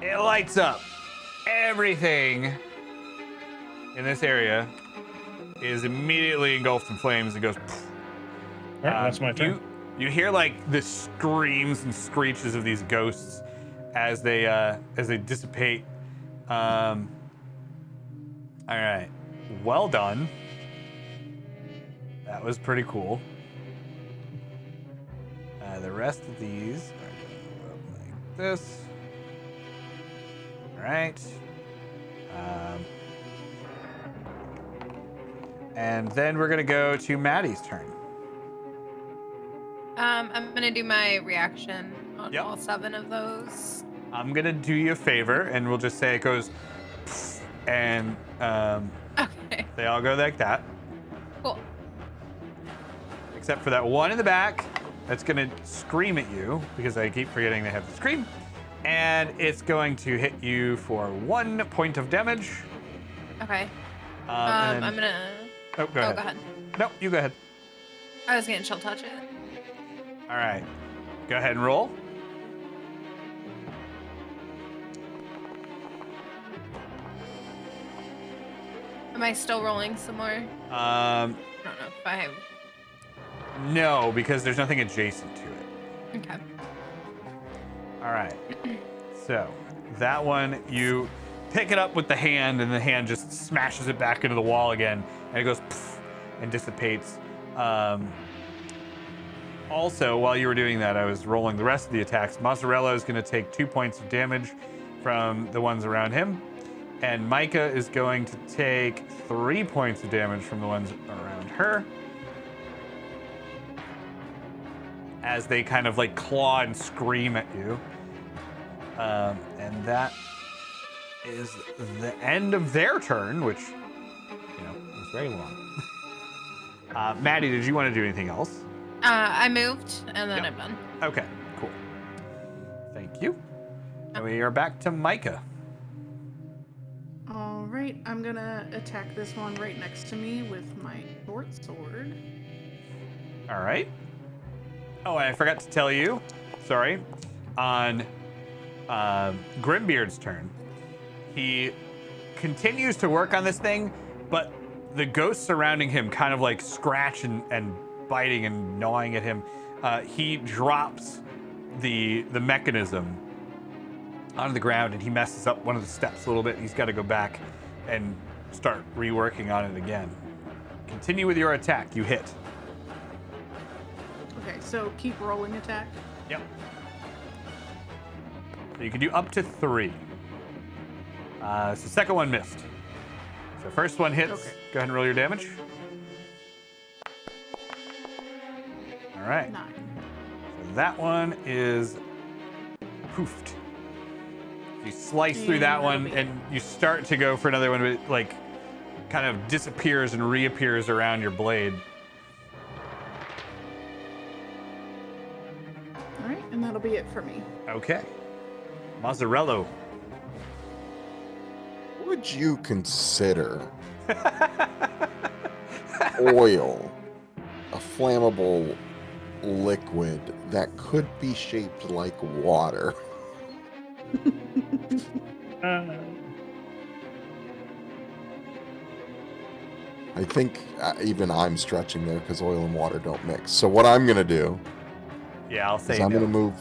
It lights up. Everything in this area is immediately engulfed in flames and goes. All right, that's my turn. You hear like the screams and screeches of these ghosts as they dissipate. All right, well done. That was pretty cool. The rest of these are going to look like this. All right. And then we're gonna go to Maddie's turn. I'm gonna do my reaction on Yep. all 7 of those. I'm gonna do you a favor, and we'll just say it goes, and Okay. they all go like that, Cool. except for that one in the back that's gonna scream at you because I keep forgetting they have to scream, and it's going to hit you for 1 point of damage. Okay. And I'm gonna. Oh, go ahead. Go ahead. No, you go ahead. I was gonna chill touch it. All right, go ahead and roll. Am I still rolling some more? I don't know if I have. No, because there's nothing adjacent to it. Okay. All right. So that one, you pick it up with the hand, and the hand just smashes it back into the wall again, and it goes poof, and dissipates. Also, while you were doing that, I was rolling the rest of the attacks. Mozzarella is going to take 2 points of damage from the ones around him, and Micah is going to take 3 points of damage from the ones around her, as they kind of like claw and scream at you. And that is the end of their turn, which, was very long. Maddie, did you want to do anything else? I moved and then Yep. I'm done. Okay, cool. Thank you. And we are back to Micah. All right, I'm gonna attack this one right next to me with my short sword. All right. Oh, and I forgot to tell you, sorry, on Grimbeard's turn, he continues to work on this thing, but the ghosts surrounding him kind of like scratch and biting and gnawing at him. He drops the mechanism onto the ground, and he messes up one of the steps a little bit. He's got to go back and start reworking on it again. Continue with your attack. You hit. Okay, so keep rolling attack. Yep. So you can do up to 3. So second one missed. So first one hits. Okay. Go ahead and roll your damage. All right. 9. So that one is poofed. You slice through that And one, that'll be and you start to go for another one, but it, like, kind of disappears and reappears around your blade. All right, and that'll be it for me. Okay. Mozzarella. Would you consider oil a flammable liquid that could be shaped like water? I think even I'm stretching there because oil and water don't mix. So what I'm gonna do Yeah, I'll is say I'm no. gonna move.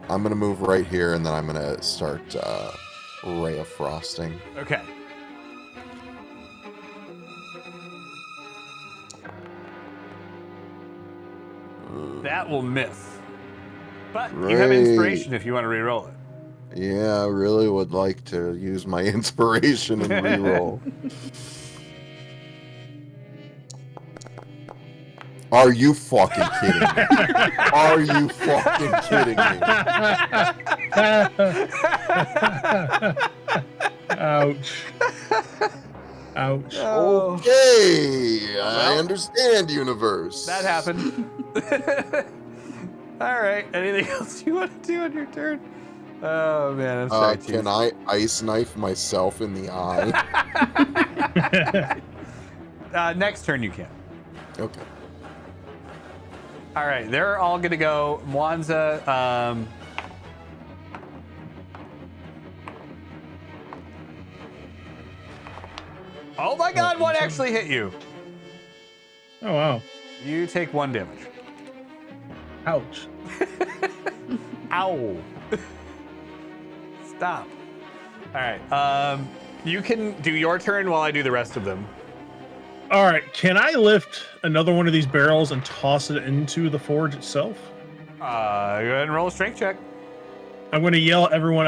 I'm gonna move right here, and then I'm gonna start ray of frosting. Okay. That will miss. But you have Great. inspiration if you want to re-roll it. Yeah, I really would like to use my inspiration and reroll. Are you fucking kidding me? Are you fucking kidding me? Ouch. Ouch. Oh, Okay, I Well, understand, universe. that happened. All right. Anything else you want to do on your turn? Oh man, I'm sorry. Can I ice knife myself in the eye? Next turn you can. Okay. All right, they're all gonna go. Mwanza. Oh my God! One actually hit you. Oh, wow. You take 1 damage. Ouch. Ow. Stop. All right. You can do your turn while I do the rest of them. All right. Can I lift another one of these barrels and toss it into the forge itself? Go ahead and roll a strength check. I'm going to yell at everyone,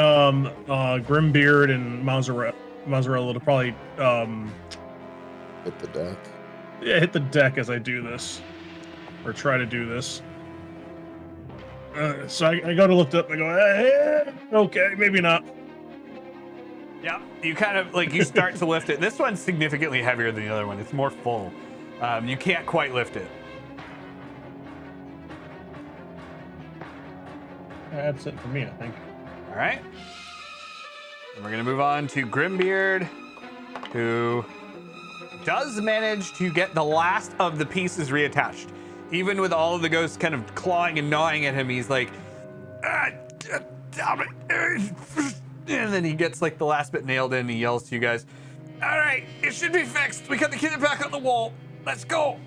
Grimbeard and Mozzarella to probably, Hit the deck. hit the deck as I do this, or try to do this. So I go to lift up. And I go, okay, maybe not. Yeah, you kind of like you start to lift it. This one's significantly heavier than the other one. It's more full. You can't quite lift it. That's it for me, I think. All right. And we're gonna move on to Grimbeard, who does manage to get the last of the pieces reattached. Even with all of the ghosts kind of clawing and gnawing at him, he's like, damn it. And then he gets like the last bit nailed in and he yells to you guys, all right, it should be fixed. We got to get it back on the wall. Let's go.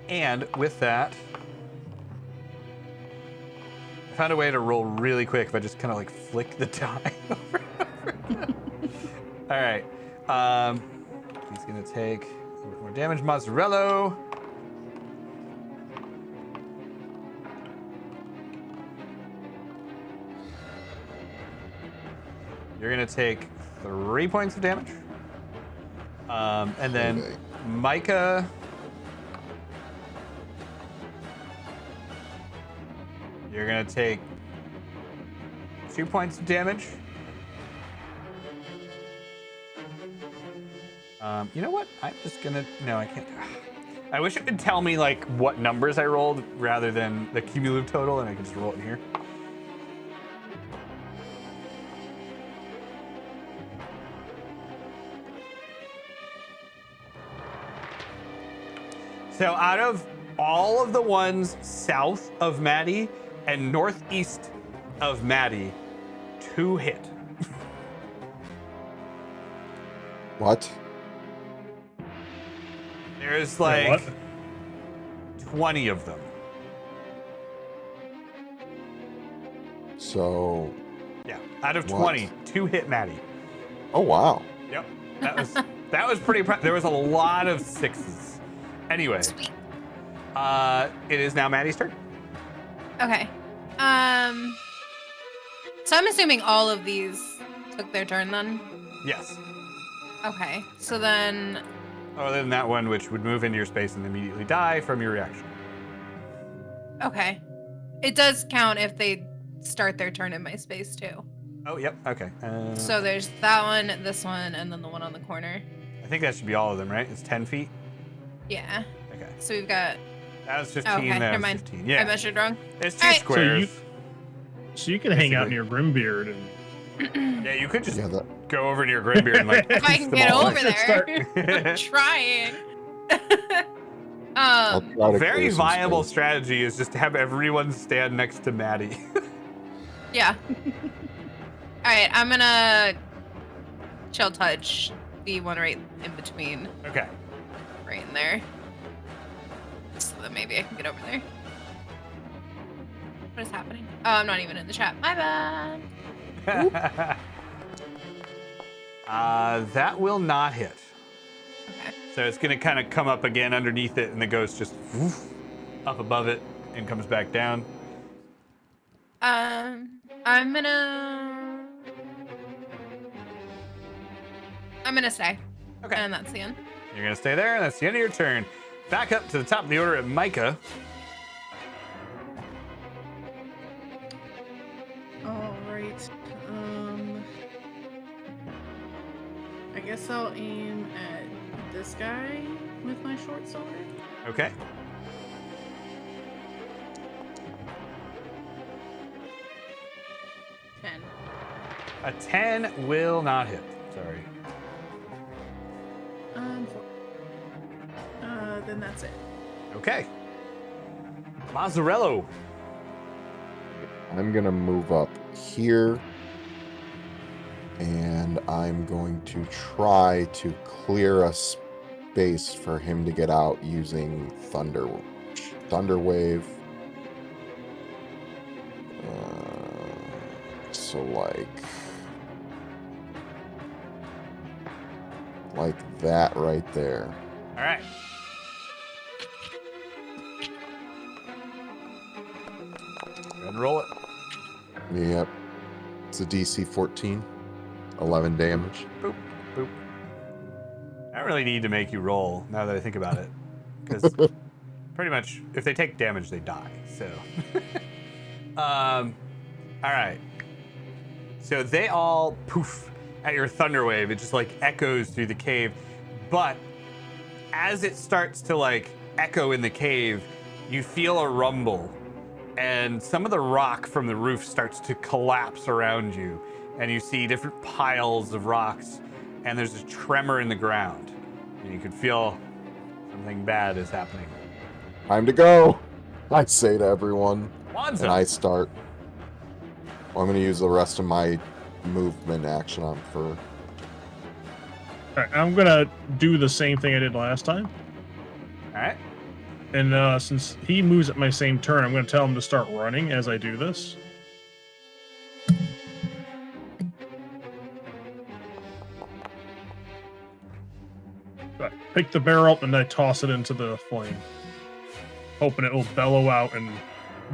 And with that, I found a way to roll really quick if I just kind of like flick the die over. All right. He's gonna take a little bit more damage. Mozzarella. You're gonna take 3 points of damage. And then Okay. Micah. You're gonna take 2 points of damage. You know what? I'm just gonna. No, I can't. I wish it would tell me like what numbers I rolled rather than the cumulative total, and I can just roll it in here. So out of all of the ones south of Maddie and northeast of Maddie, 2 hit. What? There's Wait, like what? 20 of them. So, Yeah, out of What? 20, 2 hit Maddie. oh wow. Yep, that was pretty. There was a lot of 6s. Anyway, Sweet. it is now Maddie's turn. Okay. So I'm assuming all of these took their turn then? Yes. Okay. So then, Other than that one, which would move into your space and immediately die from your reaction. okay. It does count if they start their turn in my space too. Oh, yep. Okay. So there's that one, this one, and then the one on the corner. I think that should be all of them, right? It's 10 feet. Yeah. Okay. So we've got. That was 15. Okay, that never was mind. 15. I Yeah. measured wrong. It's 2 Alright. squares. So you can hang out Basically. near Grimbeard and Yeah, you could just Yeah, that, go over near Grimbeard and like. If I piece can them get all over up. there. I'm trying. I'll try to Very clear some viable space. strategy is just to have everyone stand next to Maddie. Yeah. All right, I'm gonna chill touch be one right in between, Okay. right in there. So that maybe I can get over there. What is happening? Oh, I'm not even in the chat. My bad. That will not hit. Okay. So it's going to kind of come up again underneath it, and the ghost just woof, up above it and comes back down. I'm gonna stay. Okay. And that's the end. You're going to stay there, and that's the end of your turn. Back up to the top of the order at Micah. All right. I guess I'll aim at this guy with my short sword. Okay. A 10 will not hit. Sorry. Then that's it. Okay. Mazzarello. I'm gonna move up here, and I'm going to try to clear a space for him to get out using Thunder Wave. So like that right there. All right. Go ahead and roll it. Yep. It's a DC 14. 11 damage. Boop, boop. I don't really need to make you roll now that I think about it. Because pretty much, if they take damage, they die. So. All right. So they all poof at your thunder wave. It just like echoes through the cave. But as it starts to like echo in the cave, you feel a rumble. And some of the rock from the roof starts to collapse around you. And you see different piles of rocks. And there's a tremor in the ground. And you can feel something bad is happening. Time to go, I say to everyone. Wanza. And I start. Well, I'm going to use the rest of my movement action on for. All right, I'm gonna do the same thing I did last time. All right. And since he moves at my same turn, I'm gonna tell him to start running as I do this. So I pick the barrel up and I toss it into the flame, hoping it will bellow out and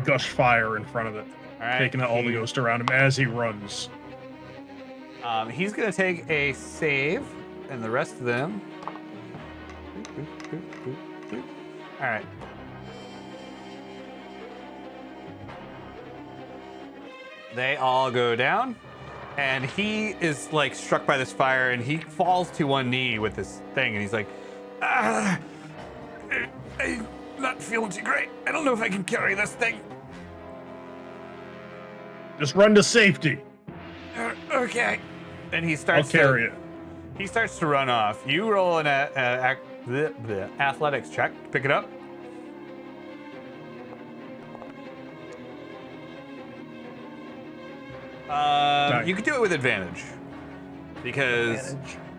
gush fire in front of it, All right. taking out all the ghost around him as he runs. He's going to take a save, and the rest of them. All right. They all go down, and he is like struck by this fire, and he falls to one knee with this thing, and he's like, I'm not feeling too great. I don't know if I can carry this thing. Just run to safety. Okay. And he I'll starts carry it. He starts to run off. You roll an athletics check to pick it up. Nice. You can do it with advantage. Because,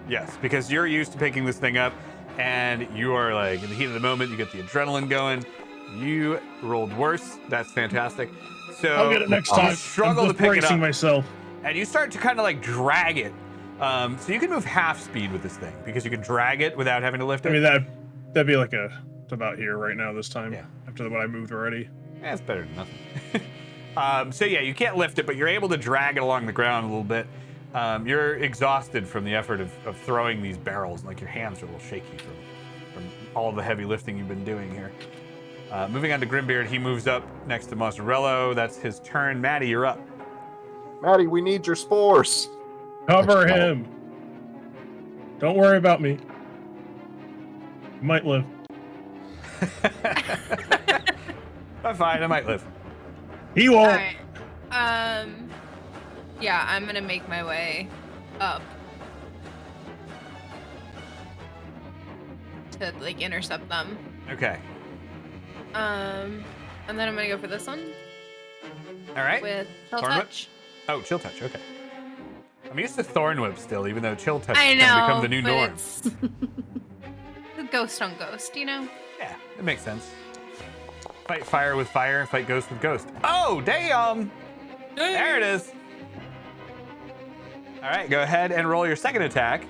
yes, because you're used to picking this thing up, and you are like, in the heat of the moment, you get the adrenaline going. You rolled worse. That's fantastic. So I'll get it next time. You struggle I'm to pick it bracing up. myself. And you start to kind of like drag it. So you can move half speed with this thing because you can drag it without having to lift it. I mean, that'd be like it's about here right now this time. Yeah. After what I moved already. Yeah, it's better than nothing. So yeah, you can't lift it, but you're able to drag it along the ground a little bit. You're exhausted from the effort of throwing these barrels. Like your hands are a little shaky from all the heavy lifting you've been doing here. Moving on to Grimbeard, he moves up next to Mozzarella. That's his turn. Maddie, you're up. Maddie, we need your spores. Cover Actually, no. him. Don't worry about me. You might live. I'm fine. I might live. He won't. All right. Yeah, I'm gonna make my way up to like intercept them. Okay. And then I'm gonna go for this one All right. with Chill Tournament? Touch. Oh, chill touch. Okay. I'm I'm used to Thorn Whip still, even though Chill Touch I has know. become the new but norm. It's ghost on ghost, you know? Yeah, it makes sense. Fight fire with fire, fight ghost with ghost. Oh, damn! There it is. All right, go ahead and roll your second attack.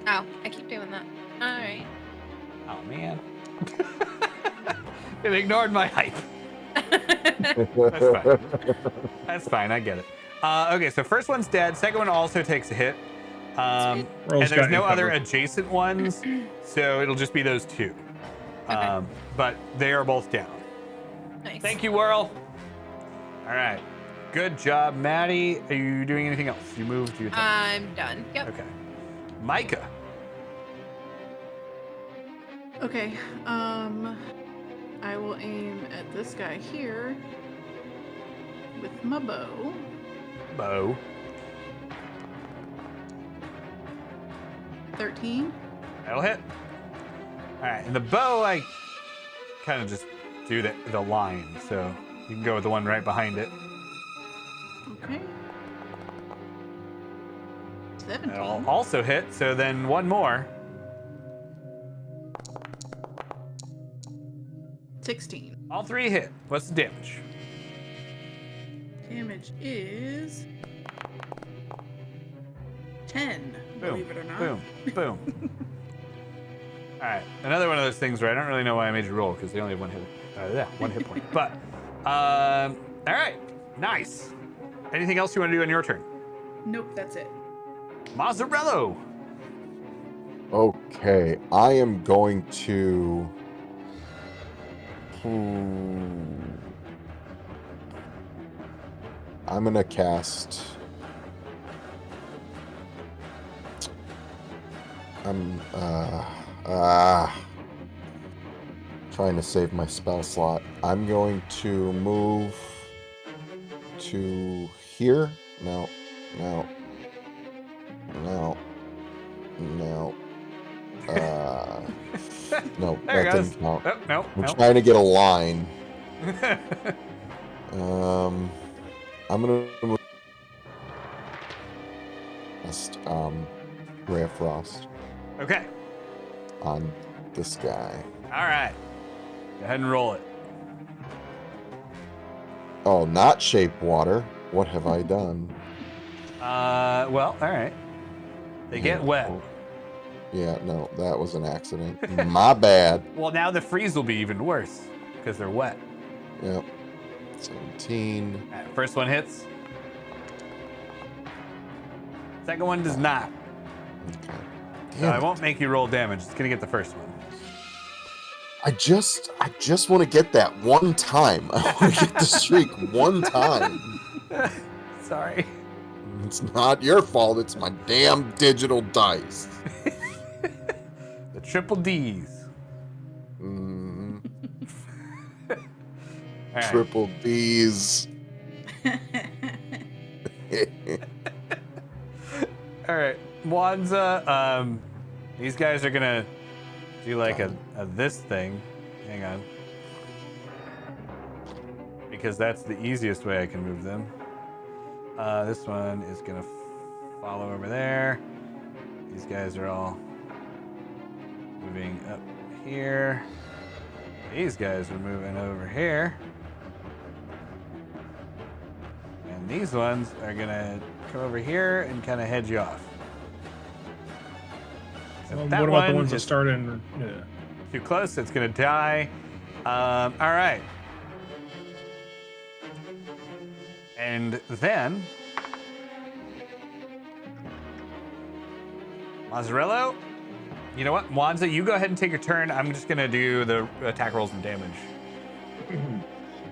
Oh, I keep doing that. All right. Oh, man. It ignored my hype. That's fine. That's fine, I get it. Okay, so first one's dead. Second one also takes a hit. And Roll's there's got you no other covered. adjacent ones, so it'll just be those two. But they are both down. Nice. Thank you, Whirl. All right. Good job, Maddie. Are you doing anything else? You moved your turn. I'm done. Yep. Okay. Micah. Okay. I will aim at this guy here with my bow. Bow. 13. That'll hit. All right. And the bow, I kind of just do the line, so you can go with the one right behind it. Okay. 17. That'll also hit, so then one more. 16. All three hit. What's the damage? Damage is 10. Boom. Believe it or not. Boom. Boom. All right. Another one of those things where I don't really know why I made you roll because they only have one hit point. But, all right. Nice. Anything else you want to do on your turn? Nope, that's it. Mazzarello. Okay, I am going to. I'm gonna cast. I'm trying to save my spell slot. I'm going to move to here. No. No, There that it goes. didn't count. Oh, no. I'm No. trying to get a line. I'm gonna move just Ray of Frost Okay. on this guy. All right. Go ahead and roll it. Oh, not shape water. What have I done? Well, all right. They get wet. Yeah, no, that was an accident. My bad. Well, now the freeze will be even worse because they're wet. Yep. 17. All right, first one hits. Second one does not. Okay. So Damn I it. won't make you roll damage. It's gonna get the first one. I just want to get that one time. I want to get the streak one time. Sorry. It's not your fault. It's my damn digital dice. The triple D's. Mm, All right. triple D's. All right, Wanza. These guys are gonna do like a this thing. Hang on. Because that's the easiest way I can move them. This one is gonna follow over there. These guys are all moving up here. These guys are moving over here. And these ones are gonna come over here and kind of hedge you off. So Well, that what about the one ones that is start in? Yeah. too close, it's gonna die. All right. And then Mazzarello, you know what? Wanza, you go ahead and take your turn. I'm just gonna do the attack rolls and damage.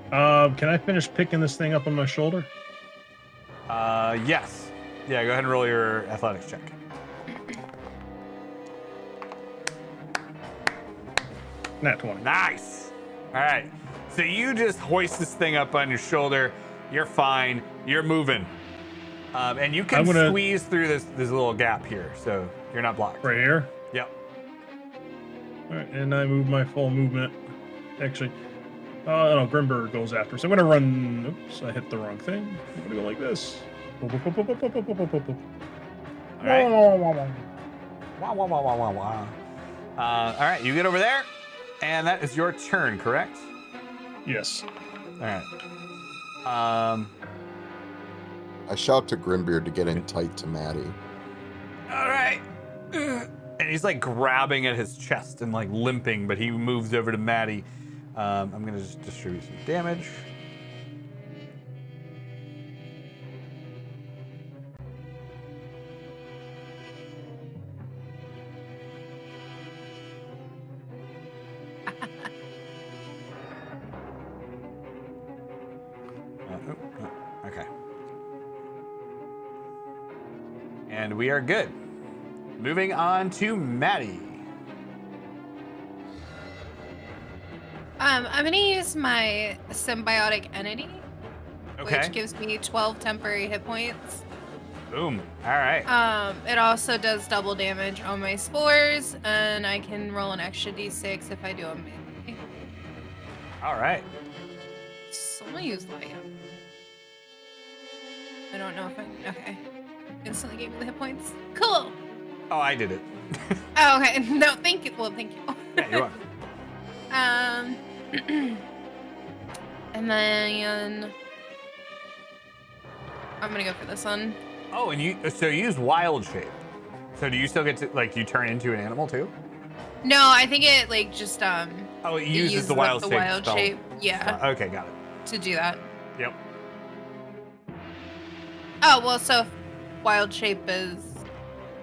Can I finish picking this thing up on my shoulder? Yes. Yeah, go ahead and roll your athletics check. Nat 20. Nice. All right. So you just hoist this thing up on your shoulder. You're fine. You're moving. And you can I'm gonna- squeeze through this little gap here, so you're not blocked. Right here. Yep. All right, and I move my full movement. Actually, no, Grimberg goes after. So I'm gonna run. Oops, I hit the wrong thing. I'm gonna go like this. All right. Wah, wah, wah, wah, wah, wah. All right, you get over there, and that is your turn, correct? Yes. All right. I shout to Grimbeard to get in tight to Maddie. All right. And he's like grabbing at his chest and like limping, but he moves over to Maddie. I'm gonna just distribute some damage. Okay. And we are good. Moving on to Maddie. I'm gonna use my symbiotic entity, Okay. which gives me 12 temporary hit points. Boom. All right. It also does double damage on my spores, and I can roll an extra d6 if I do a melee. All right. So I'm gonna use light. I don't know if I. Okay. Instantly gave me the hit points. Cool. Oh, I did it. Oh, okay. No, thank you. Well, thank you. Yeah, you're welcome. And then I'm gonna go for this one. Oh, and you use wild shape. So do you still get to like you turn into an animal too? No, I think it like just Oh, it uses the wild the shape. wild spell. shape. Yeah. Okay, got it. To do that. Yep. Oh well, so if wild shape is,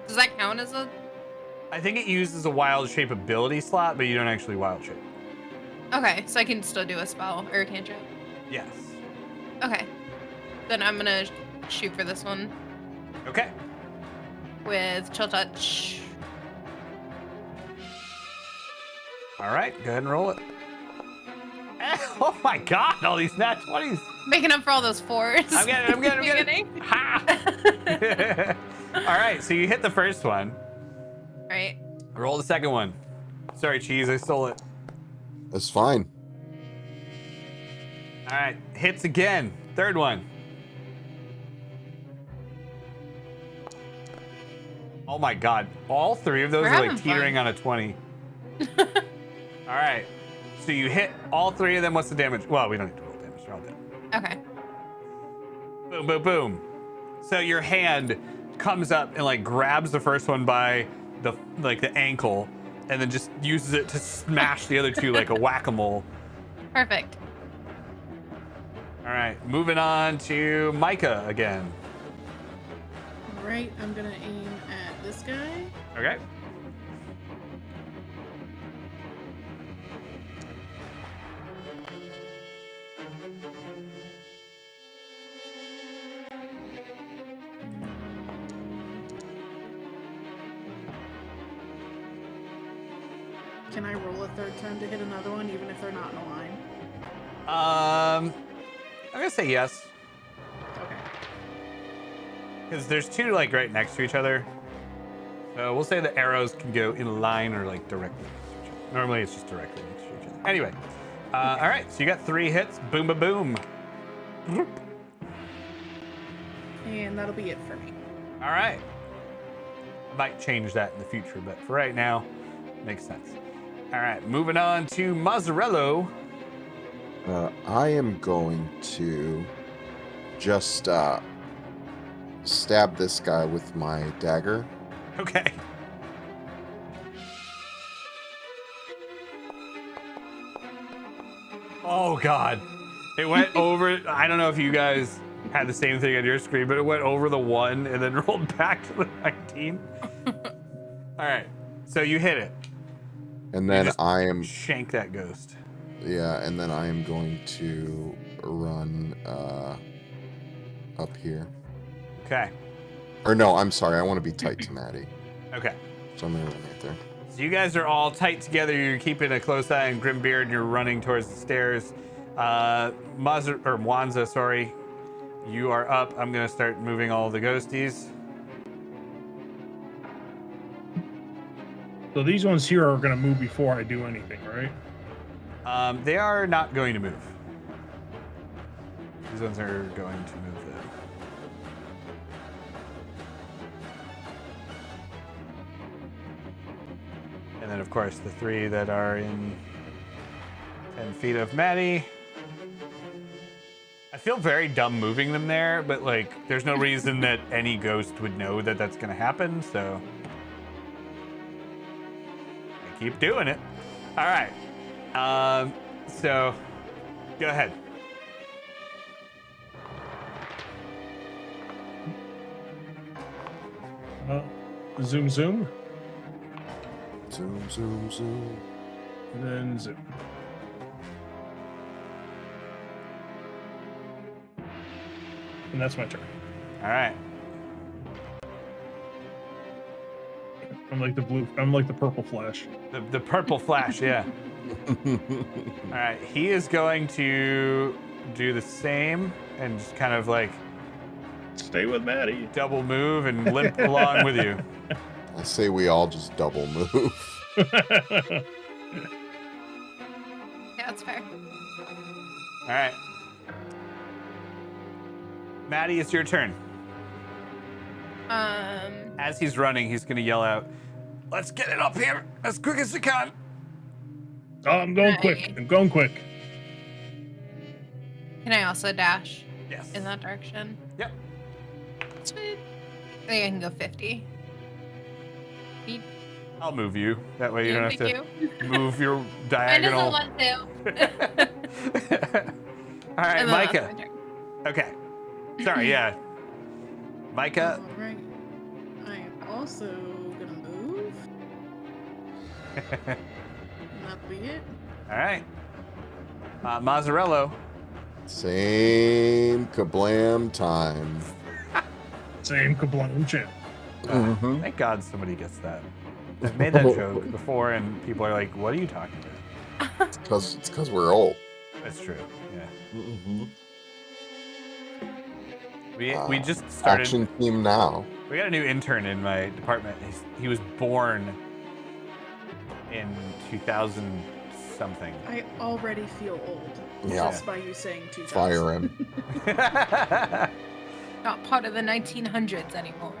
does that count as a? I think it uses a wild shape ability slot, but you don't actually wild shape. Okay, so I can still do a spell or a cantrip. Yes. Okay, then I'm gonna shoot for this one Okay. with chill touch. All right, go ahead and roll it. Oh my God! All these nat 20s. Making up for all those fours. I'm getting. Ha! All right, so you hit the first one. Right. Roll the second one. Sorry, cheese, I stole it. That's fine. All right, hits again. Third one. Oh my God! All three of those We're are like having teetering fun. on a 20. All right, so you hit all three of them. What's the damage? Well, we don't need to roll damage. They're all dead. Okay. Boom, boom, boom. So your hand comes up and like grabs the first one by the ankle, and then just uses it to smash the other two like a whack-a-mole. Perfect. All right, moving on to Micah again. Alright, I'm gonna aim at this guy. Okay. Can I roll a third time to hit another one, even if they're not in a line? I'm gonna say yes, Okay. because there's two like right next to each other. So we'll say the arrows can go in line or like directly next to each other. Normally it's just directly next to each other. Anyway, all right, so you got 3 hits. Boom, ba boom. And that'll be it for me. All right. I might change that in the future, but for right now, makes sense. All right, moving on to Mazzarello. I am going to just stab this guy with my dagger. Okay. Oh God, it went over. I don't know if you guys had the same thing on your screen, but it went over the 1 and then rolled back to the 19. All right, so you hit it. And You then just I am, shank that ghost. yeah, and then I am going to run up here. Okay. Or no, I'm sorry, I want to be tight to Maddie. Okay. So I'm gonna run right there. So you guys are all tight together. You're keeping a close eye on Grimbeard, and you're running towards the stairs. Mwanza, sorry. You are up. I'm gonna start moving all the ghosties. So these ones here are going to move before I do anything, right? They are not going to move. These ones are going to move course, the 3 that are in 10 feet of Maddie. I feel very dumb moving them there, but like, there's no reason that any ghost would know that that's gonna happen, so I keep doing it. All right. So go ahead. Zoom, zoom, Zoom, zoom, zoom. and then zoom. And that's my turn. All right. I'm like the purple flash. The purple flash, yeah. All right. He is going to do the same and just kind of like Stay with Maddie. double move and limp along with you. I say we all just double move. Yeah, that's fair. All right. Maddie, it's your turn. As he's running, he's going to yell out, "Let's get it up here as quick as we can." Oh, I'm going quick. Right. I'm going quick. Can I also dash Yes. in that direction? Yep. Sweet. I think I can go 50 feet. I'll move you. That way you don't have Thank to you. move your I diagonal. doesn't want to. All right, And then Micah. that's my turn. Okay. Sorry, yeah. Micah. All right. I am also gonna move. That'll be it. All right. Mazzarello. Same kablam time. Same kablam channel. Mhm. Thank God somebody gets that. I've made that joke before, and people are like, "What are you talking about?" It's because we're old. That's true. Yeah. Mhm. We just started. Action team now. We got a new intern in my department. He was born in 2000 something. I already feel old. Yeah. Just by you saying 2000. Fire him. Not part of the 1900s anymore.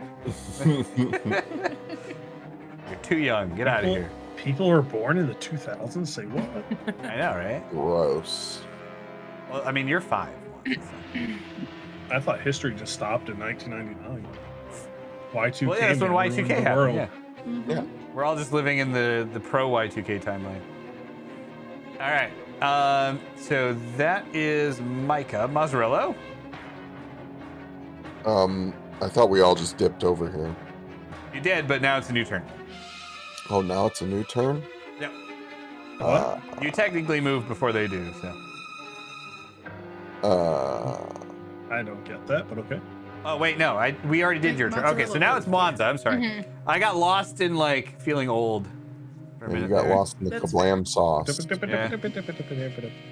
You're too young. Get out of here. People were born in the 2000s? Say what? I know, right? Gross. Well, I mean, you're 5. I thought history just stopped in 1999. Y2K. Well, yeah, that's when ruined Y2K the happened. world. Yeah. Yeah. We're all just living in the pro Y2K timeline. All right. So that is Micah. Mazzarello. I thought we all just dipped over here. You did, but now it's a new turn. Oh, now it's a new turn? Yep. Uh, You technically moved before they do, so. I don't get that, but okay. Oh wait, no. We already did your turn. Okay, so now it's Monza. I'm sorry. Mhm. I got lost in like feeling old for a you minute. got there. lost in the That's kablam sauce.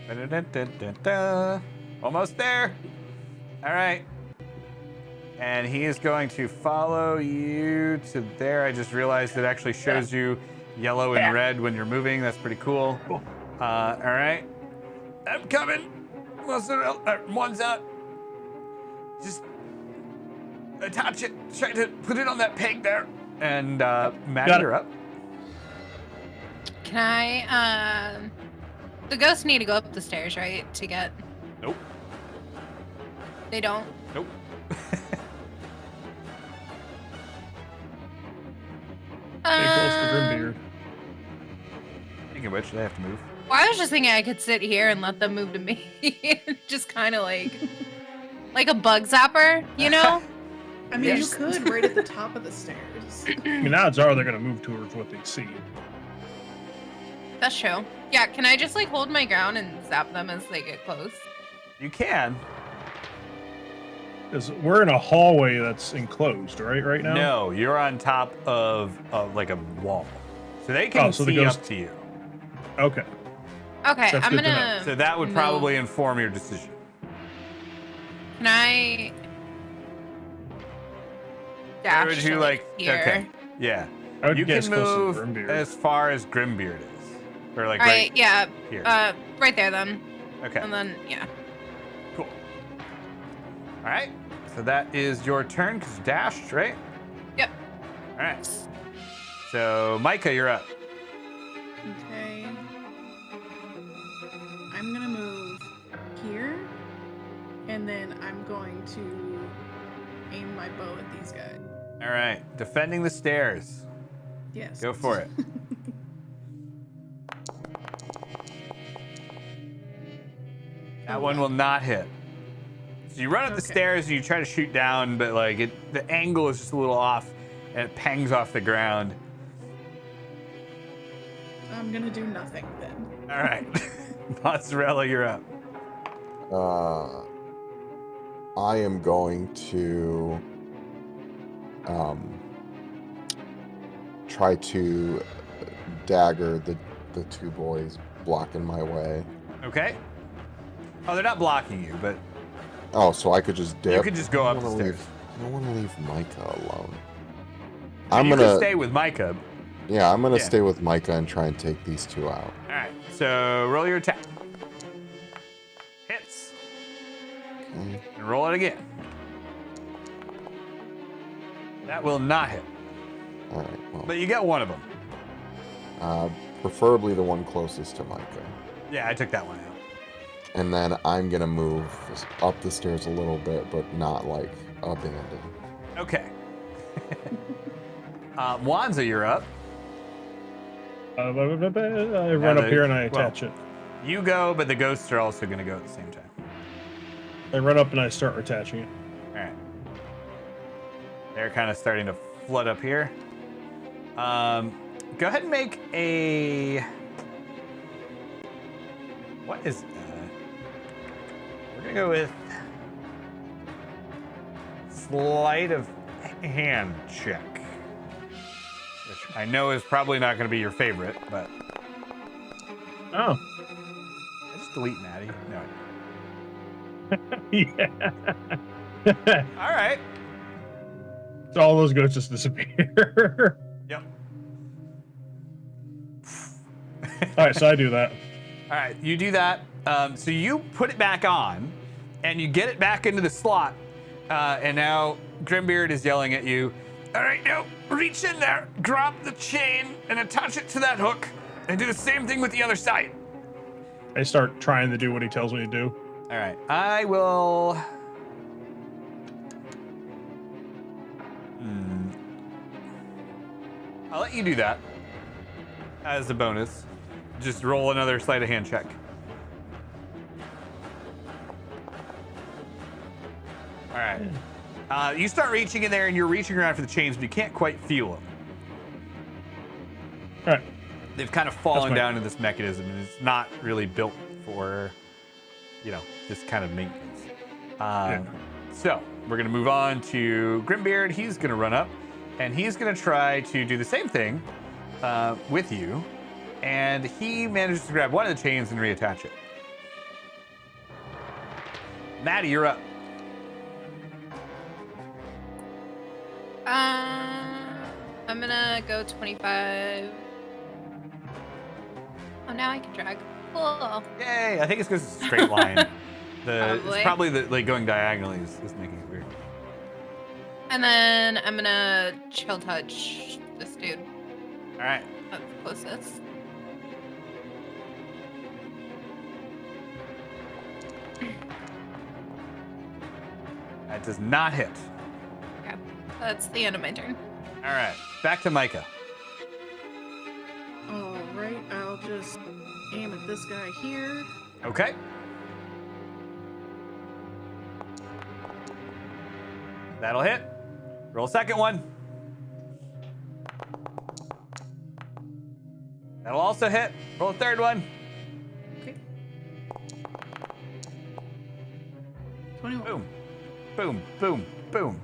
Da-da-da-da-da-da. Almost there. All right. And he is going to follow you to there. I just realized it actually shows you yellow and red when you're moving. That's pretty cool. All right. I'm coming. One's out. Just attach it. Try to put it on that peg there. And Maddie, Got it. you're up. Can I, the ghosts need to go up the stairs, right? To get, Nope. they don't? Nope. Stay close to Grimbeard. Speaking of which, they have to move. Well, I was just thinking I could sit here and let them move to me. Just kind of like a bug zapper, you know? I mean, Yes. you could right at the top of the stairs. I mean, odds are they're going to move towards what they see. That's true. Yeah, can I just like hold my ground and zap them as they get close? You can. Because we're in a hallway that's enclosed, right now? No, you're on top of like a wall, so they can so the see ghost- up to you. Okay. Okay, That's I'm good to know. gonna. So that would move. probably inform your decision. Can I dash Would you to, like? here? Okay. Yeah. I would You guess can close move to Grimbeard. as far as Grimbeard is, or like All right right, yeah, here. right there then, Okay. and then yeah. Cool. All right. So that is your turn because you dashed, right? Yep. All right. So Micah, you're up. And then I'm going to aim my bow at these guys. All right, defending the stairs. Yes. Go for it. That one will not hit. So you run up the Okay. stairs and you try to shoot down, but like the angle is just a little off, and it pangs off the ground. I'm gonna do nothing then. All right, Mozzarella, you're up. I am going to try to dagger the two boys blocking my way. Okay. Oh, they're not blocking you, but Oh, so I could just dip. you can just go I up don't the wanna stairs. I don't want to leave Micah alone. You can stay with Micah. Yeah, I'm gonna Yeah. stay with Micah and try and take these two out. All right, so roll your attack. Hits. Okay. And roll it again. That will not hit, All right. Well, but you get one of them. preferably the one closest to Micah. Yeah, I took that one out. And then I'm gonna move up the stairs a little bit, but not like abandon. Okay. Wanza, you're up. I run up here and I attach it. You go, but the ghosts are also going to go at the same time. I run up and I start attaching it. All right. They're kind of starting to flood up here. Go ahead and make a... What is... we're going to go with... Sleight of hand check. Which I know is probably not going to be your favorite, but... Oh. I just delete Maddie. No. Yeah. All right. So all those ghosts just disappear. Yep. All right, so I do that. All right, you do that. So you put it back on, and you get it back into the slot, and now Grimbeard is yelling at you. All right, now reach in there, grab the chain, and attach it to that hook, and do the same thing with the other side. I start trying to do what he tells me to do. All right, I will. I'll let you do that as a bonus. Just roll another sleight of hand check. All right. You start reaching in there, and you're reaching around for the chains, but you can't quite feel them. All right. They've kind of fallen fine. down to this mechanism, and it's not really built for, this kind of maintenance. So we're going to move on to Grimbeard. He's going to run up, and he's going to try to do the same thing with you. And he manages to grab one of the chains and reattach it. Maddie, you're up. I'm gonna go 25. Oh, now I can drag. Cool. Yay! I think it's because it's a straight line. It's Probably. probably the like going diagonally is making it weird. And then I'm gonna chill touch this dude All right. that's closest. That does not hit. Okay. That's the end of my turn. All right. Back to Micah. Alright, I'll just aim at this guy here. Okay. That'll hit. Roll a second one. That'll also hit. Roll a third one. Okay. 21. Boom. Boom. Boom. Boom.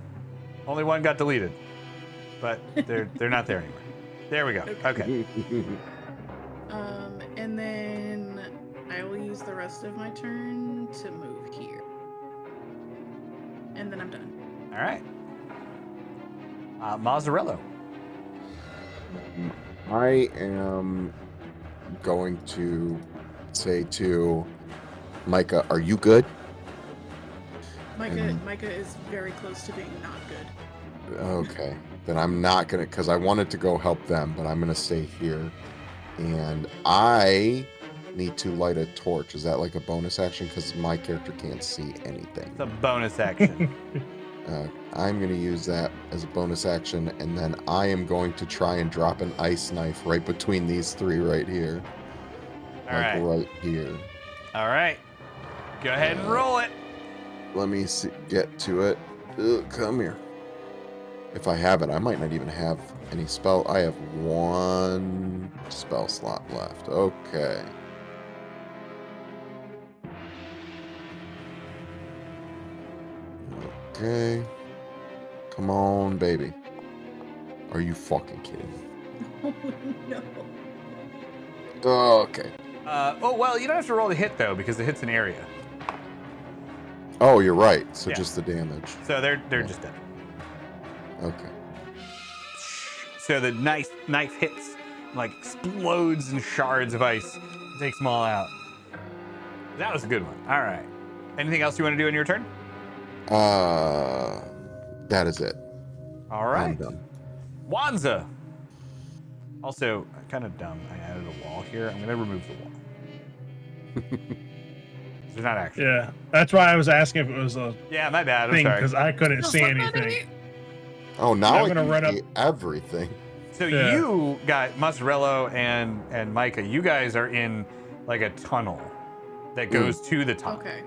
Only one got deleted. But they're not there anymore. There we go. Okay. And then I will use the rest of my turn to move here. And then I'm done. All right. Mazzarello. I am going to say to Micah, "Are you good?" Micah is very close to being not good. Okay. Then I'm not gonna, because I wanted to go help them, but I'm gonna stay here. And I need to light a torch. Is that like a bonus action? Because my character can't see anything. It's a bonus action. I'm going to use that as a bonus action, and then I am going to try and drop an ice knife right between these three right here. All right. Right here. All right. Go ahead and roll it. Let me get to it. Ugh, come here. If I have it, I might not even have any spell. I have one spell slot left. Okay. Okay. Come on, baby. Are you fucking kidding me? Oh no. Okay. Well, you don't have to roll the hit though, because the hit's an area. Oh, you're right. So Yeah. just the damage. So they're just dead. Okay. So the knife hits, like explodes in shards of ice, takes them all out. That was a good one. All right. Anything else you want to do in your turn? That is it. All right. I'm done. Wanza. Also, kind of dumb. I added a wall here. I'm gonna remove the wall. They're not actually. Yeah, that's why I was asking if it was a Yeah, my bad. I'm thing sorry. because I couldn't see Look at anything. me. Oh, now I'm I gonna can run up- see everything. So Yeah. you got Mozzarella and Micah. You guys are in like a tunnel that goes to the top. Okay.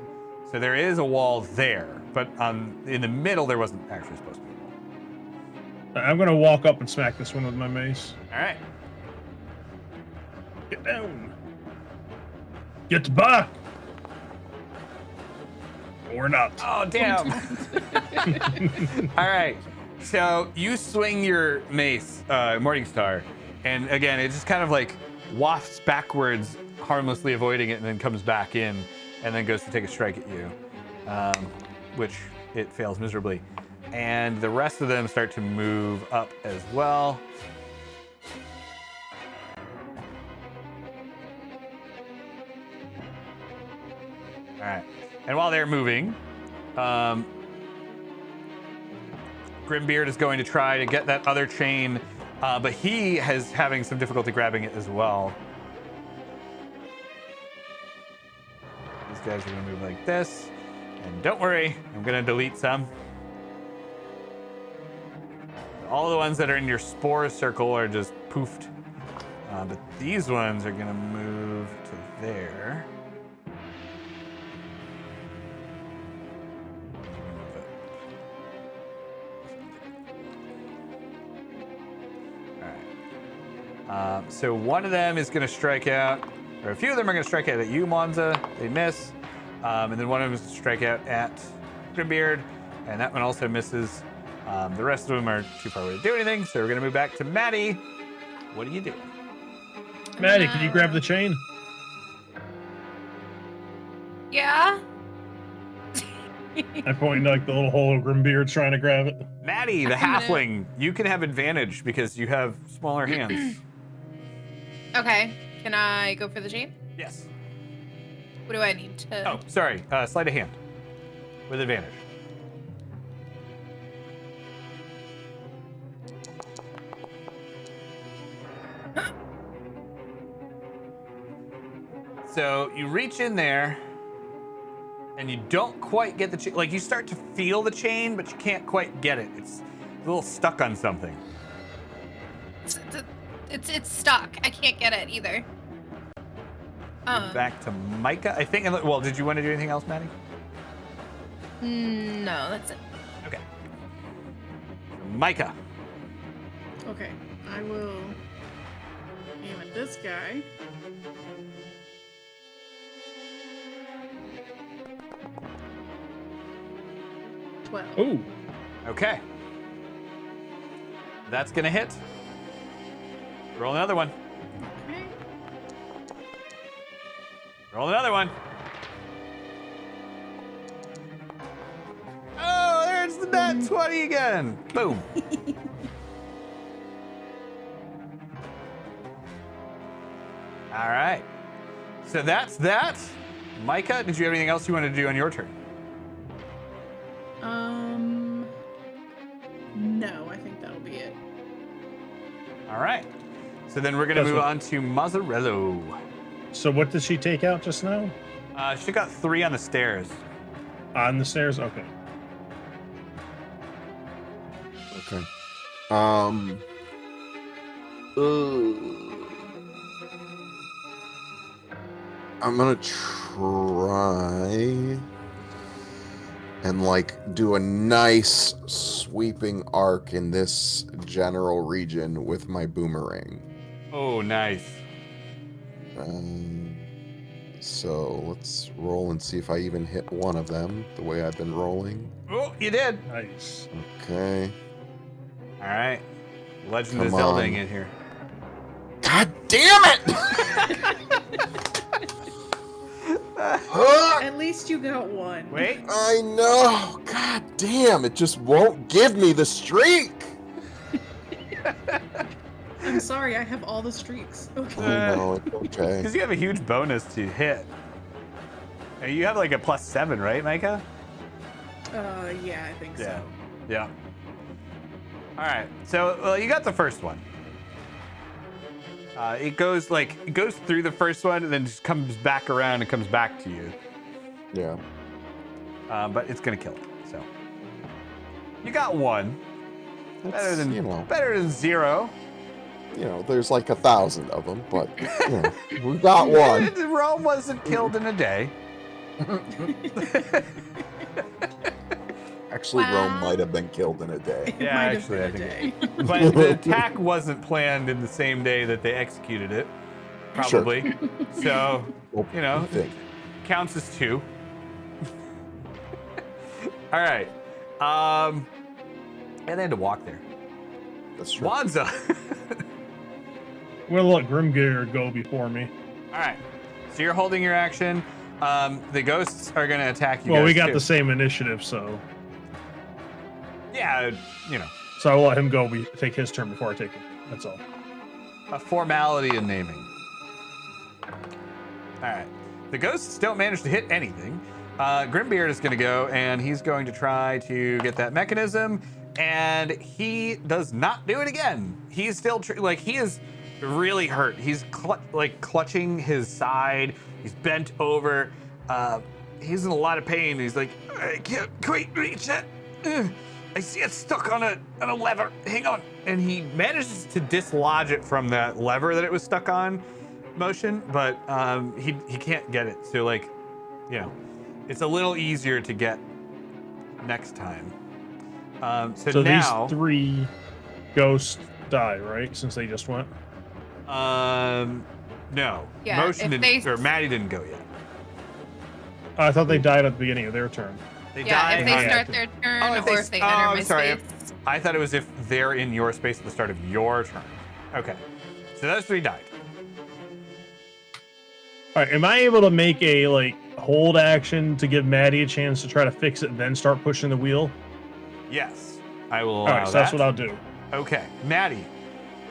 So there is a wall there, but in the middle there wasn't actually supposed to be a wall. I'm gonna walk up and smack this one with my mace. All right. Get down. Get back. Or not. Oh damn! All right. So you swing your mace, Morningstar, and again it just kind of like wafts backwards, harmlessly avoiding it, and then comes back in, and then goes to take a strike at you, which it fails miserably. And the rest of them start to move up as well. All right. And while they're moving, Grimbeard is going to try to get that other chain, but he is having some difficulty grabbing it as well. These guys are going to move like this. And don't worry, I'm going to delete some. All the ones that are in your spore circle are just poofed. But these ones are going to move to there. So one of them is going to strike out, or a few of them are going to strike out at you, Monza. They miss. And then one of them is going to strike out at Grimbeard, and that one also misses. The rest of them are too far away to do anything, so we're going to move back to Maddie. What do you do? Maddie, can you grab the chain? Yeah. I point to like the little hole of Grimbeard's trying to grab it. Maddie, the I'm gonna- halfling, you can have advantage because you have smaller hands. Okay. Can I go for the chain? Yes. What do I need to? Oh, sorry. Sleight of hand with advantage. So you reach in there and you don't quite get the chain. Like you start to feel the chain, but you can't quite get it. It's a little stuck on something. It's stuck. I can't get it either. Back to Micah. I think. Well, did you want to do anything else, Maddie? No, that's it. Okay. Micah. Okay. I will aim at this guy. Ooh. Okay. That's gonna hit. Roll another one. Okay. Roll another one. Oh, there's the nat 20 again. Boom. All right. So that's that. Micah, did you have anything else you wanted to do on your turn? No, I think that'll be it. All right. So then we're going to move on to Mazzarello. So what did she take out just now? She got 3 on the stairs. On the stairs? Okay. Okay. I'm gonna try and like do a nice sweeping arc in this general region with my boomerang. Oh, nice. So let's roll and see if I even hit one of them the way I've been rolling. Oh, you did. Nice. Okay. All right. Legend of Come Zeldaing on. in here. God damn it! At least you got one. Wait. I know. God damn, it just won't give me the streak. I'm sorry, I have all the streaks. Okay. I know, it's okay. Because you have a huge bonus to hit. And you have like a +7, right, Micah? Yeah, I think so. Yeah. All right. So well, you got the first one. It goes through the first one and then just comes back around and comes back to you. Yeah. But it's gonna kill it. So you got 1. Better It's, than better than 0. There's like 1,000 of them, but we got one. Rome wasn't killed in a day. Actually, Wow. Rome might have been killed in a day. It Yeah, might have actually, been I a think day. But the attack wasn't planned in the same day that they executed it. Sure. Probably. So, Well, I you think. counts as 2. All right. And they had to walk there. That's true. Wanza. I'm gonna let Grimgear go before me. All right. So you're holding your action. The ghosts are going to attack you Well, guys we got too. the same initiative, so Yeah, so I'll let him go. Take his turn before I take it. That's all. a formality in naming. All right. The ghosts don't manage to hit anything. Grimbeard is going to go, and he's going to try to get that mechanism, and he does not do it again. He's still he is really hurt. He's clutching his side. He's bent over. He's in a lot of pain. He's like, I can't quite reach it. I see it stuck on a lever. Hang on. And he manages to dislodge it from that lever that it was stuck on motion, but he can't get it. So it's a little easier to get next time. So now these 3 ghosts die, right? Since they just went. no. Yeah, Motion if didn't, they- or Maddie didn't go yet. I thought they died at the beginning of their turn. They Yeah, died. if they on- start their turn Oh, or if they enter I'm my sorry. space. I thought it was if they're in your space at the start of your turn. Okay. So those 3 died. All right, am I able to make a hold action to give Maddie a chance to try to fix it, and then start pushing the wheel? Yes. I will All allow right, so that. that's what I'll do. Okay. Maddie.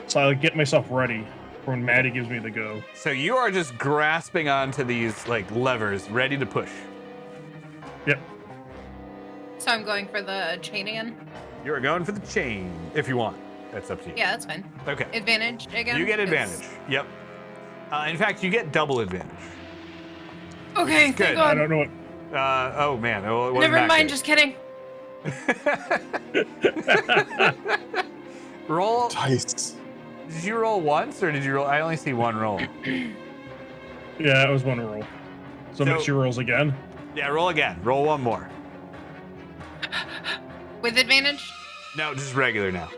So I get myself ready for when Maddie gives me the go. So you are just grasping onto these levers, ready to push. Yep. So I'm going for the chain again. You are going for the chain if you want. That's up to you. Yeah, that's fine. Okay. Advantage again. You get 'cause- advantage. Yep. In fact, you get double advantage. Okay, Good. thank I God. don't know what. Oh man. Well, it wasn't Never that mind. good. Just kidding. Roll. Dice. Did you roll once or did you roll? I only see one roll. Yeah, it was one roll. So So- make your rolls again. Yeah, roll again. Roll one more. With advantage. No, just regular now.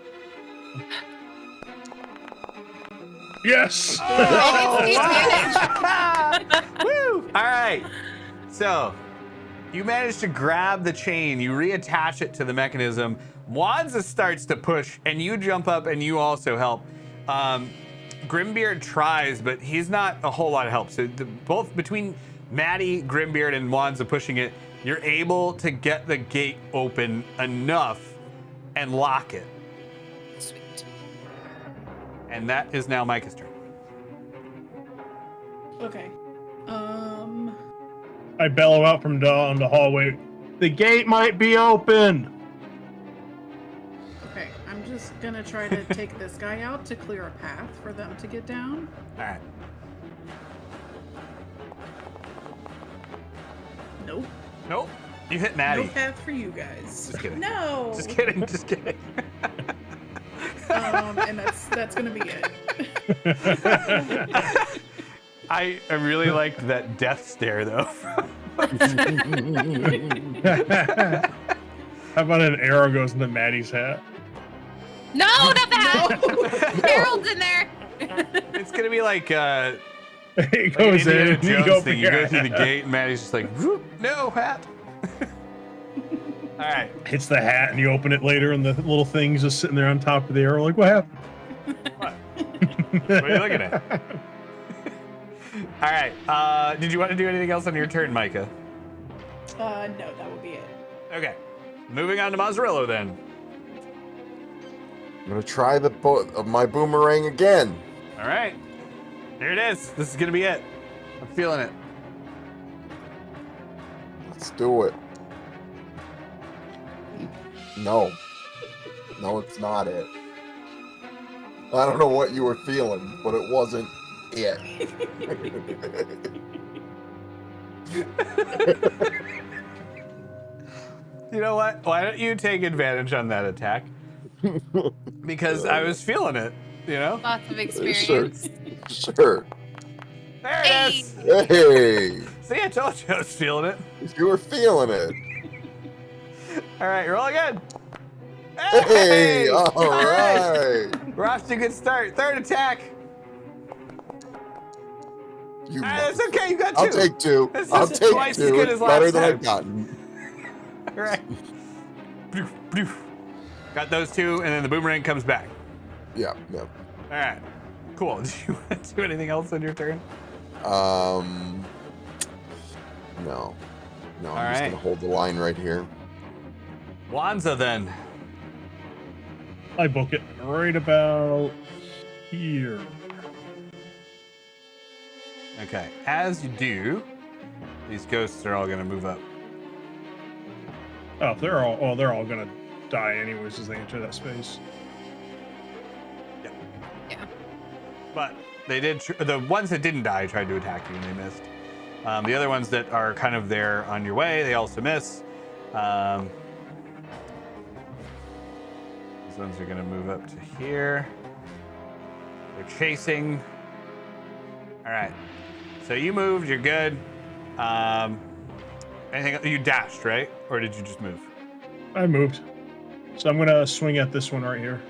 Yes. Oh, It's the advantage. Woo! All right. So you manage to grab the chain, you reattach it to the mechanism. Wanza starts to push, and you jump up and you also help. Grimbeard tries, but he's not a whole lot of help. So both between Maddie, Grimbeard, and Wanza pushing it, you're able to get the gate open enough and lock it. Sweet. And that is now Micah's turn. Okay. I bellow out from down the hallway. The gate might be open. Okay. I'm just gonna try to take this guy out to clear a path for them to get down. All right. Nope. Nope. You hit Maddie. No path for you guys. Just kidding. No. Just kidding. Just kidding. And that's gonna be it. I really liked that death stare though. How about an arrow goes into Maddie's hat? No, not that. Harold's in there. It's gonna be like It like goes an in. Indiana and you Jones go thing. You go through the gate, and Maddie's just like, whoop, no hat. All right. Hits the hat, and you open it later, and the little thing's just sitting there on top of the arrow. Like, what happened? What? What are you looking at? All right. Did you want to do anything else on your turn, Micah? No, that would be it. Okay. Moving on to Mazzarello then. I'm gonna try my boomerang again. All right. Here it is. This is gonna be it. I'm feeling it. Let's do it. No. No, it's not it. I don't know what you were feeling, but it wasn't it. You know what? Why don't you take advantage on that attack? Because I was feeling it, you know? Lots of experience. Sure. There it is. Hey, See, I told you I was feeling it. you were feeling it. All right, roll again. Hey, all right. We're off to a good start. Third attack. You It's okay, you got two. I'll take two. This I'll is take twice as two. good It's as better last than time. I've gotten. All right. Bloof, bloof. Got those two, and then the boomerang comes back. Yeah, yeah. All right. Cool. Do you want to do anything else on your turn? No. No, I'm All just right. gonna hold the line right here. Wanza then. I book it right about here. Okay. As you do, these ghosts are all gonna move up. Oh, they're all gonna die anyways as they enter that space. Yeah. But they did. The ones that didn't die tried to attack you and they missed. The other ones that are kind of there on your way, they also miss. These ones are going to move up to here. They're chasing. All right. So you moved. You're good. Anything? You dashed, right? Or did you just move? I moved, so I'm gonna swing at this one right here.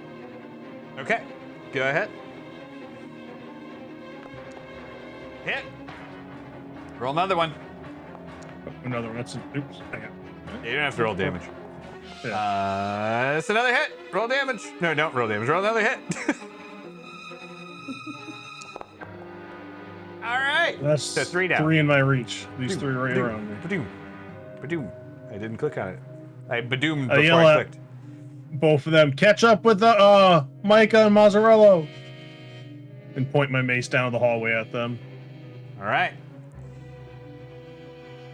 Okay. Go ahead. Hit. Roll another one. Oh, another one. That's oops. Hang on. Yeah, you don't have to roll damage. Yeah. It's another hit. Roll damage. No, don't roll damage. Roll another hit. All right. That's So three down. Three in my reach. These three right Badoom, around me. Badoom. Badoom. I didn't click on it. I badoomed I before yell I at- clicked. Both of them catch up with the Micah and Mazzarello, and point my mace down the hallway at them. All right.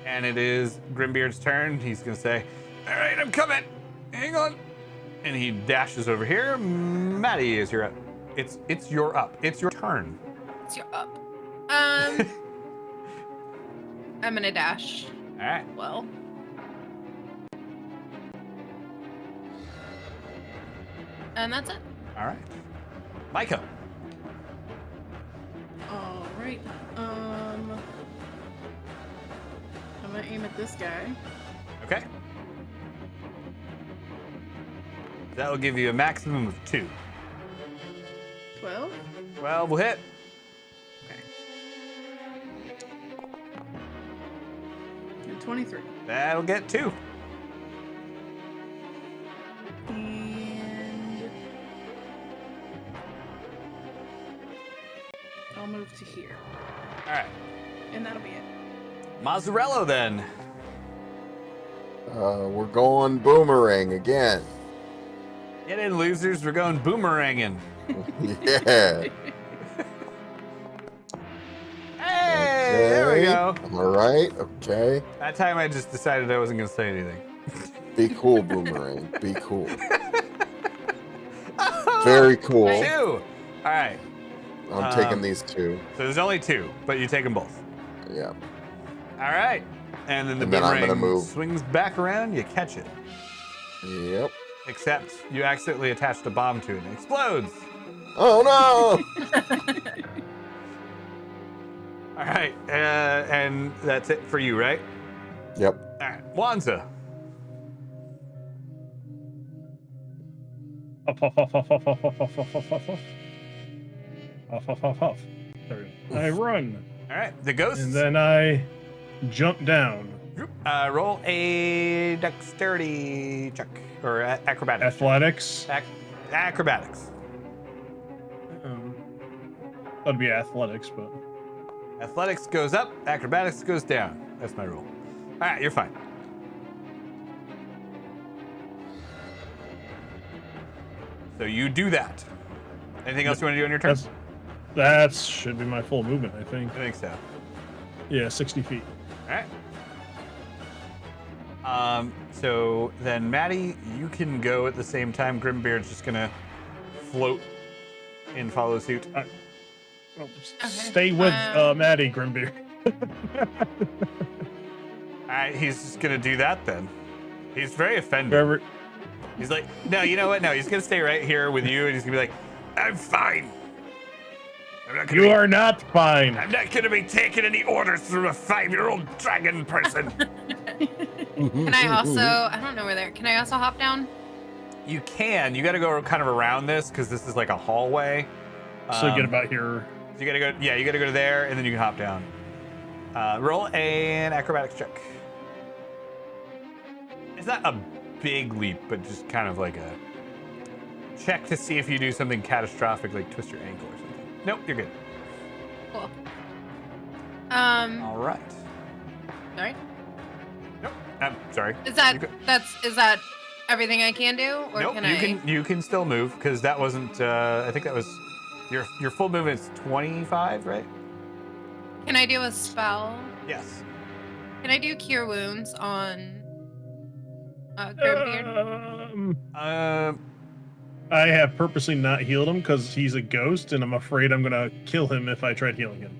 And it is Grimbeard's turn. He's going to say, all right, I'm coming. Hang on. And he dashes over here. Maddie, is your up. It's your up. It's your turn. It's your up. I'm gonna dash. All right. Well. And that's it. All right. Micah. All right. I'm gonna aim at this guy. Okay. That will give you a maximum of 2. 12. 12 will hit. Okay. And 23. That'll get 2. And I'll move to here. All right. And that'll be it. Mazzarello then. We're going boomerang again. Get in, losers. We're going boomeranging. Yeah. Hey, there we Okay. go. All right. Okay. That time I just decided I wasn't going to say anything. Be cool, boomerang. Be cool. Very cool. 2. All right. I'm taking these two. So there's only 2, but you take them both. Yeah. All right. And then the And then I'm boomerang gonna move. swings back around, you catch it. Yep. Except you accidentally attached a bomb to it and it explodes. Oh All right, and that's it for you, right? no! Yep. All right, Wanza. Huff, huff, huff, huff, huff, huff, huff, huff, huff, huff, huff. Huff, huff, huff, huff. There we go. I run. All right, the ghosts. And then I jump down. Roll a dexterity check or acrobatics. Athletics. Acrobatics. That'd be athletics, but Athletics goes up, acrobatics goes down. That's my rule. All right, you're fine. So you do that. Anything else you want to do on your turn? that should be my full movement, I think. I think so. Yeah, 60 feet. All right. So then, Maddie, you can go at the same time. Grimbeard's just gonna float and follow suit. Stay with Maddie, Grimbeard. All right, he's just gonna do that then. He's very offended. Wherever, He's like, no, you know what? No, he's gonna stay right here with you, and he's gonna be like, I'm fine. you are not fine. I'm not gonna be taking any orders from a 5-year-old dragon person. Can I also? I don't know where they're. Can I also hop down? You can. You gotta go kind of around this because this is like a hallway. So get about here. You gotta go. Yeah, you gotta go to there, and then you can hop down. Roll an acrobatics check. It's not a big leap, but just kind of like a check to see if you do something catastrophic, like twist your ankle or something. Nope, you're good. Cool. All right. Sorry. Nope. I'm sorry. Is that You go- is that everything I can do, or nope. You can still move because that wasn't. I think that was your full movement's 25, right? Can I do a spell? Yes. Can I do cure wounds on Grimbeard? I have purposely not healed him because he's a ghost, and I'm afraid I'm gonna kill him if I tried healing him.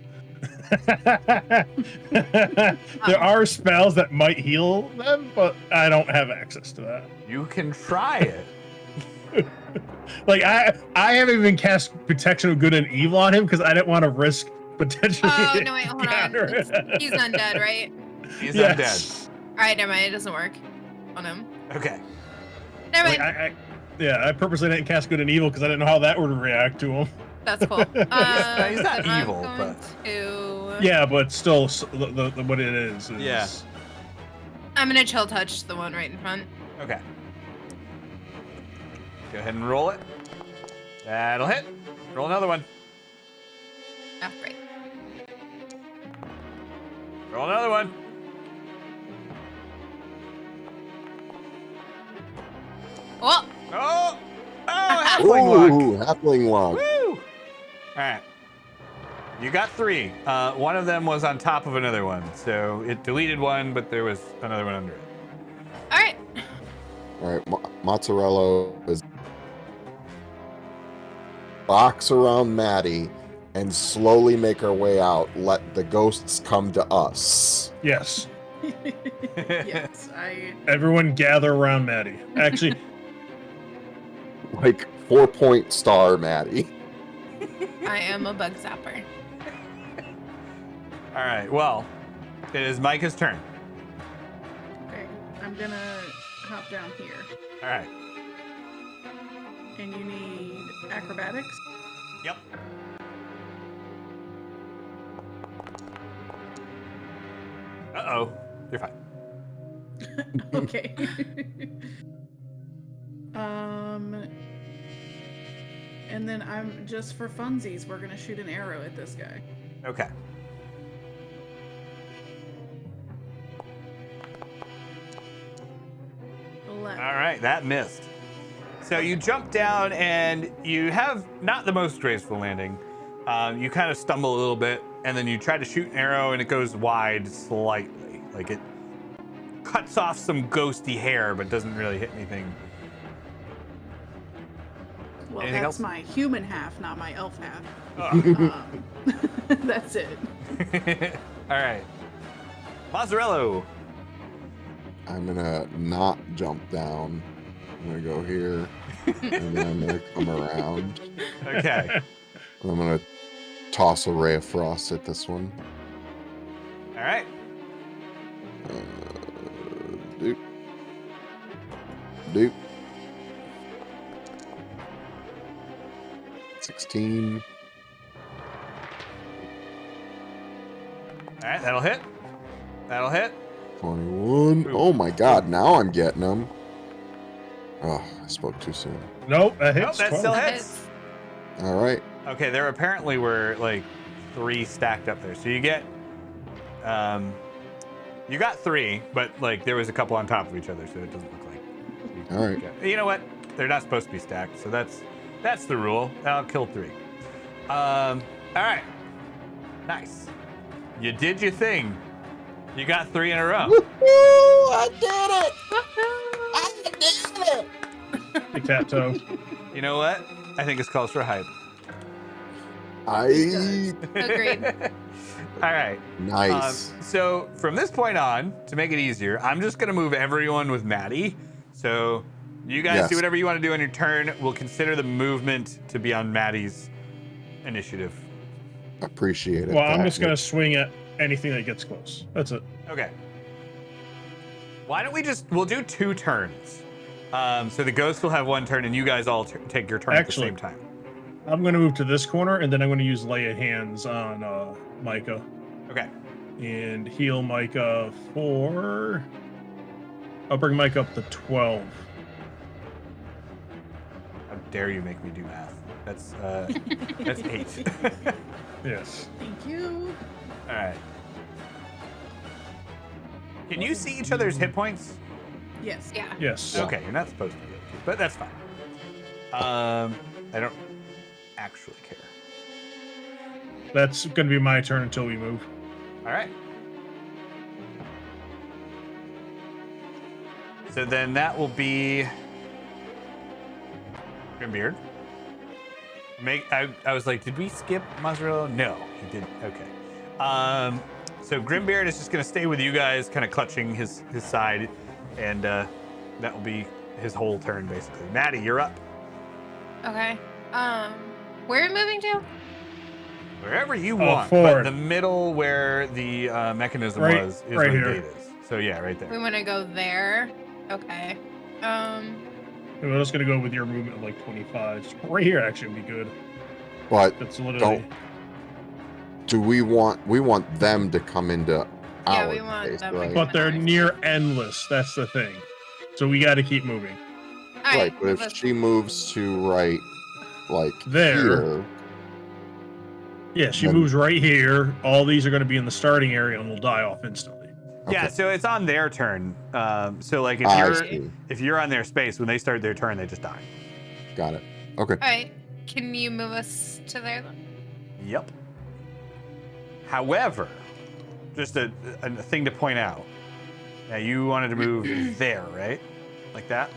There are spells that might heal them, but I don't have access to that. You can try it. Like I haven't even cast Protection of Good and Evil on him because I didn't want to risk potentially. Oh no! Wait, hold on. He's undead, right? He's Yes. All right, never mind. It doesn't work on him. undead. Okay. Never Like, mind. I purposely didn't cast Good and Evil because I didn't know how that would react to him. That's cool. He's not then evil, I'm going to... Yeah, but still, the what it is. Yeah. I'm gonna chill touch the one right in front. Okay. Go ahead and roll it. That'll hit. Roll another one. Ah, great. Roll another one. Oh, Oh! Oh, halfling luck. Ooh, halfling luck. Woo! All right. You got 3. One of them was on top of another one, so it deleted one, but there was another one under it. all right. All right, Mozzarella is box around Maddie and slowly make our way out. Let the ghosts come to us. Yes. Yes, Everyone gather around Maddie. Actually, Like 4-point star Maddie. I am a bug zapper. All right, well, it is Micah's turn. Okay, I'm gonna hop down here. All right. And you need acrobatics? Yep. Uh-oh. You're fine. Okay. And then I'm just for funsies, we're gonna shoot an arrow at this guy. Okay. All right, that missed. So you jump down and you have not the most graceful landing. You kind of stumble a little bit, and then you try to shoot an arrow, and it goes wide slightly. Like it cuts off some ghosty hair, but doesn't really hit anything. Well, Anything that's else? my human half, not my elf half. Ugh. That's it. All right. Mozzarella. I'm gonna not jump down. I'm gonna go here, and then I'm gonna come around. Okay. And I'm gonna toss a ray of frost at this one. All right. Doop. Doop. 16. All right, that'll hit. That'll hit. 21. Ooh. Oh my god, now I'm getting them. Oh, I spoke too soon. Nope, that Nope, hits. that 12. still That hits. All right. Okay, there apparently were like 3 stacked up there. So you get, you got 3, but like there was a couple on top of each other, so it doesn't look like. All right. You know what? They're not supposed to be stacked, so that's the rule. I'll kill 3. All right. Nice. You did your thing. You got 3 in a row. Woo! I did it! I did it! Tic tac toe. You know what? I think this calls for hype. I Agreed. All right. nice. So from this point on, to make it easier, I'm just gonna move everyone with Maddie. So you guys Yes. do whatever you want to do on your turn. We'll consider the movement to be on Maddie's initiative. Appreciate it. Well, I'm Patrick. just gonna swing at anything that gets close. That's it. Okay. Why don't we'll do 2 turns. So the ghost will have 1 turn, and you guys all take your turn Actually- at the same time. I'm gonna move to this corner, and then I'm gonna use lay of hands on Micah Okay. and heal Micah for. I'll bring Micah up to 12. How dare you make me do math? That's 8. Yes. Thank you. All right. Can you see each other's hit points? Yes. Yeah. Yes. Okay, you're not supposed to be able to, but that's fine. I don't actually care. That's gonna be my turn until we move. All right. So then that will be Grimbeard. I was like, did we skip Mozzarella? No, he did. Okay. So Grimbeard is just gonna stay with you guys, kind of clutching his side, and that will be his whole turn basically. Maddie, you're up. Okay. Where are we moving to? Wherever you want, but forward. the middle where the mechanism Right- was is right where the here. gate is. So yeah, right We there. want to go there. Okay. And we're just gonna go with your movement of like 25. Right here actually would be good. But That's literally. don't. Do we want them to come into Yeah, our we want space, them to right? come But they're near endless. That's the thing. So we got to keep moving. All Right, but if let's- she moves to right, like There. here, Yeah, she Then- moves right here. All these are going to be in the starting area and will die off instantly. Yeah, Okay. so it's on their turn. So like I see. if you're on their space, when they start their turn, they just die. Got it. Okay. All right. Can you move us to there then? Yep. However, just a thing to point out. Now you wanted to move there, right? Like that?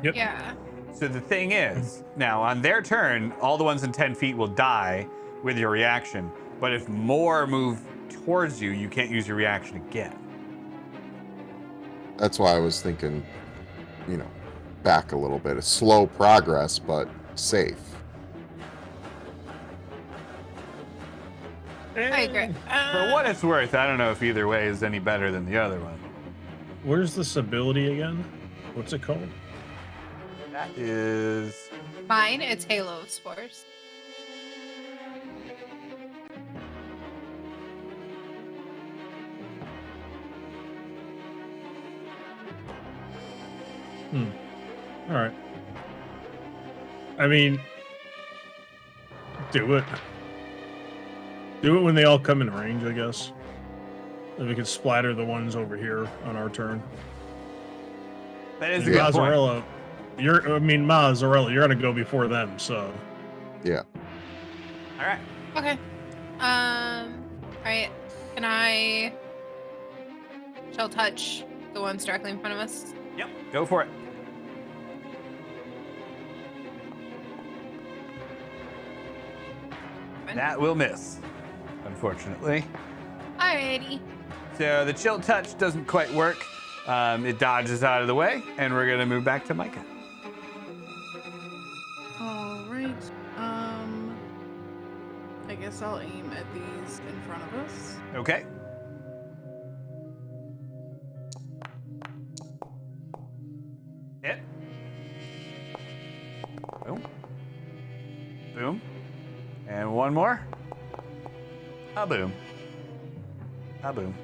Yep. Yeah. So the thing is, now on their turn, all the ones in 10 feet will die with your reaction. But if more move towards you, you can't use your reaction again. That's why I was thinking, back a little bit. A slow progress, but safe. I agree. For what it's worth, I don't know if either way is any better than the other one. Where's this ability again? What's it called? That is... Mine, it's Halo of Spores. All right. I mean, do it. Do it when they all come in range, I guess. Then we can splatter the ones over here on our turn. That is a good point. Mozzarella, Mozzarella, you're gonna go before them, so Yeah. All right. Okay. All right. Can I shall touch the ones directly in front of us? Yep, go for it. That will miss, unfortunately. Alrighty. So the chill touch doesn't quite work. It dodges out of the way, and we're gonna move back to Micah. All right. I guess I'll aim at these in front of us. Okay. Hit. Boom. Boom. And one more. A boom. A boom.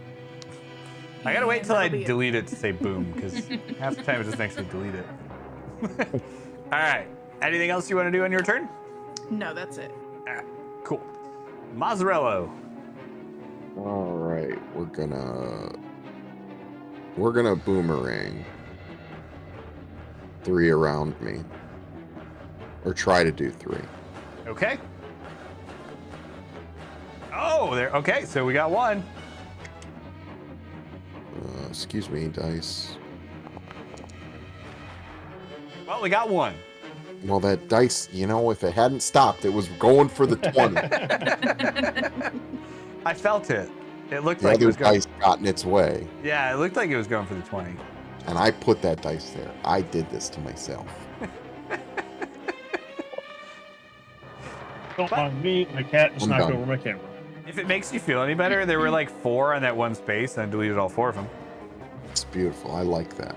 I gotta wait till I That'll be it. delete it to say boom, because half the time it doesn't actually delete it. All right. Anything else you want to do on your turn? No, that's it. All right. Cool. Mazzarello. All right, we're gonna boomerang 3 around me, or try to do 3. Okay. Oh, there. Okay, so we got one. Excuse me, dice. Well, we got one. Well, that dice, if it hadn't stopped, it was going for the 20. I felt it. It looked The like it other was going. dice got in its way, Yeah, it looked like it was going for the 20. and I put that dice there. I did this to myself. Don't mind me. My cat just I'm knocked done. over my camera. If it makes you feel any better, there were like 4 on that one space, and I deleted all 4 of them. It's beautiful. I like that.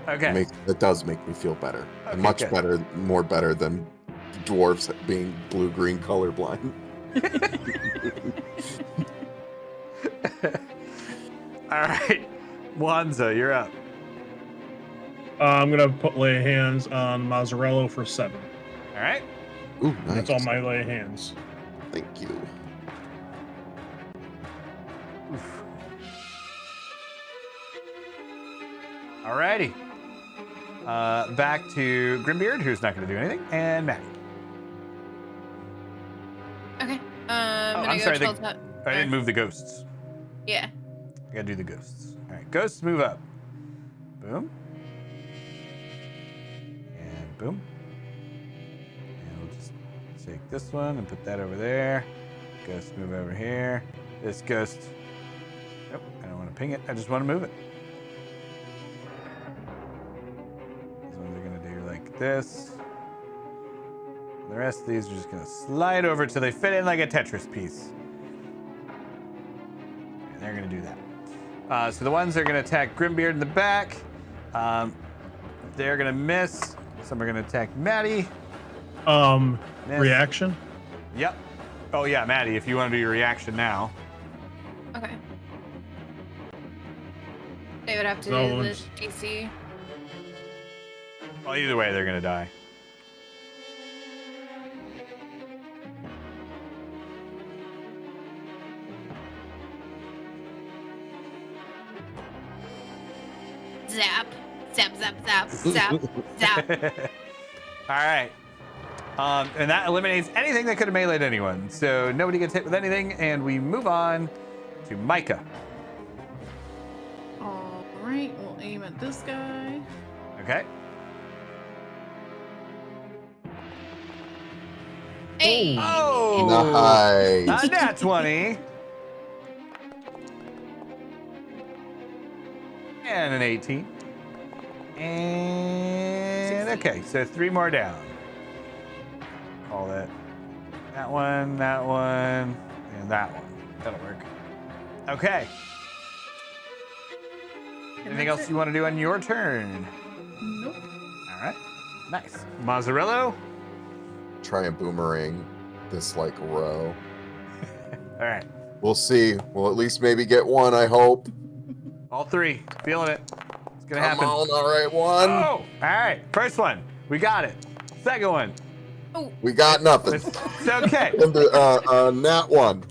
Okay. It does make me feel better. Okay, And much good. better, more better than dwarves being blue-green colorblind. All right. Wanza, you're up. I'm gonna lay hands on Mazzarello for 7. All right. Ooh, nice. That's all my lay hands. Thank you. All righty. Back to Grimbeard, who's not going to do anything, and Maddie. Okay. I'm gonna I'm go sorry, chill touch. I didn't move the ghosts. Yeah. I got to do the ghosts. All right, ghosts move up. Boom. And boom. And we'll just take this one and put that over there. Ghost move over here. This ghost. Nope, I don't want to ping it. I just want to move it. These ones are going to do like this. And the rest of these are just going to slide over till they fit in like a Tetris piece. And they're going to do that. So the ones that are going to attack Grimbeard in the back, they're going to miss. Some are going to attack Maddie. Miss. Reaction. Yep. Oh yeah, Maddie, if you want to do your reaction now. Okay. They would have to No do the one's- DC. Well, either way, they're going to die. Zap. Zap, zap, zap, zap, zap. All right. And that eliminates anything that could have meleeed anyone. So nobody gets hit with anything, and we move on to Micah. All right, we'll aim at this guy. Okay. Hey. Oh! Nice. A nat 20. And an 18. And okay, so 3 more down. Call it that one, and that one. That'll work. Okay. And Anything that's else it. you want to do on your turn? Nope. All right. Nice. Mazzarello. Try and boomerang this row. All right. We'll see. We'll at least maybe get one, I hope. All 3. Feeling it. It's going to Come happen. on, all right, one. Oh! All right. First one. We got it. Second one. Oh, We got nothing. It's okay. And the nat 1.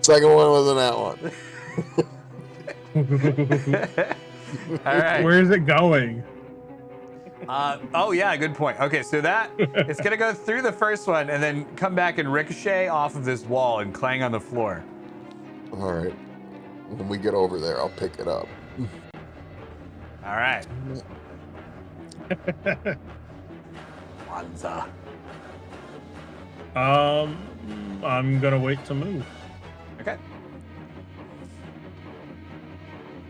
Second one was a nat 1. All right. Where is it going? Oh yeah, good point. Okay, so that it's gonna go through the first one and then come back and ricochet off of this wall and clang on the floor. All right. When we get over there, I'll pick it up. All right. Wanza. I'm gonna wait to move. Okay.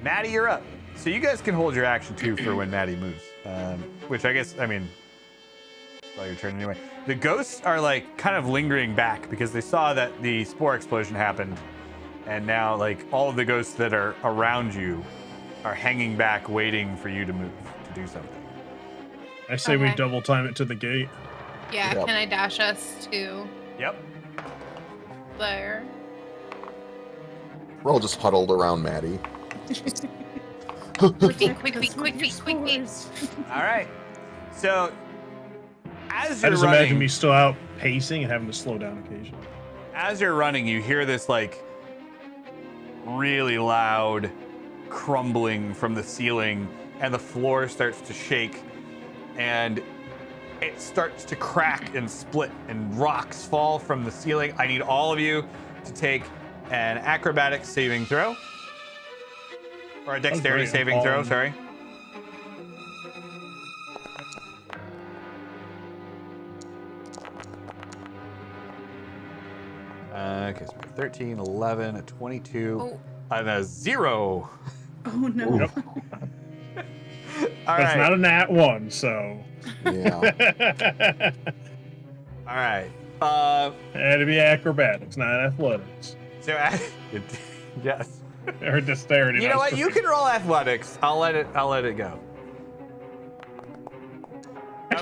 Maddie, you're up. So you guys can hold your action too for when Maddie moves. Which I guess, I mean, it's all your turn anyway. The ghosts are like kind of lingering back because they saw that the spore explosion happened, and now like all of the ghosts that are around you are hanging back, waiting for you to move to do something. I say we Okay. double time it to the gate. Yeah, Yep. can I dash us to Yep. there? We're all just huddled around Maddie. Quick feet, quick Protect feet, us quick with your feet, quick feet. spores. All right. So as I you're just imagine running, me still out pacing and having to slow down occasionally. as you're running, you hear this like really loud crumbling from the ceiling, and the floor starts to shake, and it starts to crack and split, and rocks fall from the ceiling. I need all of you to take an acrobatics saving throw, or a dexterity great. saving throw. I'm Sorry. Okay, so we got 13, 11, a 22, Oh, and a 0. Oh no. Yep. All That's right. not a nat 1, so. Yeah. All right. Had to be acrobatics, not athletics. So, yes. Or dexterity. You know what? You can roll athletics. I'll let it go.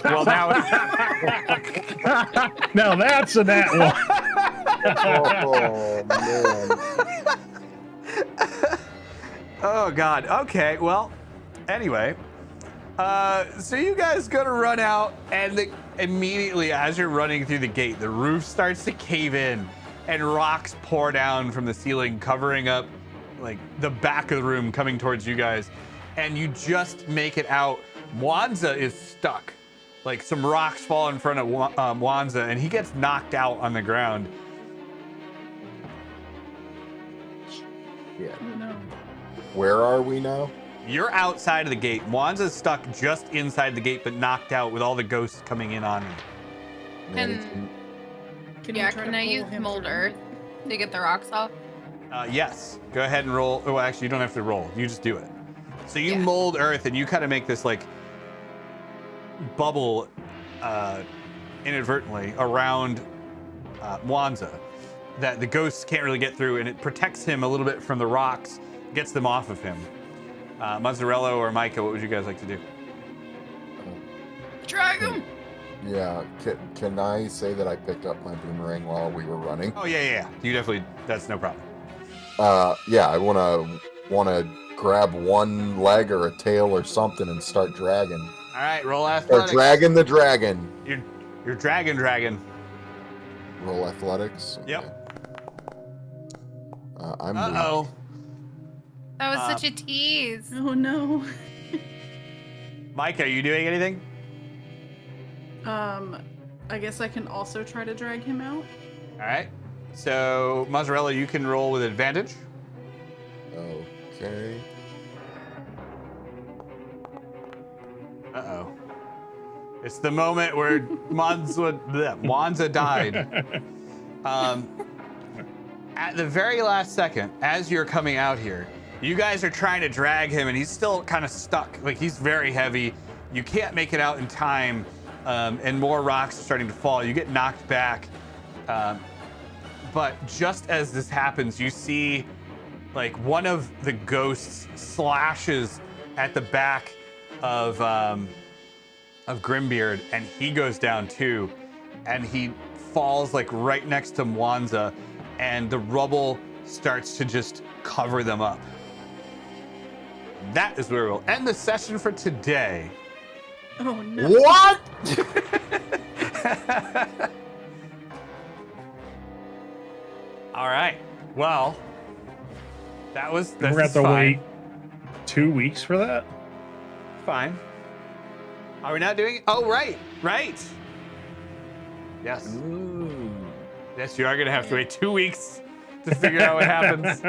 Well, now. Now that's a nat 1. Oh man. Oh God. Okay. Well. Anyway. So you guys go to run out, and immediately as you're running through the gate, the roof starts to cave in, and rocks pour down from the ceiling, covering up like the back of the room, coming towards you guys, and you just make it out. Wanza is stuck. Like some rocks fall in front of Wanza, and he gets knocked out on the ground. Yeah. Oh no. Where are we now? You're outside of the gate. Wanza's stuck just inside the gate, but knocked out with all the ghosts coming in on him. Maddie, Can yeah, we try can to I pull use him mold through? earth to get the rocks off? Yes. Go ahead and roll. Oh, actually, you don't have to roll. You just do it. So you Yeah. mold earth, and you kind of make this like bubble inadvertently around Wanza that the ghosts can't really get through, and it protects him a little bit from the rocks, gets them off of him. Mazzarello or Micah, what would you guys like to do? Drag him! Yeah. Can I say that I picked up my boomerang while we were running? Oh yeah. You definitely. That's no problem. Yeah. I wanna grab one leg or a tail or something and start dragging. All right, roll Or athletics. dragging the dragon. You're dragon. Roll athletics. Yep. I'm Uh oh. That was such a tease. Oh no. Mike, are you doing anything? I guess I can also try to drag him out. All right. So, Mozzarella, you can roll with advantage. Okay. Uh-oh. It's the moment where Wanza died. At the very last second, as you're coming out here, you guys are trying to drag him, and he's still kind of stuck. Like, he's very heavy. You can't make it out in time, and more rocks are starting to fall. You get knocked back. But just as this happens, you see, like, one of the ghosts slashes at the back of Grimbeard, and he goes down too, and he falls like right next to Wanza, and the rubble starts to just cover them up. That is where we'll end the session for today. Oh no. What? All right. Well, We're gonna have to wait 2 weeks for that? Fine. Are we not doing it? Oh, right. Yes. Ooh. Yes, you are going to have to wait 2 weeks to figure out what happens.